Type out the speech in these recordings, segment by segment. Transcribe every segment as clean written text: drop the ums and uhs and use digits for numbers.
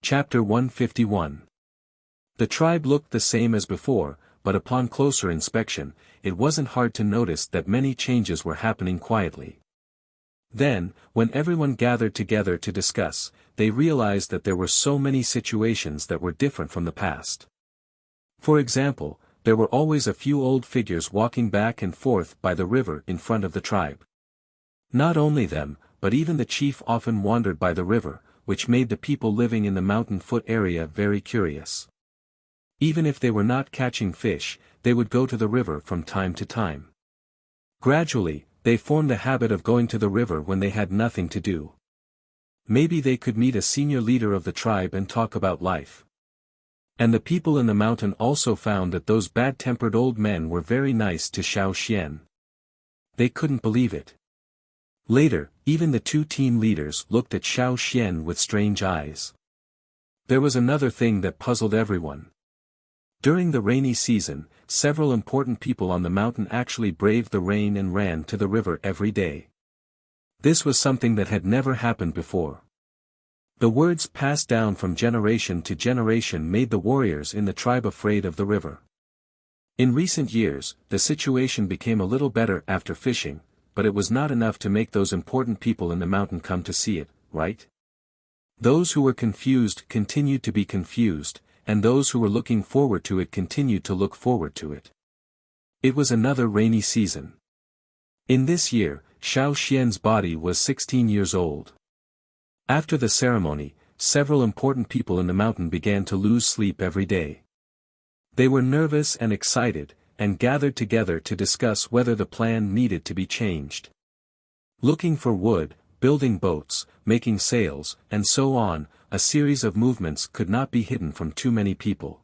Chapter 151. The tribe looked the same as before, but upon closer inspection, it wasn't hard to notice that many changes were happening quietly. Then, when everyone gathered together to discuss, they realized that there were so many situations that were different from the past. For example, there were always a few old figures walking back and forth by the river in front of the tribe. Not only them, but even the chief often wandered by the river, which made the people living in the mountain foot area very curious. Even if they were not catching fish, they would go to the river from time to time. Gradually, they formed the habit of going to the river when they had nothing to do. Maybe they could meet a senior leader of the tribe and talk about life. And the people in the mountain also found that those bad-tempered old men were very nice to Xiao Xian. They couldn't believe it. Later, even the two team leaders looked at Xiao Xian with strange eyes. There was another thing that puzzled everyone. During the rainy season, several important people on the mountain actually braved the rain and ran to the river every day. This was something that had never happened before. The words passed down from generation to generation made the warriors in the tribe afraid of the river. In recent years, the situation became a little better after fishing, but it was not enough to make those important people in the mountain come to see it, right? Those who were confused continued to be confused, and those who were looking forward to it continued to look forward to it. It was another rainy season. In this year, Xiao Xian's body was 16 years old. After the ceremony, several important people in the mountain began to lose sleep every day. They were nervous and excited, and gathered together to discuss whether the plan needed to be changed. Looking for wood, building boats, making sails, and so on, a series of movements could not be hidden from too many people.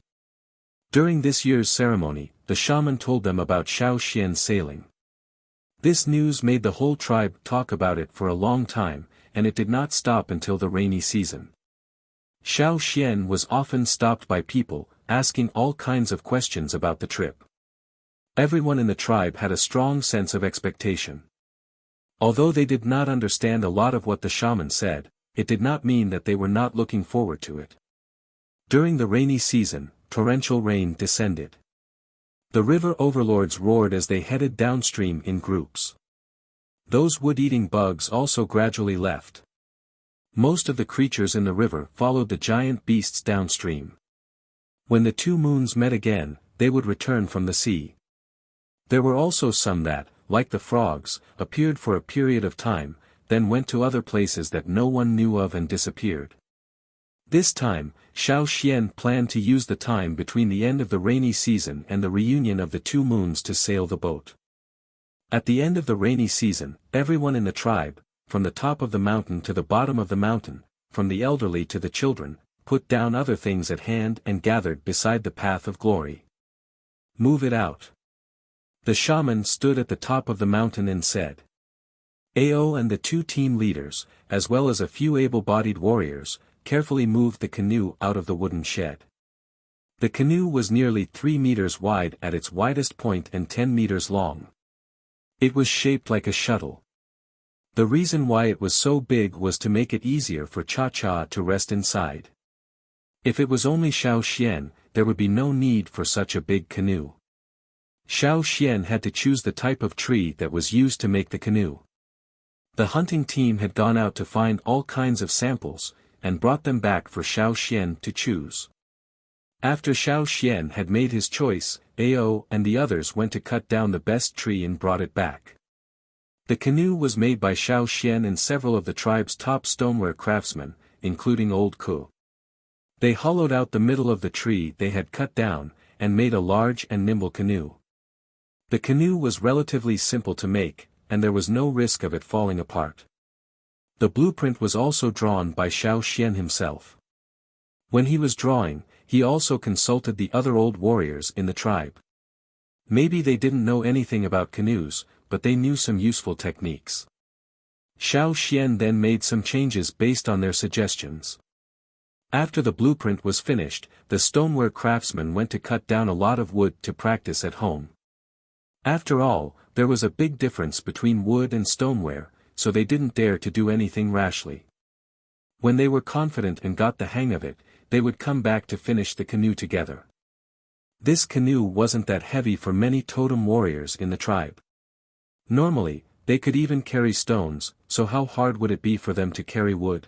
During this year's ceremony, the shaman told them about Xiao Xian's sailing. This news made the whole tribe talk about it for a long time, and it did not stop until the rainy season. Xiao Xian was often stopped by people, asking all kinds of questions about the trip. Everyone in the tribe had a strong sense of expectation. Although they did not understand a lot of what the shaman said, it did not mean that they were not looking forward to it. During the rainy season, torrential rain descended. The river overlords roared as they headed downstream in groups. Those wood-eating bugs also gradually left. Most of the creatures in the river followed the giant beasts downstream. When the two moons met again, they would return from the sea. There were also some that, like the frogs, appeared for a period of time, then went to other places that no one knew of and disappeared. This time, Xiao Xian planned to use the time between the end of the rainy season and the reunion of the two moons to sail the boat. At the end of the rainy season, everyone in the tribe, from the top of the mountain to the bottom of the mountain, from the elderly to the children, put down other things at hand and gathered beside the path of glory. Move it out. The shaman stood at the top of the mountain and said. Ao and the two team leaders, as well as a few able-bodied warriors, carefully moved the canoe out of the wooden shed. The canoe was nearly 3 meters wide at its widest point and 10 meters long. It was shaped like a shuttle. The reason why it was so big was to make it easier for Cha-Cha to rest inside. If it was only Xiao Xian, there would be no need for such a big canoe. Xiao Xian had to choose the type of tree that was used to make the canoe. The hunting team had gone out to find all kinds of samples, and brought them back for Xiao Xian to choose. After Xiao Xian had made his choice, Ao and the others went to cut down the best tree and brought it back. The canoe was made by Xiao Xian and several of the tribe's top stoneware craftsmen, including Old Ku. They hollowed out the middle of the tree they had cut down, and made a large and nimble canoe. The canoe was relatively simple to make, and there was no risk of it falling apart. The blueprint was also drawn by Xiao Xian himself. When he was drawing, he also consulted the other old warriors in the tribe. Maybe they didn't know anything about canoes, but they knew some useful techniques. Xiao Xian then made some changes based on their suggestions. After the blueprint was finished, the stoneware craftsmen went to cut down a lot of wood to practice at home. After all, there was a big difference between wood and stoneware, so they didn't dare to do anything rashly. When they were confident and got the hang of it, they would come back to finish the canoe together. This canoe wasn't that heavy for many totem warriors in the tribe. Normally, they could even carry stones, so how hard would it be for them to carry wood?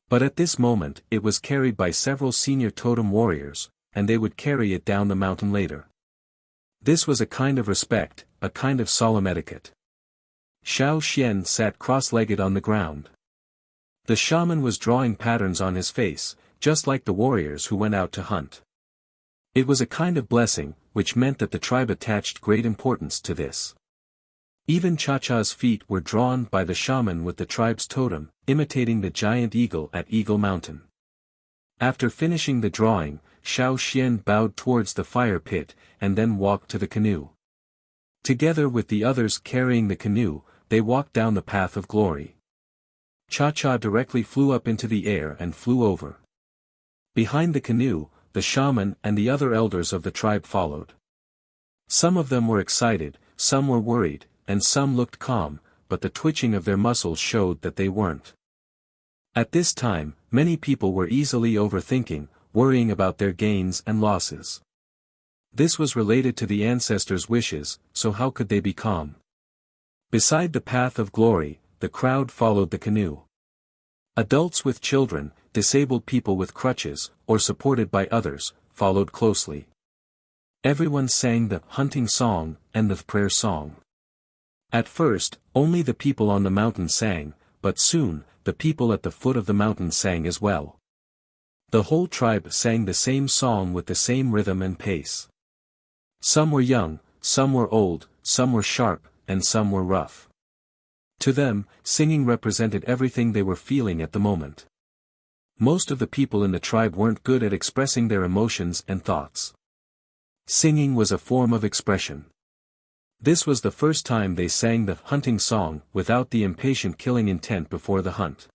But at this moment it was carried by several senior totem warriors, and they would carry it down the mountain later. This was a kind of respect, a kind of solemn etiquette. Xiao Xian sat cross-legged on the ground. The shaman was drawing patterns on his face, just like the warriors who went out to hunt. It was a kind of blessing, which meant that the tribe attached great importance to this. Even Cha-Cha's feet were drawn by the shaman with the tribe's totem, imitating the giant eagle at Eagle Mountain. After finishing the drawing, Xiao Xian bowed towards the fire pit, and then walked to the canoe. Together with the others carrying the canoe, they walked down the path of glory. Cha-Cha directly flew up into the air and flew over. Behind the canoe, the shaman and the other elders of the tribe followed. Some of them were excited, some were worried, and some looked calm, but the twitching of their muscles showed that they weren't. At this time, many people were easily overthinking, worrying about their gains and losses. This was related to the ancestors' wishes, so how could they be calm? Beside the path of glory, the crowd followed the canoe. Adults with children, disabled people with crutches, or supported by others, followed closely. Everyone sang the hunting song and the prayer song. At first, only the people on the mountain sang, but soon, the people at the foot of the mountain sang as well. The whole tribe sang the same song with the same rhythm and pace. Some were young, some were old, some were sharp, and some were rough. To them, singing represented everything they were feeling at the moment. Most of the people in the tribe weren't good at expressing their emotions and thoughts. Singing was a form of expression. This was the first time they sang the hunting song without the impatient killing intent before the hunt.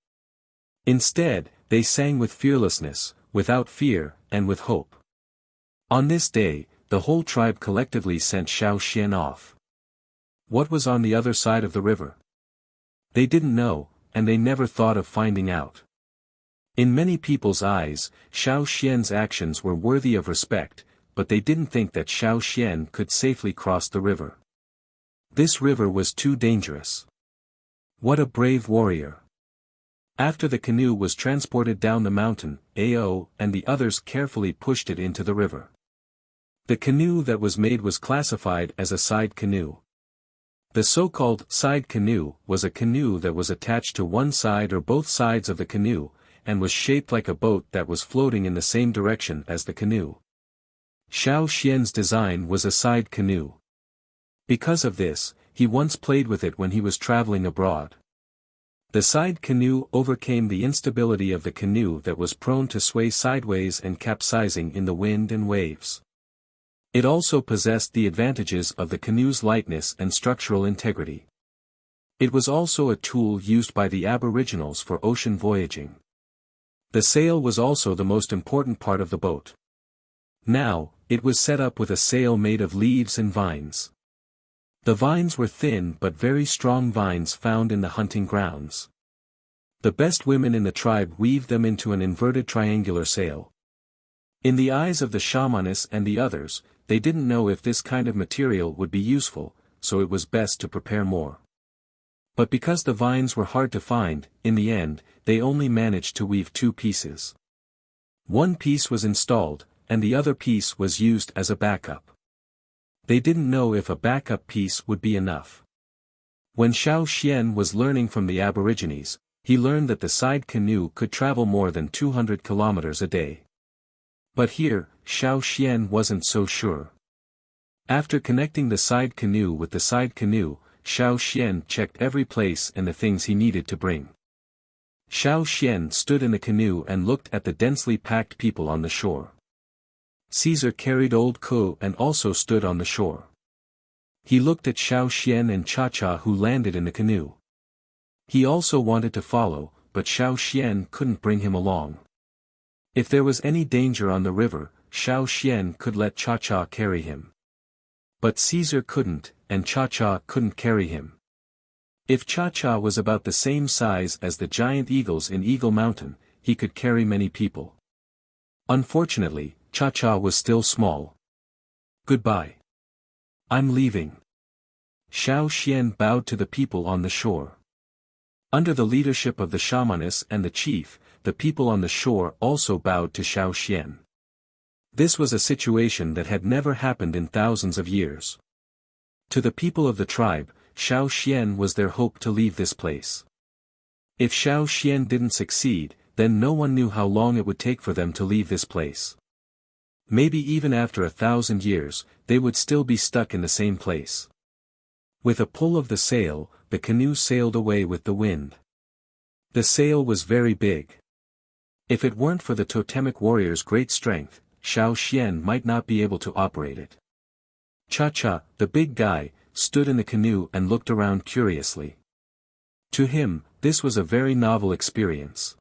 Instead, they sang with fearlessness, without fear, and with hope. On this day, the whole tribe collectively sent Xiao Xian off. What was on the other side of the river? They didn't know, and they never thought of finding out. In many people's eyes, Xiao Xian's actions were worthy of respect, but they didn't think that Xiao Xian could safely cross the river. This river was too dangerous. What a brave warrior! After the canoe was transported down the mountain, Ao and the others carefully pushed it into the river. The canoe that was made was classified as a side canoe. The so-called side canoe was a canoe that was attached to one side or both sides of the canoe, and was shaped like a boat that was floating in the same direction as the canoe. Xiao Xian's design was a side canoe. Because of this, he once played with it when he was traveling abroad. The side canoe overcame the instability of the canoe that was prone to sway sideways and capsizing in the wind and waves. It also possessed the advantages of the canoe's lightness and structural integrity. It was also a tool used by the Aboriginals for ocean voyaging. The sail was also the most important part of the boat. Now, it was set up with a sail made of leaves and vines. The vines were thin but very strong vines found in the hunting grounds. The best women in the tribe weaved them into an inverted triangular sail. In the eyes of the shamaness and the others, they didn't know if this kind of material would be useful, so it was best to prepare more. But because the vines were hard to find, in the end, they only managed to weave 2 pieces. One piece was installed, and the other piece was used as a backup. They didn't know if a backup piece would be enough. When Xiao Xian was learning from the Aborigines, he learned that the side canoe could travel more than 200 kilometers a day. But here, Xiao Xian wasn't so sure. After connecting the side canoe with the side canoe, Xiao Xian checked every place and the things he needed to bring. Xiao Xian stood in the canoe and looked at the densely packed people on the shore. Caesar carried old Ko and also stood on the shore. He looked at Xiao Xian and Cha-Cha who landed in the canoe. He also wanted to follow, but Xiao Xian couldn't bring him along. If there was any danger on the river, Xiao Xian could let Cha-Cha carry him. But Caesar couldn't, and Cha-Cha couldn't carry him. If Cha-Cha was about the same size as the giant eagles in Eagle Mountain, he could carry many people. Unfortunately, Cha-Cha was still small. Goodbye. I'm leaving. Xiao Xian bowed to the people on the shore. Under the leadership of the shamaness and the chief, the people on the shore also bowed to Xiao Xian. This was a situation that had never happened in thousands of years. To the people of the tribe, Xiao Xian was their hope to leave this place. If Xiao Xian didn't succeed, then no one knew how long it would take for them to leave this place. Maybe even after 1,000 years, they would still be stuck in the same place. With a pull of the sail, the canoe sailed away with the wind. The sail was very big. If it weren't for the totemic warrior's great strength, Xiao Xian might not be able to operate it. Cha-Cha, the big guy, stood in the canoe and looked around curiously. To him, this was a very novel experience.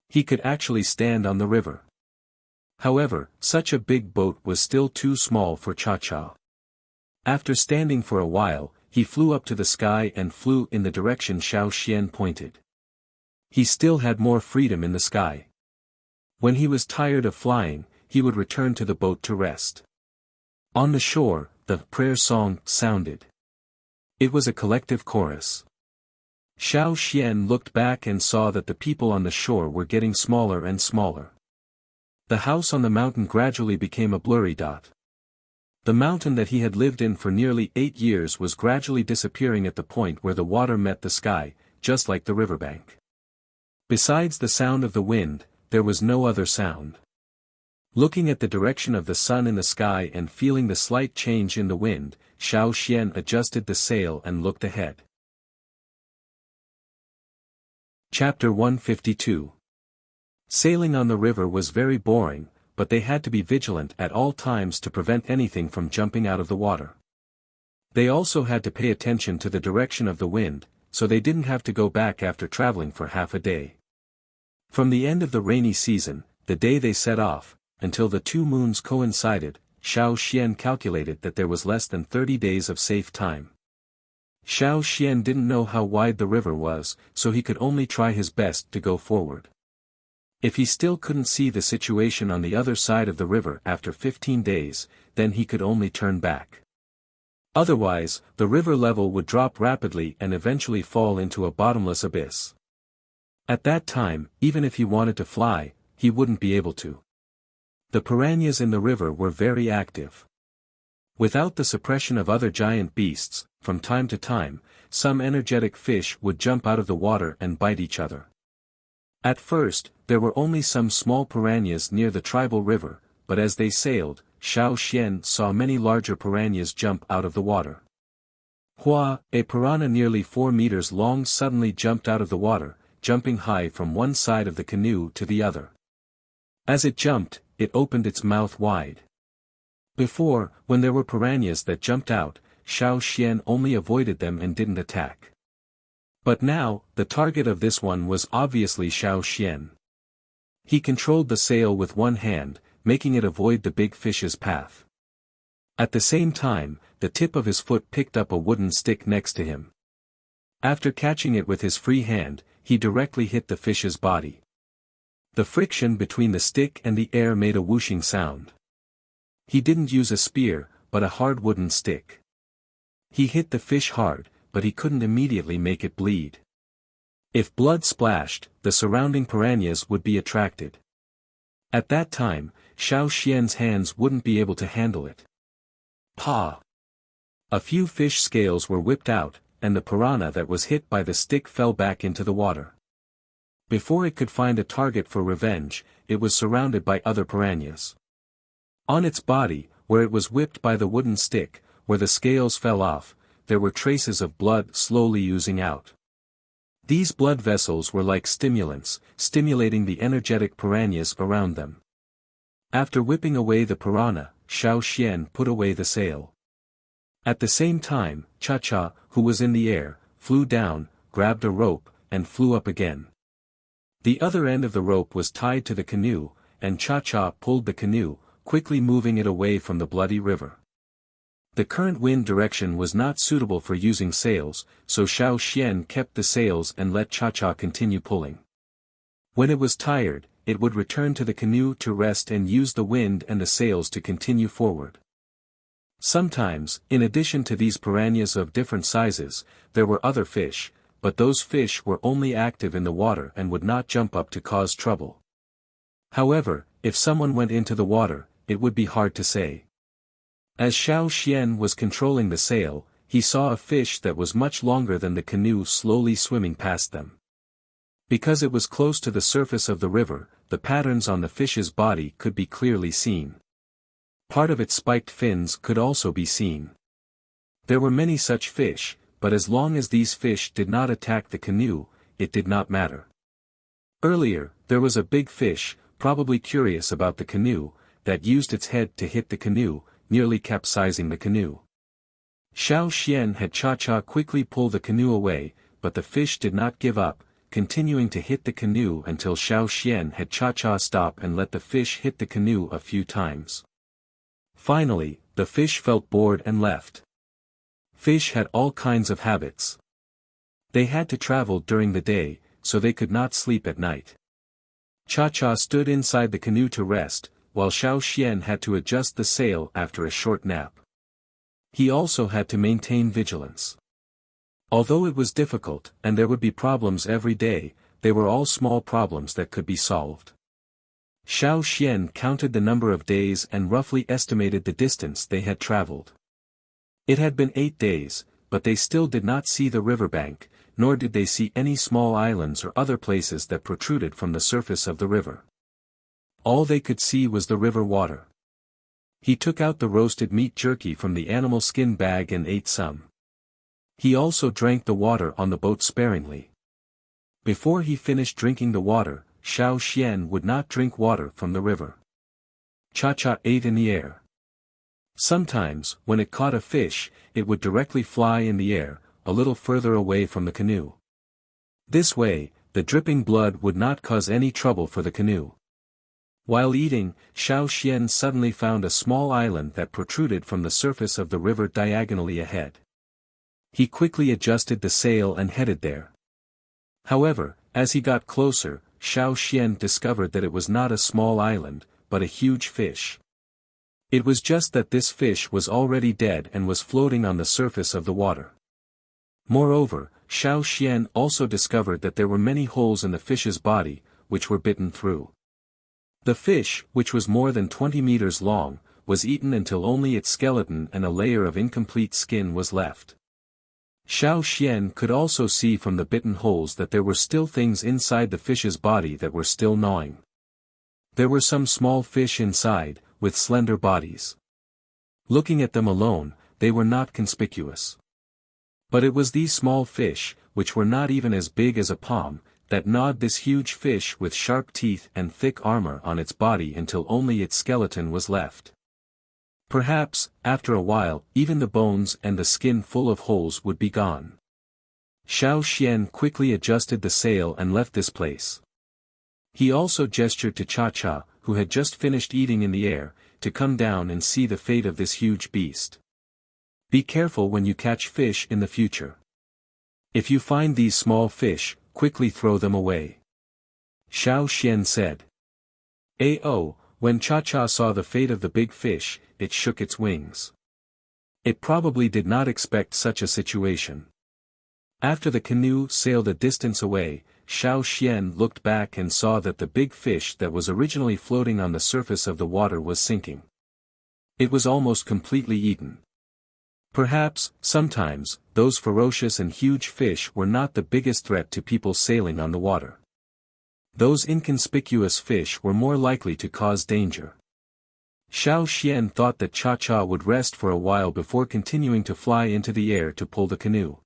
He could actually stand on the river. However, such a big boat was still too small for Cha-Cha. After standing for a while, he flew up to the sky and flew in the direction Xiao Xian pointed. He still had more freedom in the sky. When he was tired of flying, he would return to the boat to rest. On the shore, the prayer song sounded. It was a collective chorus. Xiao Xian looked back and saw that the people on the shore were getting smaller and smaller. The house on the mountain gradually became a blurry dot. The mountain that he had lived in for nearly 8 years was gradually disappearing at the point where the water met the sky, just like the riverbank. Besides the sound of the wind, there was no other sound. Looking at the direction of the sun in the sky and feeling the slight change in the wind, Xiao Xian adjusted the sail and looked ahead. Chapter 152. Sailing on the river was very boring, but they had to be vigilant at all times to prevent anything from jumping out of the water. They also had to pay attention to the direction of the wind, so they didn't have to go back after traveling for half a day. From the end of the rainy season, the day they set off, until the 2 moons coincided, Xiao Xian calculated that there was less than 30 days of safe time. Xiao Xian didn't know how wide the river was, so he could only try his best to go forward. If he still couldn't see the situation on the other side of the river after 15 days, then he could only turn back. Otherwise, the river level would drop rapidly and eventually fall into a bottomless abyss. At that time, even if he wanted to fly, he wouldn't be able to. The piranhas in the river were very active. Without the suppression of other giant beasts, from time to time, some energetic fish would jump out of the water and bite each other. At first, there were only some small piranhas near the tribal river, but as they sailed, Xiao Xian saw many larger piranhas jump out of the water. Hua, a piranha nearly 4 meters long suddenly jumped out of the water, jumping high from one side of the canoe to the other. As it jumped, it opened its mouth wide. Before, when there were piranhas that jumped out, Xiao Xian only avoided them and didn't attack. But now, the target of this one was obviously Xiao Xian. He controlled the sail with one hand, making it avoid the big fish's path. At the same time, the tip of his foot picked up a wooden stick next to him. After catching it with his free hand, he directly hit the fish's body. The friction between the stick and the air made a whooshing sound. He didn't use a spear, but a hard wooden stick. He hit the fish hard, but he couldn't immediately make it bleed. If blood splashed, the surrounding piranhas would be attracted. At that time, Xiao Xian's hands wouldn't be able to handle it. Pa! A few fish scales were whipped out, and the piranha that was hit by the stick fell back into the water. Before it could find a target for revenge, it was surrounded by other piranhas. On its body, where it was whipped by the wooden stick, where the scales fell off, there were traces of blood slowly oozing out. These blood vessels were like stimulants, stimulating the energetic piranhas around them. After whipping away the piranha, Xiao Xian put away the sail. At the same time, Cha-Cha, who was in the air, flew down, grabbed a rope, and flew up again. The other end of the rope was tied to the canoe, and Cha-Cha pulled the canoe, quickly moving it away from the bloody river. The current wind direction was not suitable for using sails, so Xiao Xian kept the sails and let Cha-Cha continue pulling. When it was tired, it would return to the canoe to rest and use the wind and the sails to continue forward. Sometimes, in addition to these piranhas of different sizes, there were other fish, but those fish were only active in the water and would not jump up to cause trouble. However, if someone went into the water, it would be hard to say. As Xiao Xian was controlling the sail, he saw a fish that was much longer than the canoe slowly swimming past them. Because it was close to the surface of the river, the patterns on the fish's body could be clearly seen. Part of its spiked fins could also be seen. There were many such fish, but as long as these fish did not attack the canoe, it did not matter. Earlier, there was a big fish, probably curious about the canoe, that used its head to hit the canoe, nearly capsizing the canoe. Xiao Xian had Cha-Cha quickly pull the canoe away, but the fish did not give up, continuing to hit the canoe until Xiao Xian had Cha-Cha stop and let the fish hit the canoe a few times. Finally, the fish felt bored and left. Fish had all kinds of habits. They had to travel during the day, so they could not sleep at night. Cha-Cha stood inside the canoe to rest, while Xiao Xian had to adjust the sail after a short nap. He also had to maintain vigilance. Although it was difficult, and there would be problems every day, they were all small problems that could be solved. Xiao Xian counted the number of days and roughly estimated the distance they had traveled. It had been 8 days, but they still did not see the riverbank, nor did they see any small islands or other places that protruded from the surface of the river. All they could see was the river water. He took out the roasted meat jerky from the animal skin bag and ate some. He also drank the water on the boat sparingly. Before he finished drinking the water, Xiao Xian would not drink water from the river. Cha-Cha ate in the air. Sometimes, when it caught a fish, it would directly fly in the air, a little further away from the canoe. This way, the dripping blood would not cause any trouble for the canoe. While eating, Xiao Xian suddenly found a small island that protruded from the surface of the river diagonally ahead. He quickly adjusted the sail and headed there. However, as he got closer, Xiao Xian discovered that it was not a small island, but a huge fish. It was just that this fish was already dead and was floating on the surface of the water. Moreover, Xiao Xian also discovered that there were many holes in the fish's body, which were bitten through. The fish, which was more than 20 meters long, was eaten until only its skeleton and a layer of incomplete skin was left. Xiao Xian could also see from the bitten holes that there were still things inside the fish's body that were still gnawing. There were some small fish inside, with slender bodies. Looking at them alone, they were not conspicuous. But it was these small fish, which were not even as big as a palm, that gnawed this huge fish with sharp teeth and thick armor on its body until only its skeleton was left. Perhaps, after a while, even the bones and the skin full of holes would be gone. Xiao Xian quickly adjusted the sail and left this place. He also gestured to Cha-Cha, who had just finished eating in the air, to come down and see the fate of this huge beast. Be careful when you catch fish in the future. If you find these small fish, quickly throw them away. Xiao Xian said. When Cha-Cha saw the fate of the big fish, it shook its wings. It probably did not expect such a situation. After the canoe sailed a distance away, Xiao Xian looked back and saw that the big fish that was originally floating on the surface of the water was sinking. It was almost completely eaten. Perhaps, sometimes, those ferocious and huge fish were not the biggest threat to people sailing on the water. Those inconspicuous fish were more likely to cause danger. Xiao Xian thought that Cha-Cha would rest for a while before continuing to fly into the air to pull the canoe.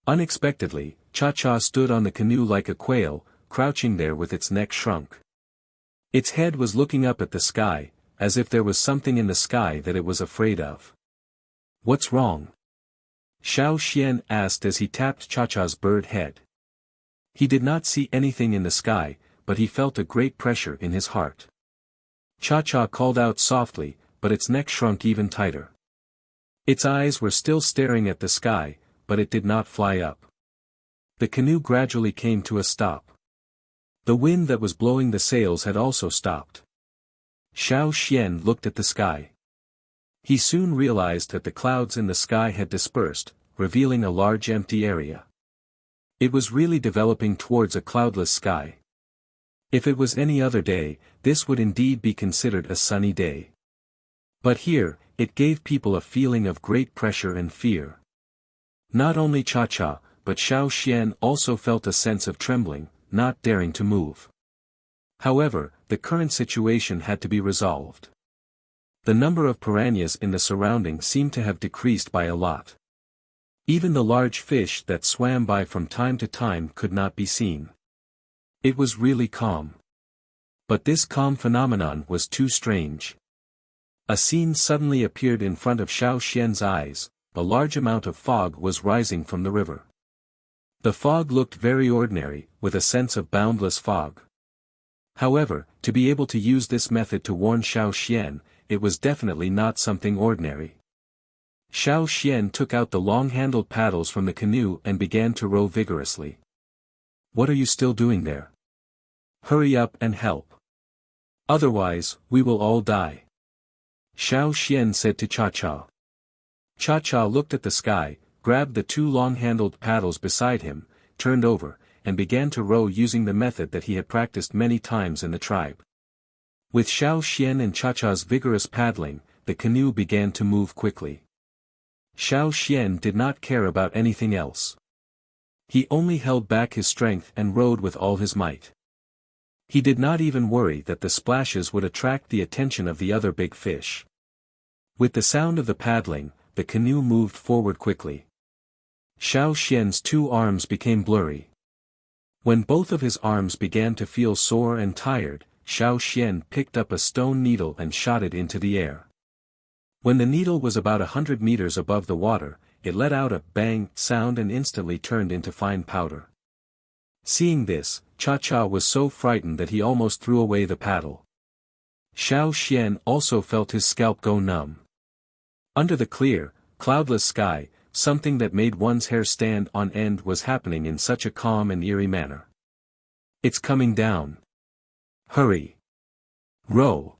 Unexpectedly, Cha-Cha stood on the canoe like a quail, crouching there with its neck shrunk. Its head was looking up at the sky, as if there was something in the sky that it was afraid of. "What's wrong?" Xiao Xian asked as he tapped Cha-Cha's bird head. He did not see anything in the sky, but he felt a great pressure in his heart. Cha-Cha called out softly, but its neck shrunk even tighter. Its eyes were still staring at the sky, but it did not fly up. The canoe gradually came to a stop. The wind that was blowing the sails had also stopped. Xiao Xian looked at the sky. He soon realized that the clouds in the sky had dispersed, revealing a large empty area. It was really developing towards a cloudless sky. If it was any other day, this would indeed be considered a sunny day. But here, it gave people a feeling of great pressure and fear. Not only Cha-Cha, but Xiao Xian also felt a sense of trembling, not daring to move. However, the current situation had to be resolved. The number of piranhas in the surroundings seemed to have decreased by a lot. Even the large fish that swam by from time to time could not be seen. It was really calm. But this calm phenomenon was too strange. A scene suddenly appeared in front of Xiao Xian's eyes. A large amount of fog was rising from the river. The fog looked very ordinary, with a sense of boundless fog. However, to be able to use this method to warn Xiao Xian, it was definitely not something ordinary. Xiao Xian took out the long-handled paddles from the canoe and began to row vigorously. "What are you still doing there? Hurry up and help. Otherwise, we will all die," Xiao Xian said to Cha-Cha. Cha-Cha looked at the sky, grabbed the two long-handled paddles beside him, turned over, and began to row using the method that he had practiced many times in the tribe. With Xiao Xian and Cha-Cha's vigorous paddling, the canoe began to move quickly. Xiao Xian did not care about anything else. He only held back his strength and rowed with all his might. He did not even worry that the splashes would attract the attention of the other big fish. With the sound of the paddling, the canoe moved forward quickly. Xiao Xian's two arms became blurry. When both of his arms began to feel sore and tired, Xiao Xian picked up a stone needle and shot it into the air. When the needle was about 100 meters above the water, it let out a bang sound and instantly turned into fine powder. Seeing this, Cha-Cha was so frightened that he almost threw away the paddle. Xiao Xian also felt his scalp go numb. Under the clear, cloudless sky, something that made one's hair stand on end was happening in such a calm and eerie manner. "It's coming down. Hurry. Row."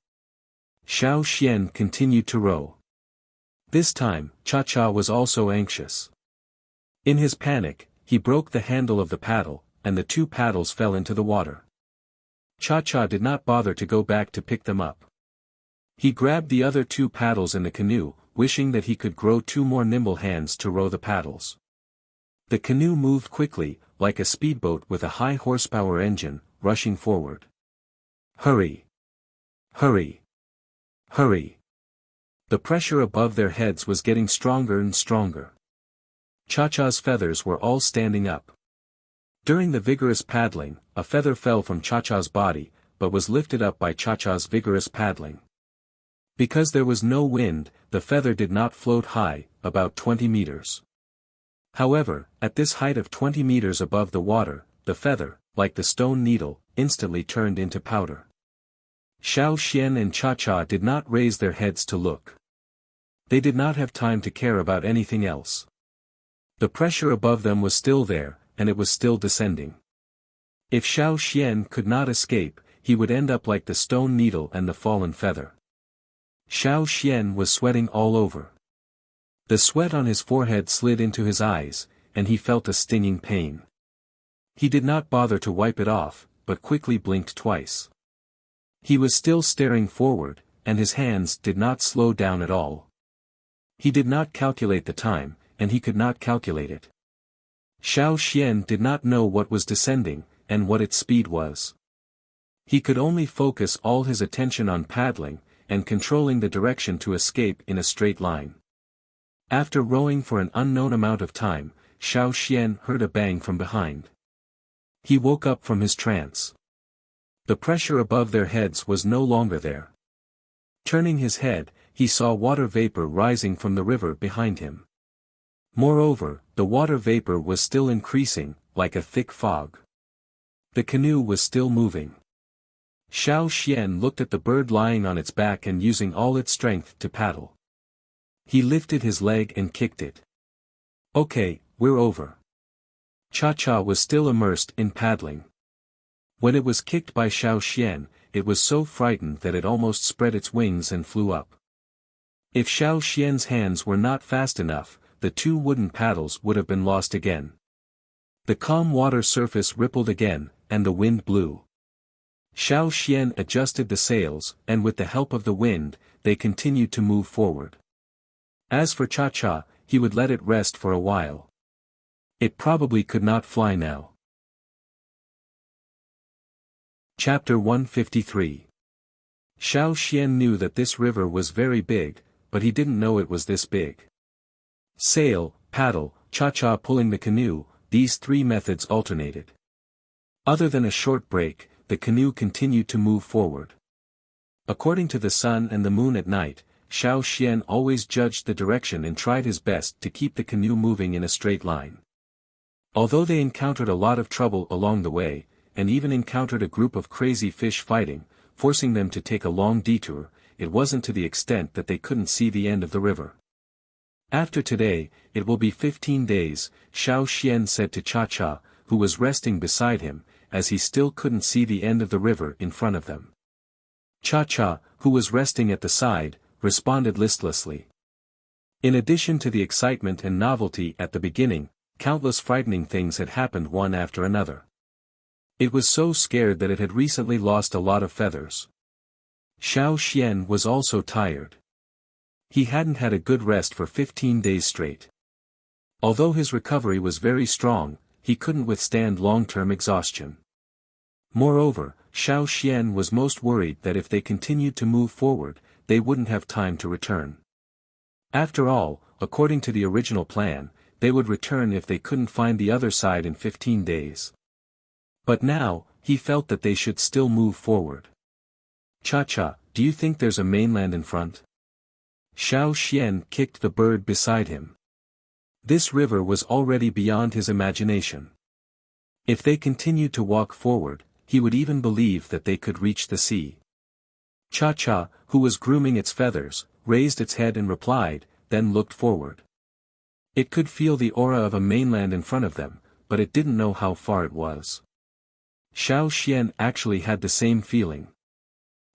Xiao Xian continued to row. This time, Cha-Cha was also anxious. In his panic, he broke the handle of the paddle, and the two paddles fell into the water. Cha-Cha did not bother to go back to pick them up. He grabbed the other two paddles in the canoe, wishing that he could grow two more nimble hands to row the paddles. The canoe moved quickly, like a speedboat with a high horsepower engine, rushing forward. "Hurry! Hurry! Hurry!" The pressure above their heads was getting stronger and stronger. Cha-Cha's feathers were all standing up. During the vigorous paddling, a feather fell from Cha-Cha's body, but was lifted up by Cha-Cha's vigorous paddling. Because there was no wind, the feather did not float high, about 20 meters. However, at this height of 20 meters above the water, the feather, like the stone needle, instantly turned into powder. Xiao Xian and Cha-Cha did not raise their heads to look. They did not have time to care about anything else. The pressure above them was still there, and it was still descending. If Xiao Xian could not escape, he would end up like the stone needle and the fallen feather. Xiao Xian was sweating all over. The sweat on his forehead slid into his eyes, and he felt a stinging pain. He did not bother to wipe it off, but quickly blinked twice. He was still staring forward, and his hands did not slow down at all. He did not calculate the time, and he could not calculate it. Xiao Xian did not know what was descending, and what its speed was. He could only focus all his attention on paddling, and controlling the direction to escape in a straight line. After rowing for an unknown amount of time, Xiao Xian heard a bang from behind. He woke up from his trance. The pressure above their heads was no longer there. Turning his head, he saw water vapor rising from the river behind him. Moreover, the water vapor was still increasing, like a thick fog. The canoe was still moving. Xiao Xian looked at the bird lying on its back and using all its strength to paddle. He lifted his leg and kicked it. "Okay, we're over." Cha-Cha was still immersed in paddling. When it was kicked by Xiao Xian, it was so frightened that it almost spread its wings and flew up. If Xiao Xian's hands were not fast enough, the two wooden paddles would have been lost again. The calm water surface rippled again, and the wind blew. Xiao Xian adjusted the sails, and with the help of the wind, they continued to move forward. As for Cha-Cha, he would let it rest for a while. It probably could not fly now. Chapter 153. Xiao Xian knew that this river was very big, but he didn't know it was this big. Sail, paddle, Cha-Cha pulling the canoe, these three methods alternated. Other than a short break, the canoe continued to move forward. According to the sun and the moon at night, Xiao Xian always judged the direction and tried his best to keep the canoe moving in a straight line. Although they encountered a lot of trouble along the way, and even encountered a group of crazy fish fighting, forcing them to take a long detour, it wasn't to the extent that they couldn't see the end of the river. After today, it will be 15 days, Xiao Xian said to Cha-Cha, who was resting beside him, as he still couldn't see the end of the river in front of them. Cha-Cha, who was resting at the side, responded listlessly. In addition to the excitement and novelty at the beginning, countless frightening things had happened one after another. It was so scared that it had recently lost a lot of feathers. Xiao Xian was also tired. He hadn't had a good rest for 15 days straight. Although his recovery was very strong, he couldn't withstand long-term exhaustion. Moreover, Xiao Xian was most worried that if they continued to move forward, they wouldn't have time to return. After all, according to the original plan, they would return if they couldn't find the other side in 15 days. But now, he felt that they should still move forward. Cha-Cha, do you think there's a mainland in front? Xiao Xian kicked the bird beside him. This river was already beyond his imagination. If they continued to walk forward, he would even believe that they could reach the sea. Cha-Cha, who was grooming its feathers, raised its head and replied, then looked forward. It could feel the aura of a mainland in front of them, but it didn't know how far it was. Xiao Xian actually had the same feeling.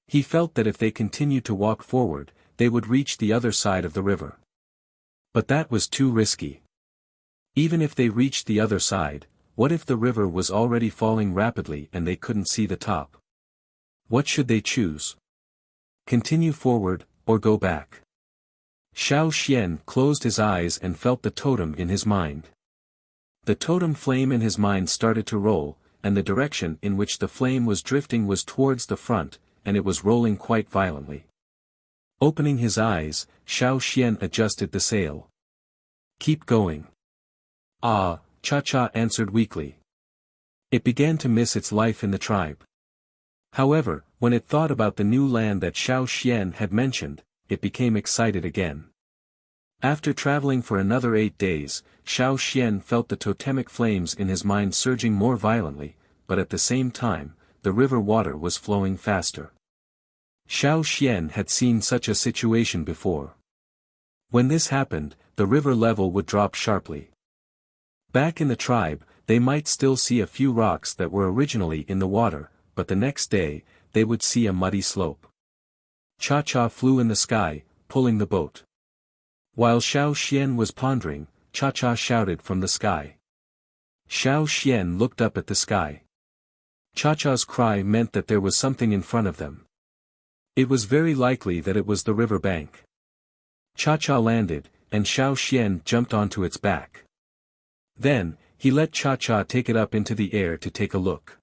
He felt that if they continued to walk forward, they would reach the other side of the river. But that was too risky. Even if they reached the other side, what if the river was already falling rapidly and they couldn't see the top? What should they choose? Continue forward, or go back? Xiao Xian closed his eyes and felt the totem in his mind. The totem flame in his mind started to roll, and the direction in which the flame was drifting was towards the front, and it was rolling quite violently. Opening his eyes, Xiao Xian adjusted the sail. Keep going. Ah, Cha-Cha answered weakly. It began to miss its life in the tribe. However, when it thought about the new land that Xiao Xian had mentioned, it became excited again. After traveling for another 8 days, Xiao Xian felt the totemic flames in his mind surging more violently, but at the same time, the river water was flowing faster. Xiao Xian had seen such a situation before. When this happened, the river level would drop sharply. Back in the tribe, they might still see a few rocks that were originally in the water, but the next day, they would see a muddy slope. Cha-Cha flew in the sky, pulling the boat. While Xiao Xian was pondering, Cha-Cha shouted from the sky. Xiao Xian looked up at the sky. Cha-Cha's cry meant that there was something in front of them. It was very likely that it was the river bank. Cha-Cha landed, and Xiao Xian jumped onto its back. Then, he let Cha-Cha take it up into the air to take a look.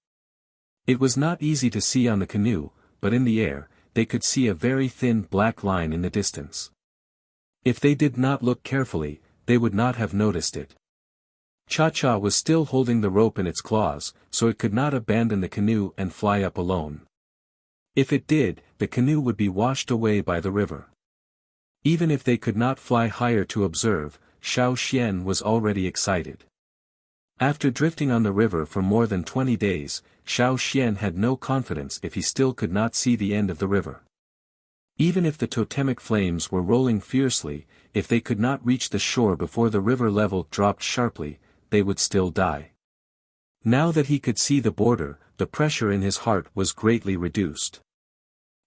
It was not easy to see on the canoe, but in the air, they could see a very thin black line in the distance. If they did not look carefully, they would not have noticed it. Cha-Cha was still holding the rope in its claws, so it could not abandon the canoe and fly up alone. If it did, the canoe would be washed away by the river. Even if they could not fly higher to observe, Xiao Xian was already excited. After drifting on the river for more than 20 days, Xiao Xian had no confidence if he still could not see the end of the river. Even if the totemic flames were rolling fiercely, if they could not reach the shore before the river level dropped sharply, they would still die. Now that he could see the border, the pressure in his heart was greatly reduced.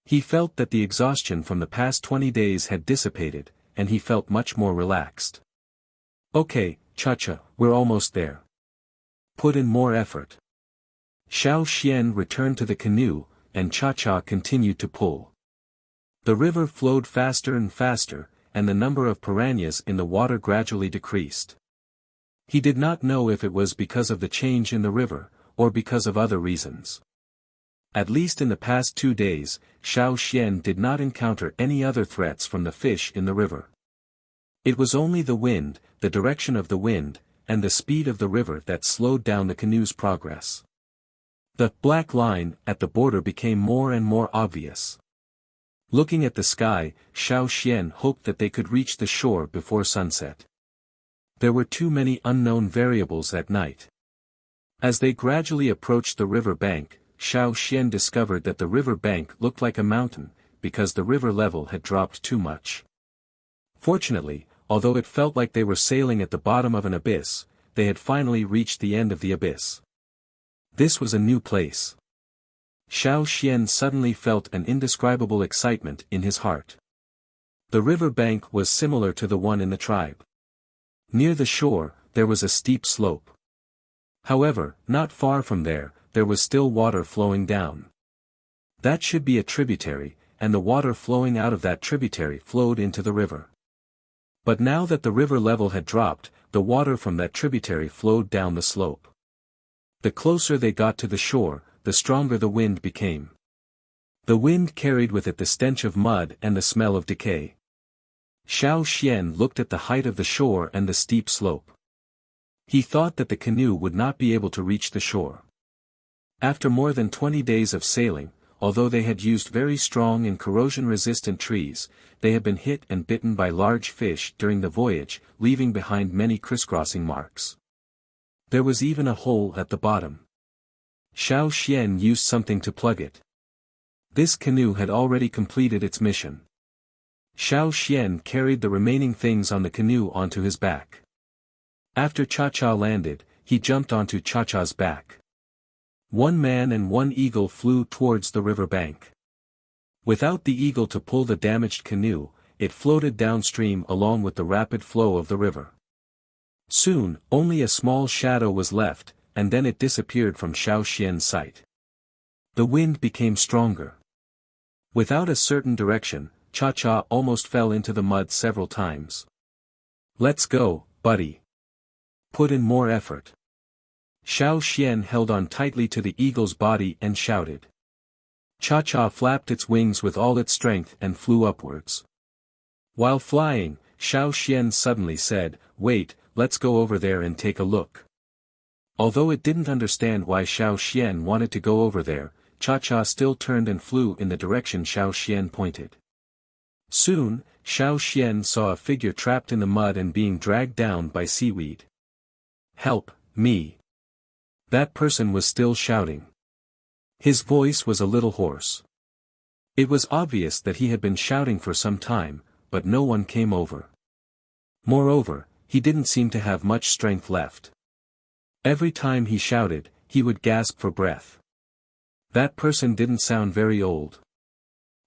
He felt that the exhaustion from the past 20 days had dissipated, and he felt much more relaxed. Okay, Cha-Cha, we're almost there. Put in more effort. Xiao Xian returned to the canoe, and Cha-Cha continued to pull. The river flowed faster and faster, and the number of piranhas in the water gradually decreased. He did not know if it was because of the change in the river, or because of other reasons. At least in the past 2 days, Xiao Xian did not encounter any other threats from the fish in the river. It was only the wind, the direction of the wind, and the speed of the river that slowed down the canoe's progress. The black line at the border became more and more obvious. Looking at the sky, Xiao Xian hoped that they could reach the shore before sunset. There were too many unknown variables at night. As they gradually approached the river bank, Xiao Xian discovered that the river bank looked like a mountain, because the river level had dropped too much. Fortunately, although it felt like they were sailing at the bottom of an abyss, they had finally reached the end of the abyss. This was a new place. Xiao Xian suddenly felt an indescribable excitement in his heart. The river bank was similar to the one in the tribe. Near the shore, there was a steep slope. However, not far from there was still water flowing down. That should be a tributary, and the water flowing out of that tributary flowed into the river. But now that the river level had dropped, the water from that tributary flowed down the slope. The closer they got to the shore, the stronger the wind became. The wind carried with it the stench of mud and the smell of decay. Xiao Xian looked at the height of the shore and the steep slope. He thought that the canoe would not be able to reach the shore. After more than 20 days of sailing, although they had used very strong and corrosion-resistant trees, they had been hit and bitten by large fish during the voyage, leaving behind many crisscrossing marks. There was even a hole at the bottom. Xiao Xian used something to plug it. This canoe had already completed its mission. Xiao Xian carried the remaining things on the canoe onto his back. After Cha-Cha landed, he jumped onto Cha-Cha's back. One man and one eagle flew towards the river bank. Without the eagle to pull the damaged canoe, it floated downstream along with the rapid flow of the river. Soon, only a small shadow was left, and then it disappeared from Xiao Xian's sight. The wind became stronger. Without a certain direction, Cha-Cha almost fell into the mud several times. "Let's go, buddy. Put in more effort." Xiao Xian held on tightly to the eagle's body and shouted. Cha-Cha flapped its wings with all its strength and flew upwards. While flying, Xiao Xian suddenly said, "Wait, let's go over there and take a look." Although it didn't understand why Xiao Xian wanted to go over there, Cha-Cha still turned and flew in the direction Xiao Xian pointed. Soon, Xiao Xian saw a figure trapped in the mud and being dragged down by seaweed. "Help, me!" That person was still shouting. His voice was a little hoarse. It was obvious that he had been shouting for some time, but no one came over. Moreover, he didn't seem to have much strength left. Every time he shouted, he would gasp for breath. That person didn't sound very old.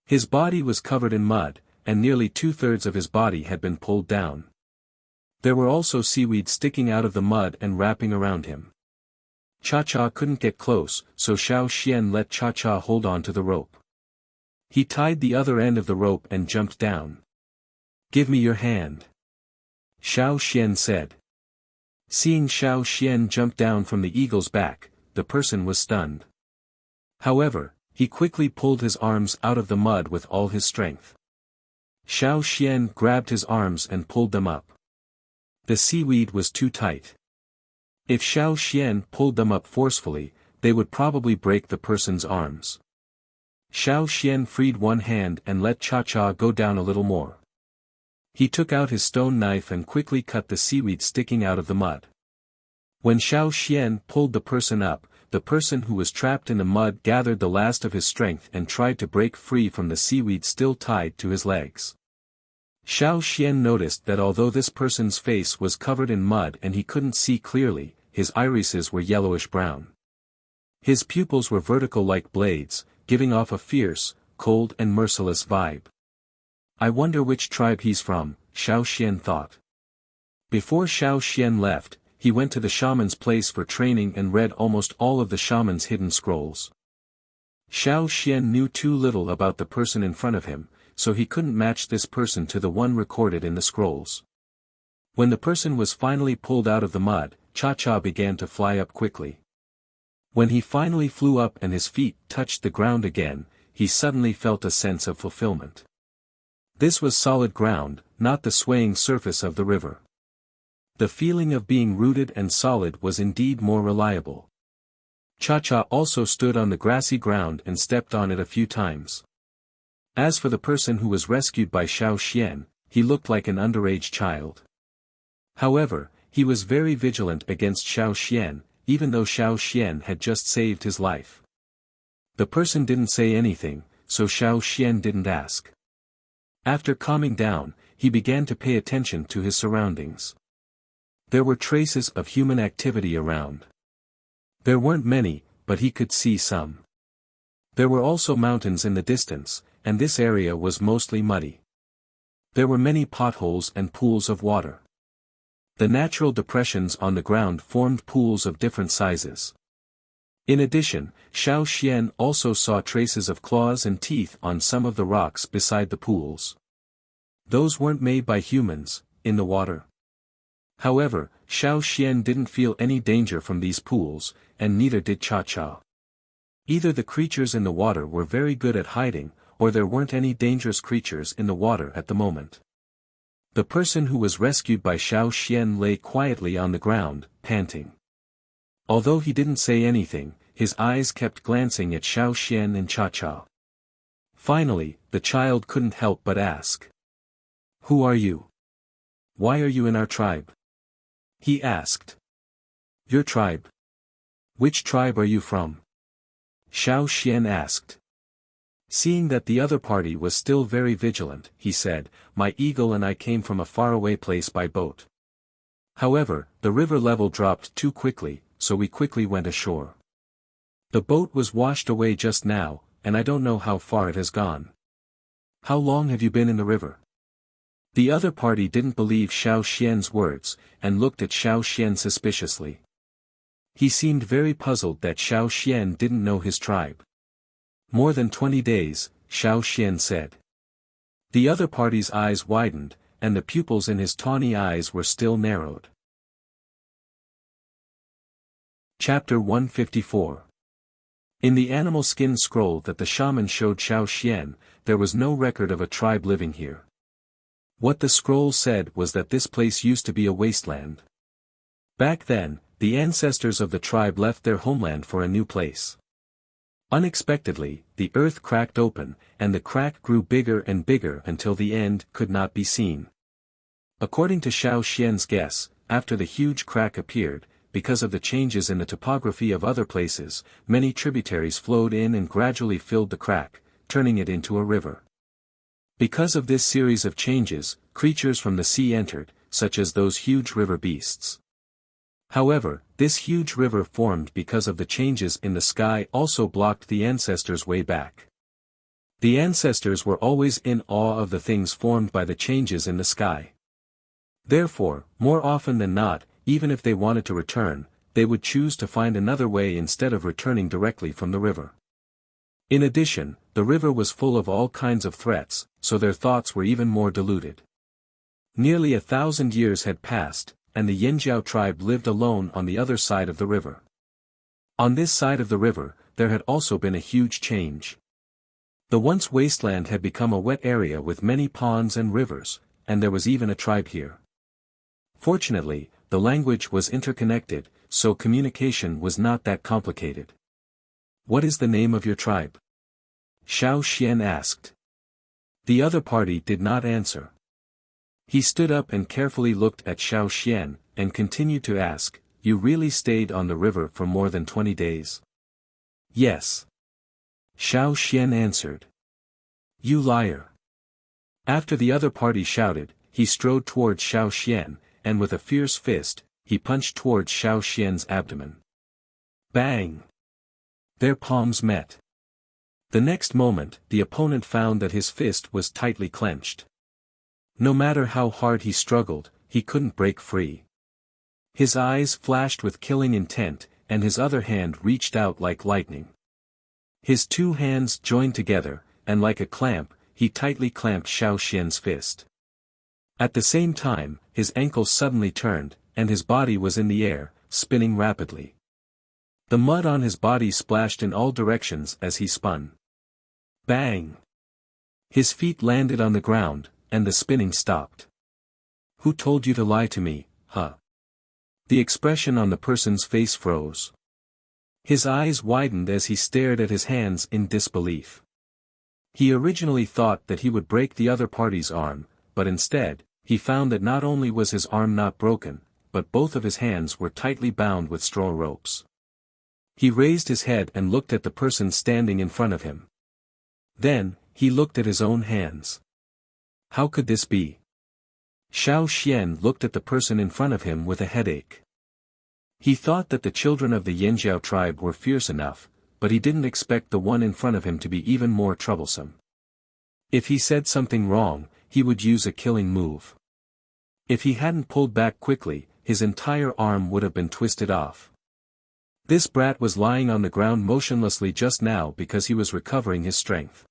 His body was covered in mud, and nearly 2/3 of his body had been pulled down. There were also seaweed sticking out of the mud and wrapping around him. Cha-Cha couldn't get close, so Xiao Xian let Cha-Cha hold on to the rope. He tied the other end of the rope and jumped down. "Give me your hand," Xiao Xian said. Seeing Xiao Xian jump down from the eagle's back, the person was stunned. However, he quickly pulled his arms out of the mud with all his strength. Xiao Xian grabbed his arms and pulled them up. The seaweed was too tight. If Xiao Xian pulled them up forcefully, they would probably break the person's arms. Xiao Xian freed one hand and let Cha-Cha go down a little more. He took out his stone knife and quickly cut the seaweed sticking out of the mud. When Xiao Xian pulled the person up, the person who was trapped in the mud gathered the last of his strength and tried to break free from the seaweed still tied to his legs. Xiao Xian noticed that although this person's face was covered in mud and he couldn't see clearly, his irises were yellowish-brown. His pupils were vertical like blades, giving off a fierce, cold and merciless vibe. I wonder which tribe he's from, Xiao Xian thought. Before Xiao Xian left, he went to the shaman's place for training and read almost all of the shaman's hidden scrolls. Xiao Xian knew too little about the person in front of him, so he couldn't match this person to the one recorded in the scrolls. When the person was finally pulled out of the mud, Cha-Cha began to fly up quickly. When he finally flew up and his feet touched the ground again, he suddenly felt a sense of fulfillment. This was solid ground, not the swaying surface of the river. The feeling of being rooted and solid was indeed more reliable. Cha-Cha also stood on the grassy ground and stepped on it a few times. As for the person who was rescued by Xiao Xian, he looked like an underage child. However, he was very vigilant against Xiao Xian, even though Xiao Xian had just saved his life. The person didn't say anything, so Xiao Xian didn't ask. After calming down, he began to pay attention to his surroundings. There were traces of human activity around. There weren't many, but he could see some. There were also mountains in the distance, and this area was mostly muddy. There were many potholes and pools of water. The natural depressions on the ground formed pools of different sizes. In addition, Xiao Xian also saw traces of claws and teeth on some of the rocks beside the pools. Those weren't made by humans, in the water. However, Xiao Xian didn't feel any danger from these pools, and neither did Cha-Cha. Either the creatures in the water were very good at hiding, or there weren't any dangerous creatures in the water at the moment. The person who was rescued by Xiao Xian lay quietly on the ground, panting. Although he didn't say anything, his eyes kept glancing at Xiao Xian and Cha-Cha. Finally, the child couldn't help but ask. "Who are you? Why are you in our tribe?" he asked. "Your tribe? Which tribe are you from?" Xiao Xian asked. Seeing that the other party was still very vigilant, he said, "My eagle and I came from a faraway place by boat. However, the river level dropped too quickly, so we quickly went ashore. The boat was washed away just now, and I don't know how far it has gone. How long have you been in the river?" The other party didn't believe Xiao Xian's words, and looked at Xiao Xian suspiciously. He seemed very puzzled that Xiao Xian didn't know his tribe. "More than 20 days, Xiao Xian said. The other party's eyes widened, and the pupils in his tawny eyes were still narrowed. Chapter 154. In the animal skin scroll that the shaman showed Xiao Xian, there was no record of a tribe living here. What the scroll said was that this place used to be a wasteland. Back then, the ancestors of the tribe left their homeland for a new place. Unexpectedly, the earth cracked open, and the crack grew bigger and bigger until the end could not be seen. According to Xiao Xian's guess, after the huge crack appeared, because of the changes in the topography of other places, many tributaries flowed in and gradually filled the crack, turning it into a river. Because of this series of changes, creatures from the sea entered, such as those huge river beasts. However, this huge river formed because of the changes in the sky also blocked the ancestors' way back. The ancestors were always in awe of the things formed by the changes in the sky. Therefore, more often than not, even if they wanted to return, they would choose to find another way instead of returning directly from the river. In addition, the river was full of all kinds of threats, so their thoughts were even more diluted. Nearly 1,000 years had passed, and the Yanjiao tribe lived alone on the other side of the river. On this side of the river, there had also been a huge change. The once wasteland had become a wet area with many ponds and rivers, and there was even a tribe here. Fortunately, the language was interconnected, so communication was not that complicated. "What is the name of your tribe?" Xiao Xian asked. The other party did not answer. He stood up and carefully looked at Xiao Xian, and continued to ask, "You really stayed on the river for more than 20 days?" "Yes." Xiao Xian answered. "You liar." After the other party shouted, he strode towards Xiao Xian, and with a fierce fist, he punched towards Xiao Xian's abdomen. Bang! Their palms met. The next moment, the opponent found that his fist was tightly clenched. No matter how hard he struggled, he couldn't break free. His eyes flashed with killing intent, and his other hand reached out like lightning. His two hands joined together, and like a clamp, he tightly clamped Xiao Xian's fist. At the same time, his ankle suddenly turned, and his body was in the air, spinning rapidly. The mud on his body splashed in all directions as he spun. Bang! His feet landed on the ground, and the spinning stopped. Who told you to lie to me, huh? The expression on the person's face froze. His eyes widened as he stared at his hands in disbelief. He originally thought that he would break the other party's arm, but instead, he found that not only was his arm not broken, but both of his hands were tightly bound with straw ropes. He raised his head and looked at the person standing in front of him. Then, he looked at his own hands. How could this be? Xiao Xian looked at the person in front of him with a headache. He thought that the children of the Yanjiao tribe were fierce enough, but he didn't expect the one in front of him to be even more troublesome. If he said something wrong, he would use a killing move. If he hadn't pulled back quickly, his entire arm would have been twisted off. This brat was lying on the ground motionlessly just now because he was recovering his strength.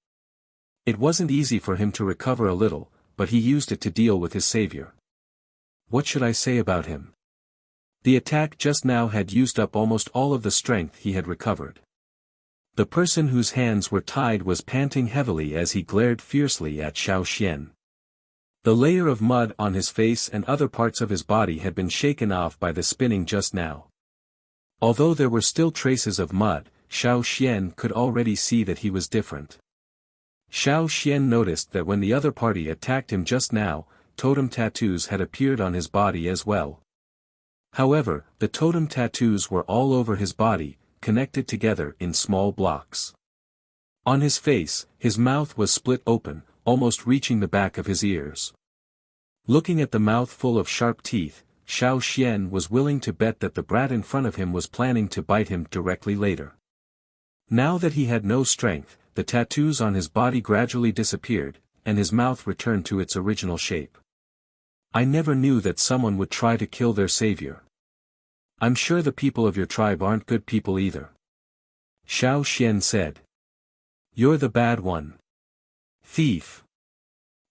It wasn't easy for him to recover a little, but he used it to deal with his savior. What should I say about him? The attack just now had used up almost all of the strength he had recovered. The person whose hands were tied was panting heavily as he glared fiercely at Xiao Xian. The layer of mud on his face and other parts of his body had been shaken off by the spinning just now. Although there were still traces of mud, Xiao Xian could already see that he was different. Xiao Xian noticed that when the other party attacked him just now, totem tattoos had appeared on his body as well. However, the totem tattoos were all over his body, connected together in small blocks. On his face, his mouth was split open, almost reaching the back of his ears. Looking at the mouth full of sharp teeth, Xiao Xian was willing to bet that the brat in front of him was planning to bite him directly later. Now that he had no strength, the tattoos on his body gradually disappeared, and his mouth returned to its original shape. I never knew that someone would try to kill their savior. I'm sure the people of your tribe aren't good people either. Xiao Xian said. You're the bad one. Thief.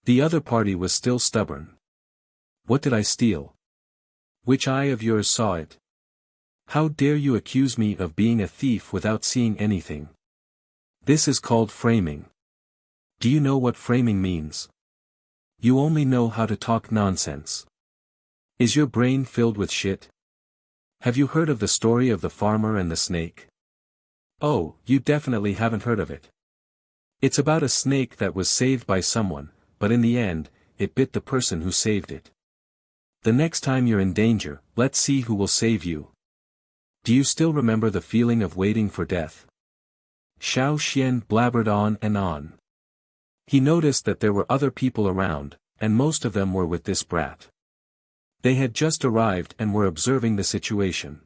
The other party was still stubborn. What did I steal? Which eye of yours saw it? How dare you accuse me of being a thief without seeing anything? This is called framing. Do you know what framing means? You only know how to talk nonsense. Is your brain filled with shit? Have you heard of the story of the farmer and the snake? Oh, you definitely haven't heard of it. It's about a snake that was saved by someone, but in the end, it bit the person who saved it. The next time you're in danger, let's see who will save you. Do you still remember the feeling of waiting for death? Xiao Xian blabbered on and on. He noticed that there were other people around, and most of them were with this brat. They had just arrived and were observing the situation.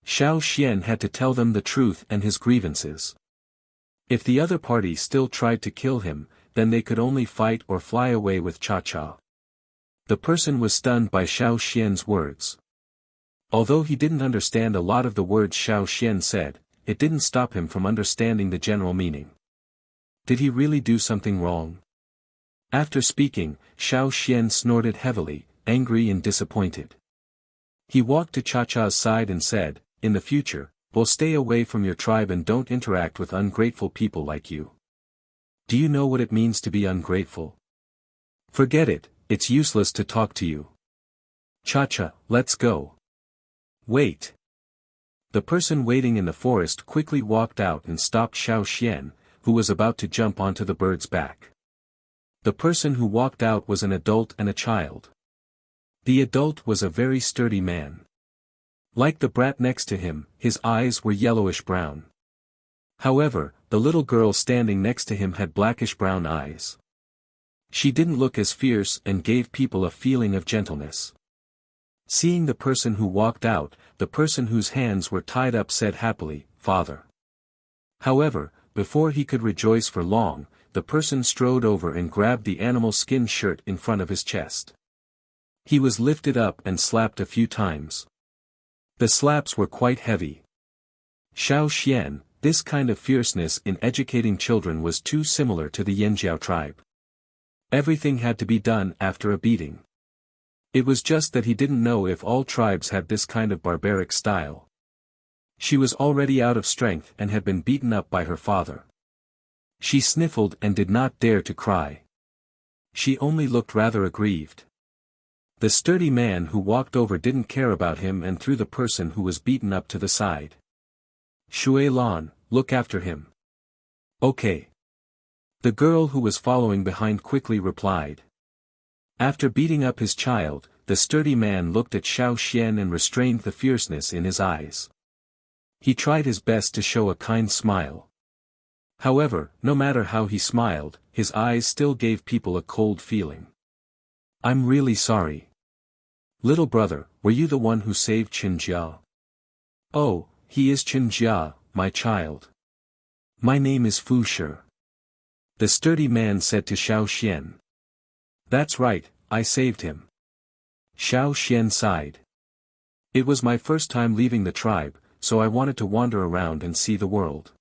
Xiao Xian had to tell them the truth and his grievances. If the other party still tried to kill him, then they could only fight or fly away with Cha-Cha. The person was stunned by Xiao Xian's words. Although he didn't understand a lot of the words Xiao Xian said, it didn't stop him from understanding the general meaning. Did he really do something wrong? After speaking, Xiao Xian snorted heavily, angry and disappointed. He walked to Cha-Cha's side and said, in the future, we'll stay away from your tribe and don't interact with ungrateful people like you. Do you know what it means to be ungrateful? Forget it, it's useless to talk to you. Cha-Cha, let's go. Wait. The person waiting in the forest quickly walked out and stopped Xiao Xian, who was about to jump onto the bird's back. The person who walked out was an adult and a child. The adult was a very sturdy man. Like the brat next to him, his eyes were yellowish-brown. However, the little girl standing next to him had blackish-brown eyes. She didn't look as fierce and gave people a feeling of gentleness. Seeing the person who walked out, the person whose hands were tied up said happily, "Father." However, before he could rejoice for long, the person strode over and grabbed the animal skin shirt in front of his chest. He was lifted up and slapped a few times. The slaps were quite heavy. Xiao Xian, this kind of fierceness in educating children was too similar to the Yanjiao tribe. Everything had to be done after a beating. It was just that he didn't know if all tribes had this kind of barbaric style. She was already out of strength and had been beaten up by her father. She sniffled and did not dare to cry. She only looked rather aggrieved. The sturdy man who walked over didn't care about him and threw the person who was beaten up to the side. Shui Lan, look after him. Okay. The girl who was following behind quickly replied. After beating up his child, the sturdy man looked at Xiao Xian and restrained the fierceness in his eyes. He tried his best to show a kind smile. However, no matter how he smiled, his eyes still gave people a cold feeling. I'm really sorry. Little brother, were you the one who saved Qinjia? Oh, he is Qinjia, my child. My name is Fu Shi. The sturdy man said to Xiao Xian. That's right, I saved him. Xiao Xian sighed. It was my first time leaving the tribe, so I wanted to wander around and see the world.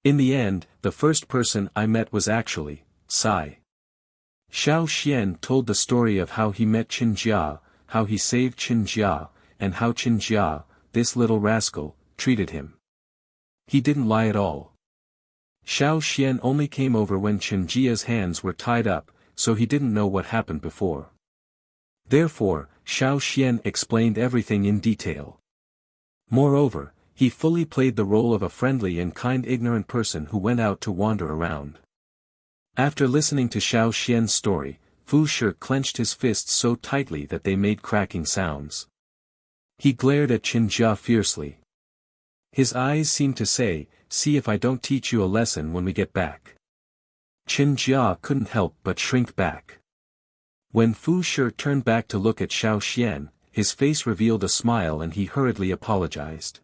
In the end, the first person I met was actually Sai. Xiao Xian told the story of how he met Qinjia, how he saved Qinjia, and how Qinjia, this little rascal, treated him. He didn't lie at all. Xiao Xian only came over when Qinjia's hands were tied up, so he didn't know what happened before. Therefore, Xiao Xian explained everything in detail. Moreover, he fully played the role of a friendly and kind ignorant person who went out to wander around. After listening to Xiao Xian's story, Fu Shi clenched his fists so tightly that they made cracking sounds. He glared at Qinjia fiercely. His eyes seemed to say, see if I don't teach you a lesson when we get back. Qinjia couldn't help but shrink back. When Fu Shi turned back to look at Xiao Xian, his face revealed a smile and he hurriedly apologized.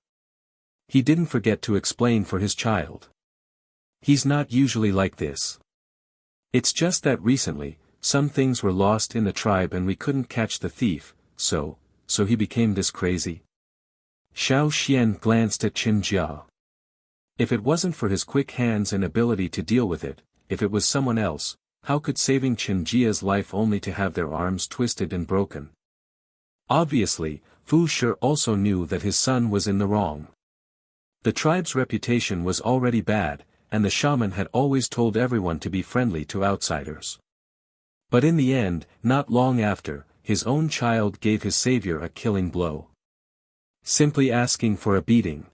He didn't forget to explain for his child. He's not usually like this. It's just that recently, some things were lost in the tribe and we couldn't catch the thief, so he became this crazy. Xiao Xian glanced at Qinjia. If it wasn't for his quick hands and ability to deal with it, if it was someone else, how could saving Qinjia's life only to have their arms twisted and broken? Obviously, Fu Shi also knew that his son was in the wrong. The tribe's reputation was already bad, and the shaman had always told everyone to be friendly to outsiders. But in the end, not long after, his own child gave his savior a killing blow. Simply asking for a beating.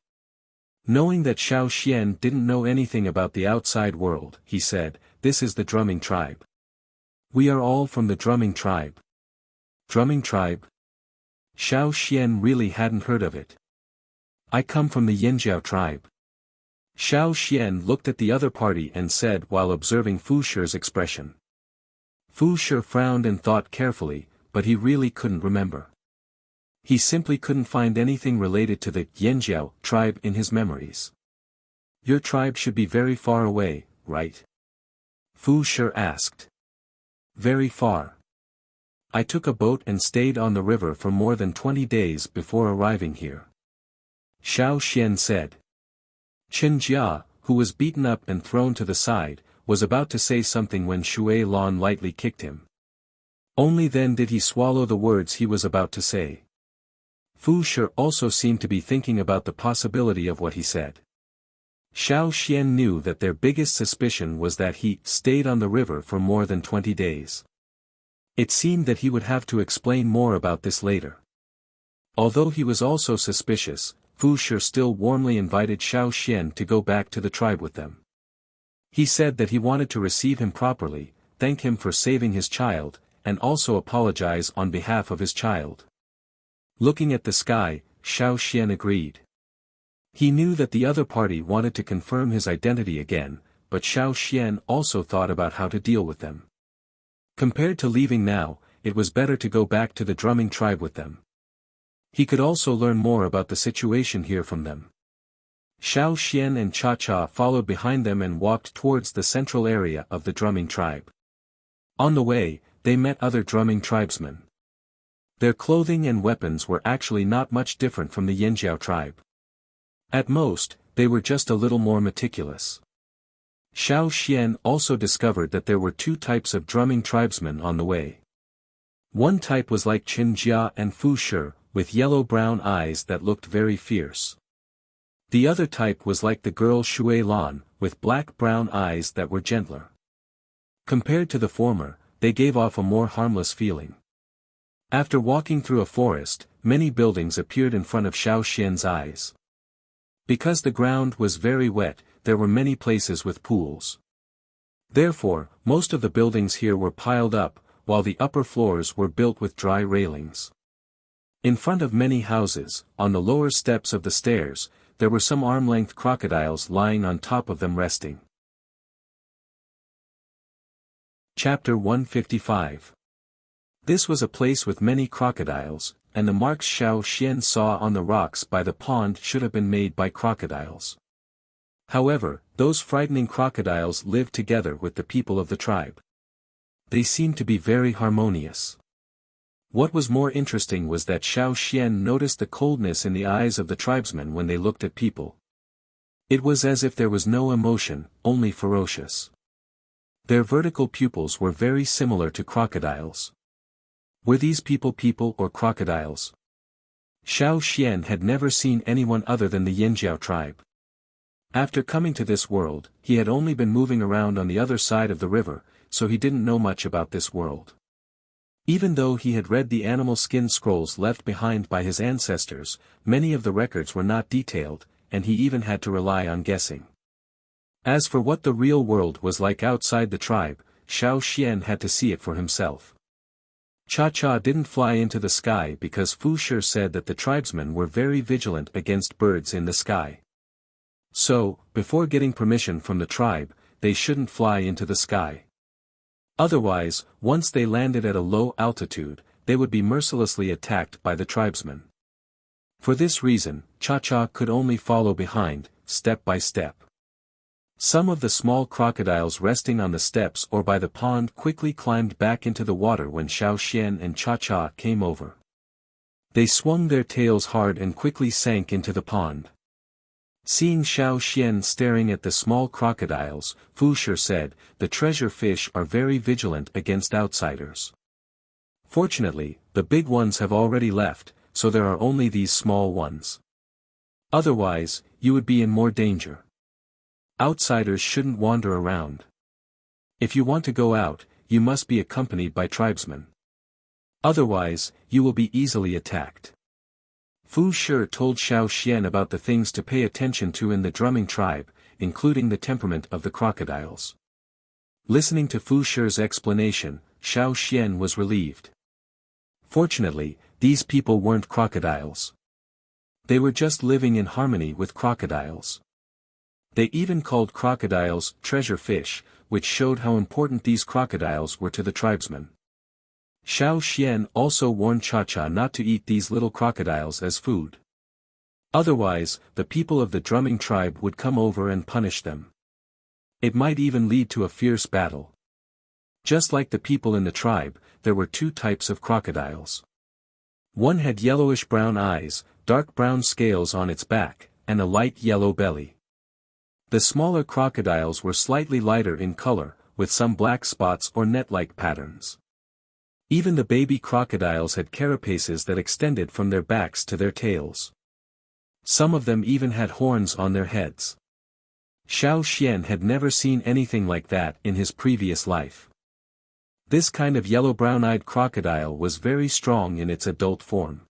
Knowing that Xiao Xian didn't know anything about the outside world, he said, this is the drumming tribe. We are all from the drumming tribe. Drumming tribe? Xiao Xian really hadn't heard of it. I come from the Yanjiao tribe. Xiao Xian looked at the other party and said while observing Fu Shi's expression. Fu Shi frowned and thought carefully, but he really couldn't remember. He simply couldn't find anything related to the Yanjiao tribe in his memories. Your tribe should be very far away, right? Fu Shi asked. Very far. I took a boat and stayed on the river for more than 20 days before arriving here. Xiao Xian said. Qinjia, who was beaten up and thrown to the side, was about to say something when Shui Lan lightly kicked him. Only then did he swallow the words he was about to say. Fu Shi also seemed to be thinking about the possibility of what he said. Xiao Xian knew that their biggest suspicion was that he stayed on the river for more than 20 days. It seemed that he would have to explain more about this later. Although he was also suspicious, Fu Shi still warmly invited Xiao Xian to go back to the tribe with them. He said that he wanted to receive him properly, thank him for saving his child, and also apologize on behalf of his child. Looking at the sky, Xiao Xian agreed. He knew that the other party wanted to confirm his identity again, but Xiao Xian also thought about how to deal with them. Compared to leaving now, it was better to go back to the drumming tribe with them. He could also learn more about the situation here from them. Xiao Xian and Cha-Cha followed behind them and walked towards the central area of the drumming tribe. On the way, they met other drumming tribesmen. Their clothing and weapons were actually not much different from the Yanjiao tribe. At most, they were just a little more meticulous. Xiao Xian also discovered that there were two types of drumming tribesmen on the way. One type was like Qin Jia and Fu Shi, with yellow-brown eyes that looked very fierce. The other type was like the girl Shui Lan, with black-brown eyes that were gentler. Compared to the former, they gave off a more harmless feeling. After walking through a forest, many buildings appeared in front of Xiao Xian's eyes. Because the ground was very wet, there were many places with pools. Therefore, most of the buildings here were piled up, while the upper floors were built with dry railings. In front of many houses, on the lower steps of the stairs, there were some arm-length crocodiles lying on top of them resting. Chapter 155. This was a place with many crocodiles, and the marks Xiao Xian saw on the rocks by the pond should have been made by crocodiles. However, those frightening crocodiles lived together with the people of the tribe. They seemed to be very harmonious. What was more interesting was that Xiao Xian noticed the coldness in the eyes of the tribesmen when they looked at people. It was as if there was no emotion, only ferocious. Their vertical pupils were very similar to crocodiles. Were these people or crocodiles? Xiao Xian had never seen anyone other than the Yanjiao tribe. After coming to this world, he had only been moving around on the other side of the river, so he didn't know much about this world. Even though he had read the animal skin scrolls left behind by his ancestors, many of the records were not detailed, and he even had to rely on guessing. As for what the real world was like outside the tribe, Xiao Xian had to see it for himself. Cha-Cha didn't fly into the sky because Fu Shi said that the tribesmen were very vigilant against birds in the sky. So, before getting permission from the tribe, they shouldn't fly into the sky. Otherwise, once they landed at a low altitude, they would be mercilessly attacked by the tribesmen. For this reason, Cha-Cha could only follow behind, step by step. Some of the small crocodiles resting on the steps or by the pond quickly climbed back into the water when Xiao Xian and Cha-Cha came over. They swung their tails hard and quickly sank into the pond. Seeing Xiao Xian staring at the small crocodiles, Fu Shi said, "The treasure fish are very vigilant against outsiders. Fortunately, the big ones have already left, so there are only these small ones. Otherwise, you would be in more danger. Outsiders shouldn't wander around. If you want to go out, you must be accompanied by tribesmen. Otherwise, you will be easily attacked." Fu Shi told Xiao Xian about the things to pay attention to in the drumming tribe, including the temperament of the crocodiles. Listening to Fu Shi's explanation, Xiao Xian was relieved. Fortunately, these people weren't crocodiles. They were just living in harmony with crocodiles. They even called crocodiles treasure fish, which showed how important these crocodiles were to the tribesmen. Xiao Xian also warned Cha-Cha not to eat these little crocodiles as food. Otherwise, the people of the drumming tribe would come over and punish them. It might even lead to a fierce battle. Just like the people in the tribe, there were two types of crocodiles. One had yellowish-brown eyes, dark brown scales on its back, and a light yellow belly. The smaller crocodiles were slightly lighter in color, with some black spots or net-like patterns. Even the baby crocodiles had carapaces that extended from their backs to their tails. Some of them even had horns on their heads. Xiao Xian had never seen anything like that in his previous life. This kind of yellow-brown-eyed crocodile was very strong in its adult form.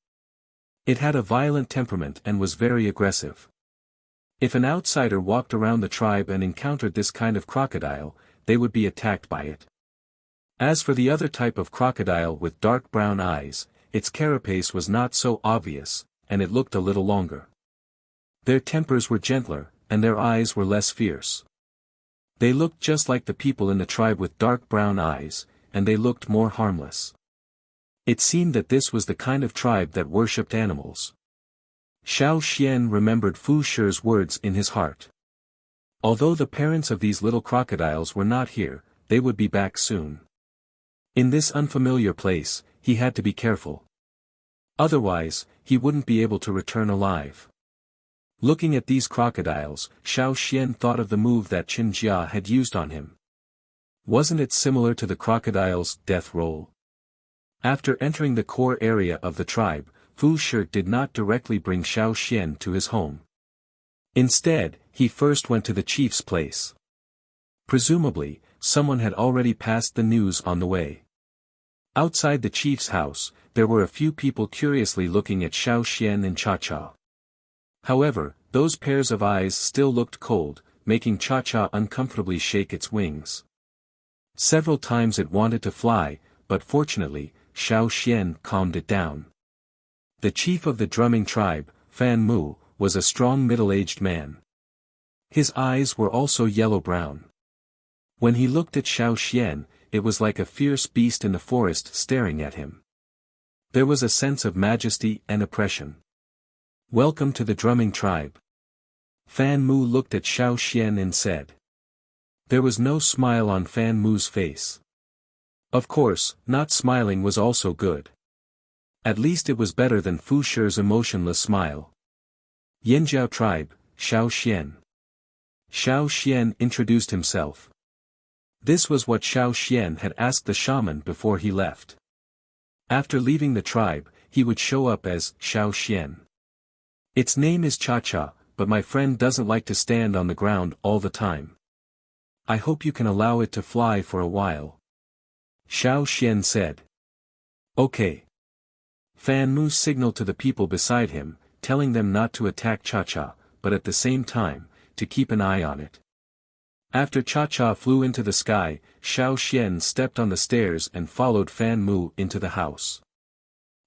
It had a violent temperament and was very aggressive. If an outsider walked around the tribe and encountered this kind of crocodile, they would be attacked by it. As for the other type of crocodile with dark brown eyes, its carapace was not so obvious, and it looked a little longer. Their tempers were gentler, and their eyes were less fierce. They looked just like the people in the tribe with dark brown eyes, and they looked more harmless. It seemed that this was the kind of tribe that worshipped animals. Xiao Xian remembered Fu Shi's words in his heart. Although the parents of these little crocodiles were not here, they would be back soon. In this unfamiliar place, he had to be careful. Otherwise, he wouldn't be able to return alive. Looking at these crocodiles, Xiao Xian thought of the move that Qin Jia had used on him. Wasn't it similar to the crocodile's death roll? After entering the core area of the tribe, Fu Shi did not directly bring Xiao Xian to his home. Instead, he first went to the chief's place. Presumably, someone had already passed the news on the way. Outside the chief's house, there were a few people curiously looking at Xiao Xian and Cha-Cha. However, those pairs of eyes still looked cold, making Cha-Cha uncomfortably shake its wings. Several times it wanted to fly, but fortunately, Xiao Xian calmed it down. The chief of the drumming tribe, Fan Mu, was a strong middle-aged man. His eyes were also yellow-brown. When he looked at Xiao Xian, it was like a fierce beast in the forest staring at him. There was a sense of majesty and oppression. "Welcome to the drumming tribe." Fan Mu looked at Xiao Xian and said. There was no smile on Fan Mu's face. Of course, not smiling was also good. At least it was better than Fu Shi's emotionless smile. "Yanjiao tribe, Xiao Xian." Xiao Xian introduced himself. This was what Xiao Xian had asked the shaman before he left. After leaving the tribe, he would show up as Xiao Xian. "Its name is Cha-Cha, but my friend doesn't like to stand on the ground all the time. I hope you can allow it to fly for a while." Xiao Xian said. "Okay." Fan Mu signaled to the people beside him, telling them not to attack Cha-Cha, but at the same time, to keep an eye on it. After Cha-Cha flew into the sky, Xiao Xian stepped on the stairs and followed Fan Mu into the house.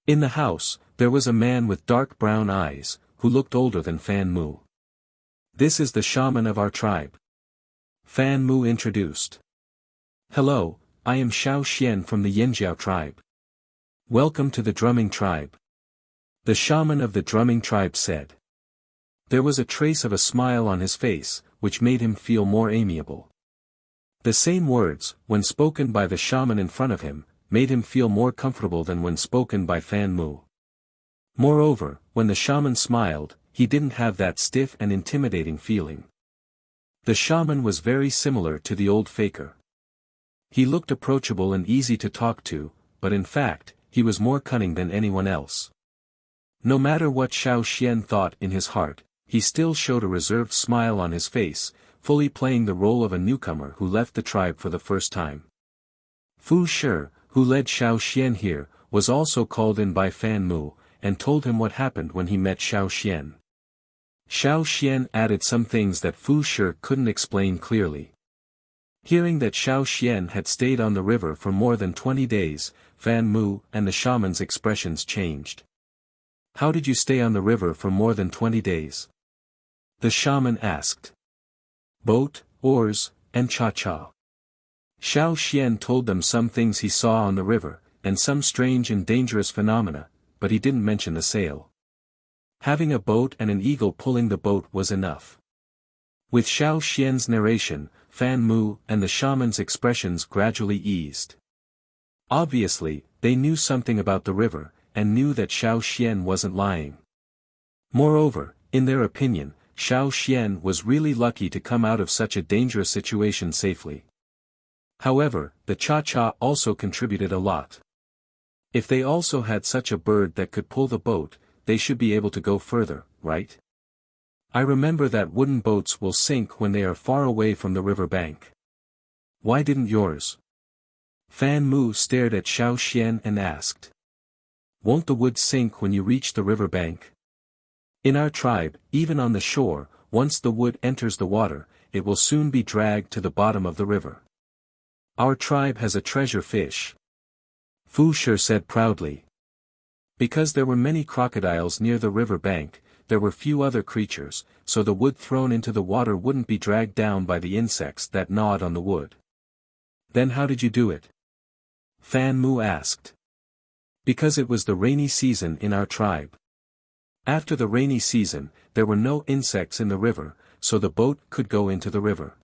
In the house, there was a man with dark brown eyes, who looked older than Fan Mu. "This is the shaman of our tribe." Fan Mu introduced. "Hello, I am Xiao Xian from the Yanjiao tribe. Welcome to the drumming tribe." The shaman of the drumming tribe said. There was a trace of a smile on his face, which made him feel more amiable. The same words, when spoken by the shaman in front of him, made him feel more comfortable than when spoken by Fan Mu. Moreover, when the shaman smiled, he didn't have that stiff and intimidating feeling. The shaman was very similar to the old faker. He looked approachable and easy to talk to, but in fact, he was more cunning than anyone else. No matter what Xiao Xian thought in his heart, he still showed a reserved smile on his face, fully playing the role of a newcomer who left the tribe for the first time. Fu Shi, who led Xiao Xian here, was also called in by Fan Mu, and told him what happened when he met Xiao Xian. Xiao Xian added some things that Fu Shi couldn't explain clearly. Hearing that Xiao Xian had stayed on the river for more than 20 days, Fan Mu and the shaman's expressions changed. "How did you stay on the river for more than 20 days? The shaman asked. "Boat, oars, and cha-cha." Xiao Xian told them some things he saw on the river, and some strange and dangerous phenomena, but he didn't mention the sail. Having a boat and an eagle pulling the boat was enough. With Xiao Xian's narration, Fan Mu and the shaman's expressions gradually eased. Obviously, they knew something about the river, and knew that Xiao Xian wasn't lying. Moreover, in their opinion, Xiao Xian was really lucky to come out of such a dangerous situation safely. However, the cha-cha also contributed a lot. If they also had such a bird that could pull the boat, they should be able to go further, right? I remember that wooden boats will sink when they are far away from the river bank. Why didn't yours? Fan Mu stared at Xiao Xian and asked. Won't the wood sink when you reach the river bank? In our tribe, even on the shore, once the wood enters the water, it will soon be dragged to the bottom of the river. Our tribe has a treasure fish. Fu Shi said proudly. Because there were many crocodiles near the river bank, there were few other creatures, so the wood thrown into the water wouldn't be dragged down by the insects that gnawed on the wood. Then how did you do it? Fan Mu asked. Because it was the rainy season in our tribe. After the rainy season, there were no insects in the river, so the boat could go into the river.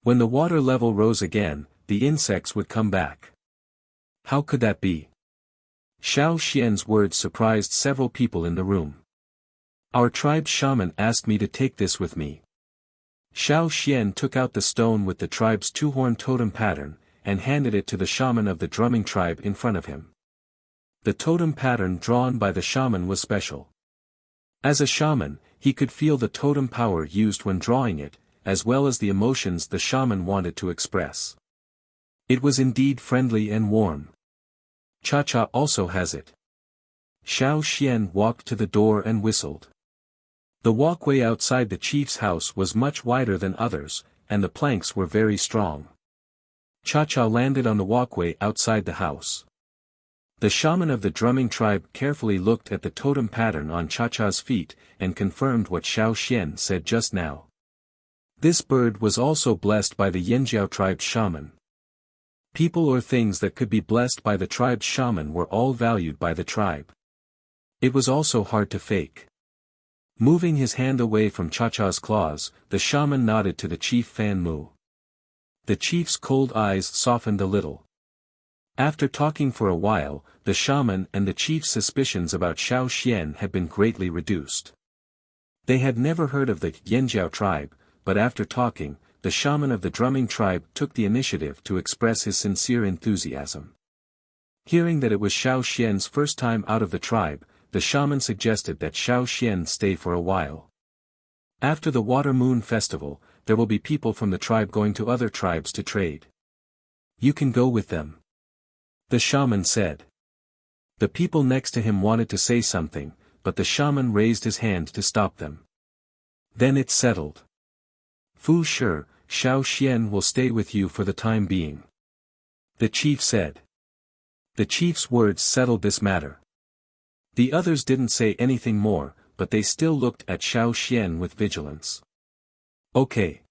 When the water level rose again, the insects would come back. How could that be? Xiao Xian's words surprised several people in the room. Our tribe's shaman asked me to take this with me. Xiao Xian took out the stone with the tribe's two-horn totem pattern, and handed it to the shaman of the drumming tribe in front of him. The totem pattern drawn by the shaman was special. As a shaman, he could feel the totem power used when drawing it, as well as the emotions the shaman wanted to express. It was indeed friendly and warm. Cha-Cha also has it. Xiao Xian walked to the door and whistled. The walkway outside the chief's house was much wider than others, and the planks were very strong. Cha-Cha landed on the walkway outside the house. The shaman of the drumming tribe carefully looked at the totem pattern on Cha-Cha's feet, and confirmed what Xiao Xian said just now. This bird was also blessed by the Yanjiao tribe's shaman. People or things that could be blessed by the tribe's shaman were all valued by the tribe. It was also hard to fake. Moving his hand away from Cha-Cha's claws, the shaman nodded to the chief Fan Mu. The chief's cold eyes softened a little. After talking for a while, the shaman and the chief's suspicions about Xiao Xian had been greatly reduced. They had never heard of the Yanjiao tribe, but after talking, the shaman of the drumming tribe took the initiative to express his sincere enthusiasm. Hearing that it was Xiao Xian's first time out of the tribe, the shaman suggested that Xiao Xian stay for a while. After the Water Moon Festival, there will be people from the tribe going to other tribes to trade. You can go with them. The shaman said. The people next to him wanted to say something, but the shaman raised his hand to stop them. Then it settled. Fu Shi, Xiao Xian will stay with you for the time being. The chief said. The chief's words settled this matter. The others didn't say anything more, but they still looked at Xiao Xian with vigilance. Okay.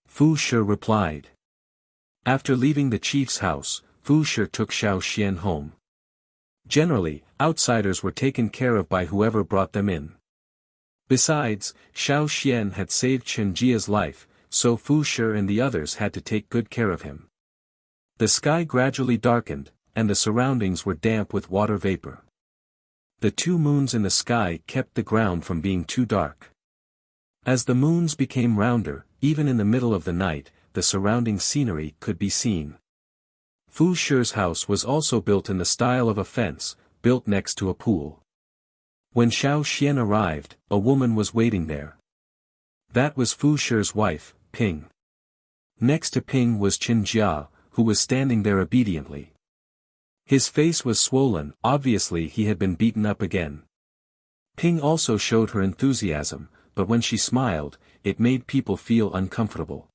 Fu Shi replied. After leaving the chief's house, Fu Shi took Xiao Xian home. Generally, outsiders were taken care of by whoever brought them in. Besides, Xiao Xian had saved Chen Jia's life, so Fu Shi and the others had to take good care of him. The sky gradually darkened, and the surroundings were damp with water vapor. The two moons in the sky kept the ground from being too dark. As the moons became rounder, even in the middle of the night, the surrounding scenery could be seen. Fu Shi's house was also built in the style of a fence, built next to a pool. When Xiao Xian arrived, a woman was waiting there. That was Fu Shi's wife, Ping. Next to Ping was Qin Jia, who was standing there obediently. His face was swollen, obviously he had been beaten up again. Ping also showed her enthusiasm, but when she smiled, it made people feel uncomfortable.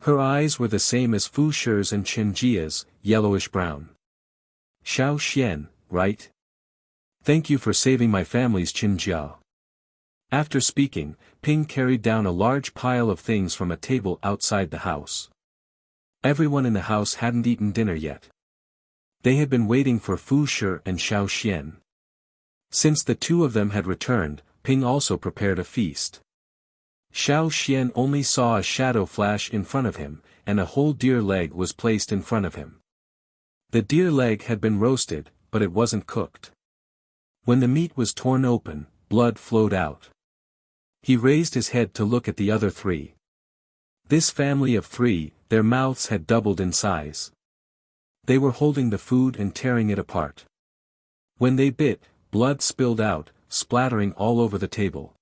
Her eyes were the same as Fu Shi's and Qin Jia's, yellowish-brown. Xiao Xian, right? Thank you for saving my family's Qin Jia. After speaking, Ping carried down a large pile of things from a table outside the house. Everyone in the house hadn't eaten dinner yet. They had been waiting for Fu Shi and Xiao Xian. Since the two of them had returned, Ping also prepared a feast. Xiao Xian only saw a shadow flash in front of him, and a whole deer leg was placed in front of him. The deer leg had been roasted, but it wasn't cooked. When the meat was torn open, blood flowed out. He raised his head to look at the other three. This family of three, their mouths had doubled in size. They were holding the food and tearing it apart. When they bit, blood spilled out, splattering all over the table.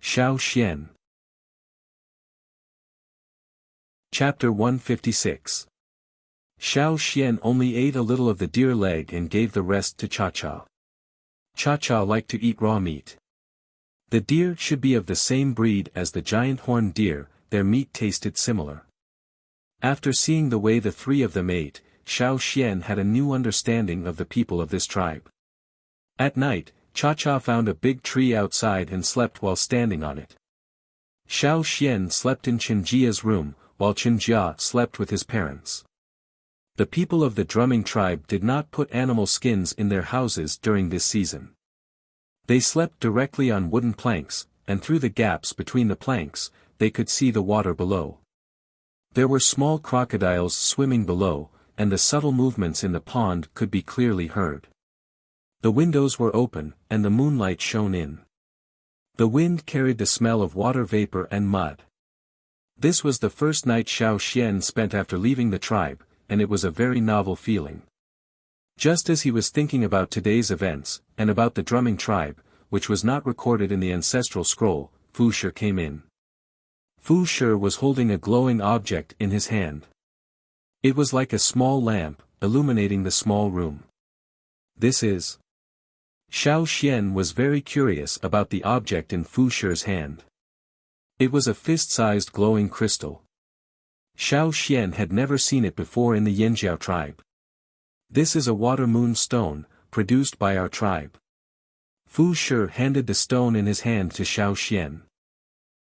Xiao Xian. Chapter 156. Xiao Xian only ate a little of the deer leg and gave the rest to Cha-Cha. Cha-Cha liked to eat raw meat. The deer should be of the same breed as the giant horned deer, their meat tasted similar. After seeing the way the three of them ate, Xiao Xian had a new understanding of the people of this tribe. At night, Cha-Cha found a big tree outside and slept while standing on it. Xiao Xian slept in Qin Jia's room, while Qin Jia slept with his parents. The people of the drumming tribe did not put animal skins in their houses during this season. They slept directly on wooden planks, and through the gaps between the planks, they could see the water below. There were small crocodiles swimming below, and the subtle movements in the pond could be clearly heard. The windows were open, and the moonlight shone in. The wind carried the smell of water vapor and mud. This was the first night Xiao Xian spent after leaving the tribe, and it was a very novel feeling. Just as he was thinking about today's events, and about the drumming tribe, which was not recorded in the ancestral scroll, Fu Shi came in. Fu Shi was holding a glowing object in his hand. It was like a small lamp, illuminating the small room. This is... Xiao Xian was very curious about the object in Fu Shi's hand. It was a fist-sized glowing crystal. Xiao Xian had never seen it before in the Yanjiao tribe. This is a water moon stone, produced by our tribe. Fu Shi handed the stone in his hand to Xiao Xian.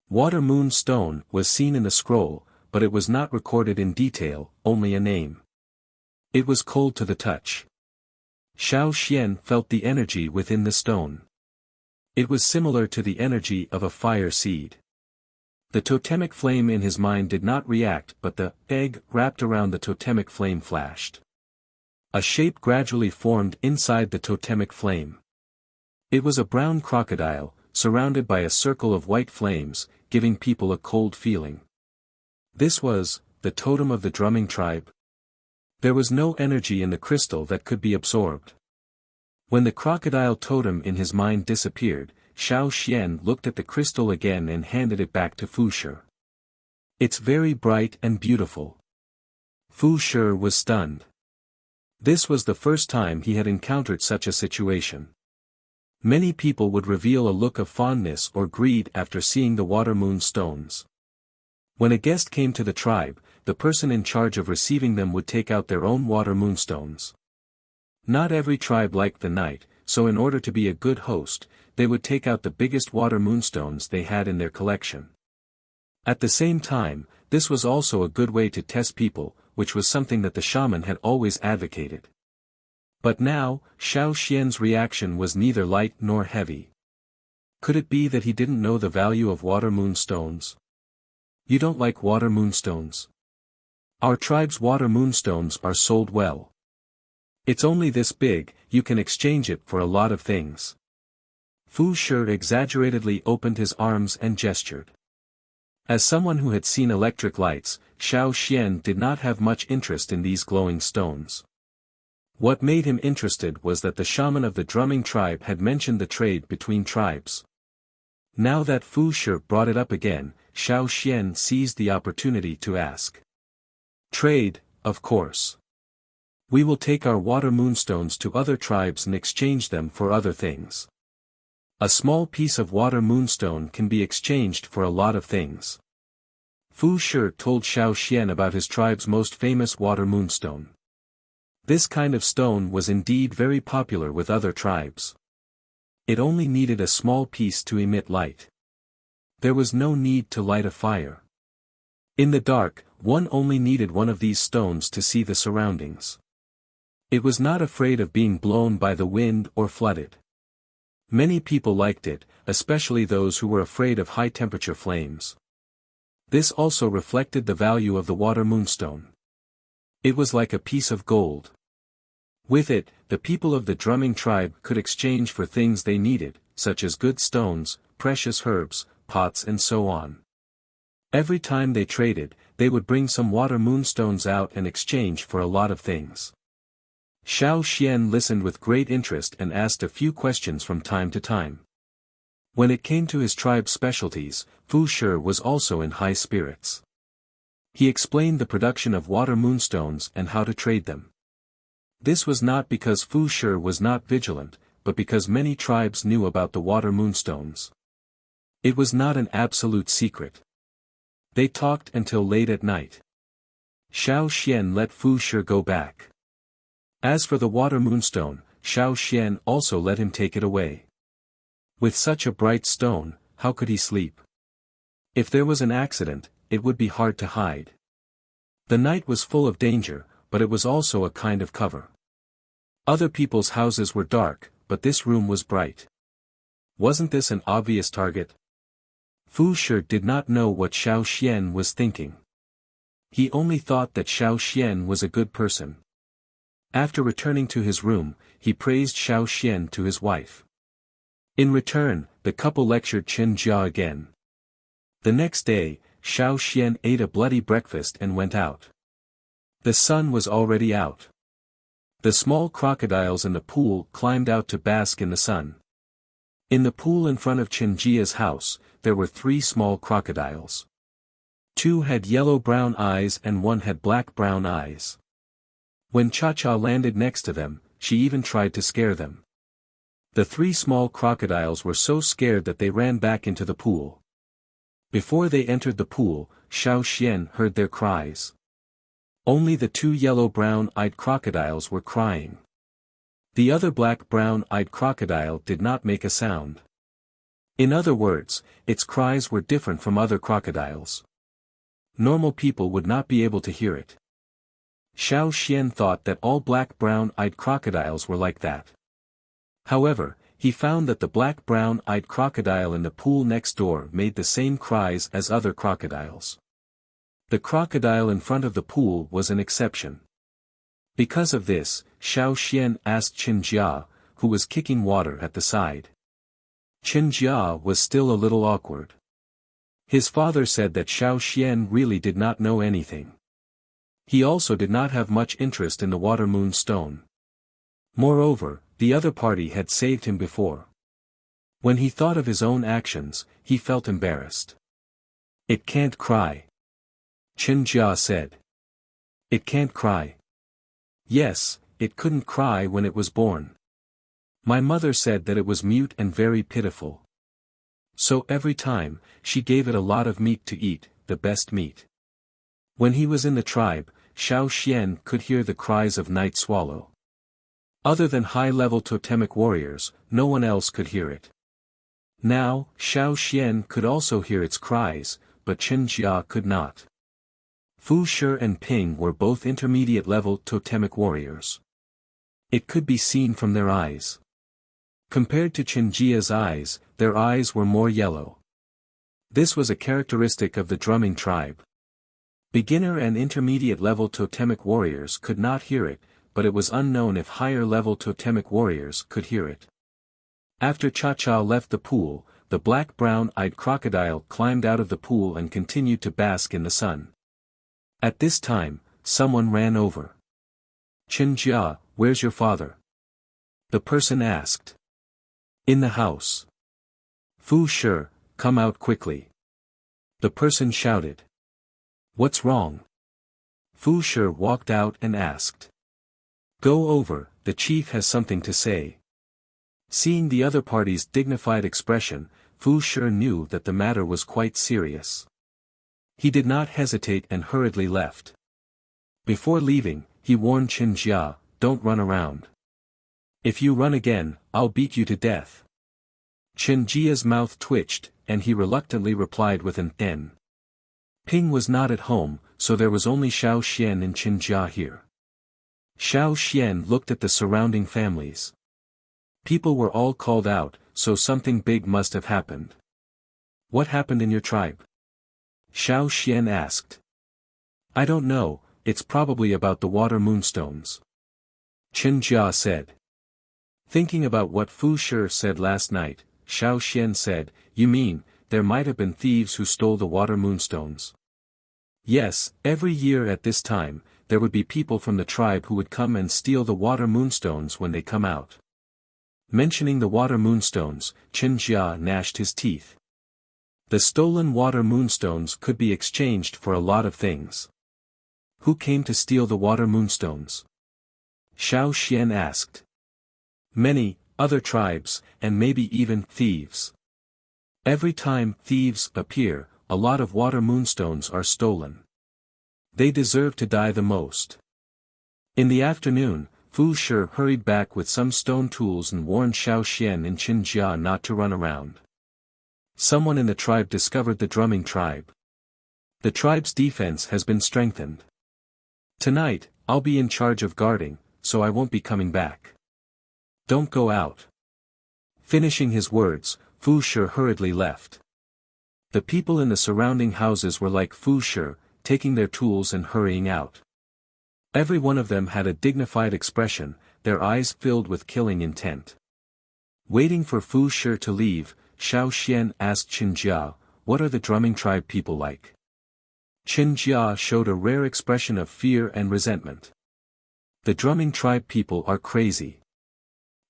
Water moon stone was seen in the scroll, but it was not recorded in detail, only a name. It was cold to the touch. Xiao Xian felt the energy within the stone. It was similar to the energy of a fire seed. The totemic flame in his mind did not react, but the egg wrapped around the totemic flame flashed. A shape gradually formed inside the totemic flame. It was a brown crocodile, surrounded by a circle of white flames, giving people a cold feeling. This was the totem of the drumming tribe. There was no energy in the crystal that could be absorbed. When the crocodile totem in his mind disappeared, Xiao Xian looked at the crystal again and handed it back to Fu Shi. It's very bright and beautiful. Fu Shi was stunned. This was the first time he had encountered such a situation. Many people would reveal a look of fondness or greed after seeing the water moon stones. When a guest came to the tribe, the person in charge of receiving them would take out their own water moonstones. Not every tribe liked the night, so in order to be a good host, they would take out the biggest water moonstones they had in their collection. At the same time, this was also a good way to test people, which was something that the shaman had always advocated. But now, Xiao Xian's reaction was neither light nor heavy. Could it be that he didn't know the value of water moonstones? You don't like water moonstones? Our tribe's water moonstones are sold well. It's only this big, you can exchange it for a lot of things. Fu Shi exaggeratedly opened his arms and gestured. As someone who had seen electric lights, Xiao Xian did not have much interest in these glowing stones. What made him interested was that the shaman of the drumming tribe had mentioned the trade between tribes. Now that Fu Shi brought it up again, Xiao Xian seized the opportunity to ask. Trade, of course. We will take our water moonstones to other tribes and exchange them for other things. A small piece of water moonstone can be exchanged for a lot of things. Fu Shi told Xiao Xian about his tribe's most famous water moonstone. This kind of stone was indeed very popular with other tribes. It only needed a small piece to emit light. There was no need to light a fire. In the dark, one only needed one of these stones to see the surroundings. It was not afraid of being blown by the wind or flooded. Many people liked it, especially those who were afraid of high-temperature flames. This also reflected the value of the water moonstone. It was like a piece of gold. With it, the people of the drumming tribe could exchange for things they needed, such as good stones, precious herbs, pots and so on. Every time they traded, they would bring some water moonstones out and exchange for a lot of things. Xiao Xian listened with great interest and asked a few questions from time to time. When it came to his tribe's specialties, Fu Shi was also in high spirits. He explained the production of water moonstones and how to trade them. This was not because Fu Shi was not vigilant, but because many tribes knew about the water moonstones. It was not an absolute secret. They talked until late at night. Xiao Xian let Fu Shi go back. As for the water moonstone, Xiao Xian also let him take it away. With such a bright stone, how could he sleep? If there was an accident, it would be hard to hide. The night was full of danger, but it was also a kind of cover. Other people's houses were dark, but this room was bright. Wasn't this an obvious target? Fu Shi did not know what Xiao Xian was thinking. He only thought that Xiao Xian was a good person. After returning to his room, he praised Xiao Xian to his wife. In return, the couple lectured Chen Jia again. The next day, Xiao Xian ate a bloody breakfast and went out. The sun was already out. The small crocodiles in the pool climbed out to bask in the sun. In the pool in front of Chen Jia's house, there were 3 small crocodiles. 2 had yellow-brown eyes and 1 had black-brown eyes. When Cha-Cha landed next to them, she even tried to scare them. The 3 small crocodiles were so scared that they ran back into the pool. Before they entered the pool, Xiao Xian heard their cries. Only the 2 yellow-brown-eyed crocodiles were crying. The other black-brown-eyed crocodile did not make a sound. In other words, its cries were different from other crocodiles. Normal people would not be able to hear it. Xiao Xian thought that all black-brown-eyed crocodiles were like that. However, he found that the black-brown-eyed crocodile in the pool next door made the same cries as other crocodiles. The crocodile in front of the pool was an exception. Because of this, Xiao Xian asked Chen Jia, who was kicking water at the side. Chen Jia was still a little awkward. His father said that Xiao Xian really did not know anything. He also did not have much interest in the water moon stone. Moreover, the other party had saved him before. When he thought of his own actions, he felt embarrassed. "It can't cry," Chen Jia said. "It can't cry." "Yes, it couldn't cry when it was born. My mother said that it was mute and very pitiful. So every time, she gave it a lot of meat to eat, the best meat." When he was in the tribe, Xiao Xian could hear the cries of night swallow. Other than high-level totemic warriors, no one else could hear it. Now, Xiao Xian could also hear its cries, but Chen Jia could not. Fu Shi and Ping were both intermediate-level totemic warriors. It could be seen from their eyes. Compared to Chen Jia's eyes, their eyes were more yellow. This was a characteristic of the drumming tribe. Beginner and intermediate-level totemic warriors could not hear it, but it was unknown if higher-level totemic warriors could hear it. After Cha-Cha left the pool, the black-brown-eyed crocodile climbed out of the pool and continued to bask in the sun. At this time, someone ran over. "Chen Jia, where's your father?" the person asked. "In the house." "Fu Shi, come out quickly," the person shouted. "What's wrong?" Fu Shi walked out and asked. "Go over, the chief has something to say." Seeing the other party's dignified expression, Fu Shi knew that the matter was quite serious. He did not hesitate and hurriedly left. Before leaving, he warned Chen Jia, "Don't run around. If you run again, I'll beat you to death." Chen Jia's mouth twitched, and he reluctantly replied with an "N." Ping was not at home, so there was only Xiao Xian and Chen Jia here. Xiao Xian looked at the surrounding families. People were all called out, so something big must have happened. "What happened in your tribe?" Xiao Xian asked. "I don't know, it's probably about the water moonstones," Chen Jia said. Thinking about what Fu Shi said last night, Xiao Xian said, "You mean, there might have been thieves who stole the water moonstones?" Yes, every year at this time, there would be people from the tribe who would come and steal the water moonstones when they come out. Mentioning the water moonstones, Chen Jia gnashed his teeth. The stolen water moonstones could be exchanged for a lot of things. Who came to steal the water moonstones? Xiao Xian asked. Many, other tribes, and maybe even thieves. Every time thieves appear, a lot of water moonstones are stolen. They deserve to die the most. In the afternoon, Fu Shi hurried back with some stone tools and warned Xiao Xian and Chen Jia not to run around. Someone in the tribe discovered the drumming tribe. The tribe's defense has been strengthened. Tonight, I'll be in charge of guarding, so I won't be coming back. Don't go out. Finishing his words, Fu Shi hurriedly left. The people in the surrounding houses were like Fu Shi, taking their tools and hurrying out. Every one of them had a dignified expression, their eyes filled with killing intent. Waiting for Fu Shi to leave, Xiao Xian asked Qin Jia, "What are the drumming tribe people like?" Qin Jia showed a rare expression of fear and resentment. The drumming tribe people are crazy.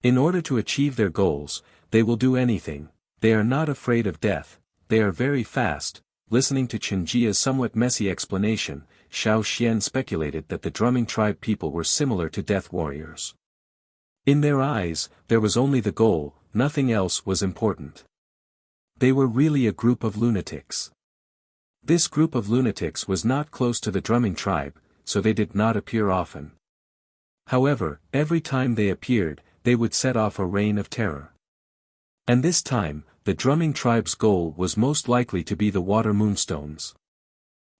In order to achieve their goals, they will do anything. They are not afraid of death, they are very fast. Listening to Qin Jia's somewhat messy explanation, Xiao Xian speculated that the drumming tribe people were similar to death warriors. In their eyes, there was only the goal, nothing else was important. They were really a group of lunatics. This group of lunatics was not close to the drumming tribe, so they did not appear often. However, every time they appeared, they would set off a reign of terror. And this time, the drumming tribe's goal was most likely to be the water moonstones.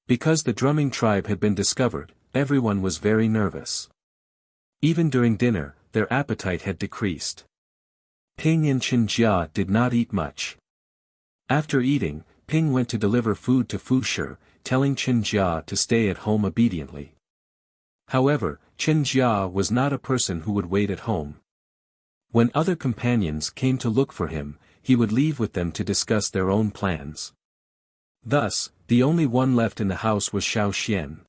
Because the drumming tribe had been discovered, everyone was very nervous. Even during dinner, their appetite had decreased. Ping and Qin Jia did not eat much. After eating, Ping went to deliver food to Fu Shi, telling Qin Jia to stay at home obediently. However, Qin Jia was not a person who would wait at home. When other companions came to look for him, he would leave with them to discuss their own plans. Thus, the only one left in the house was Xiao Xian.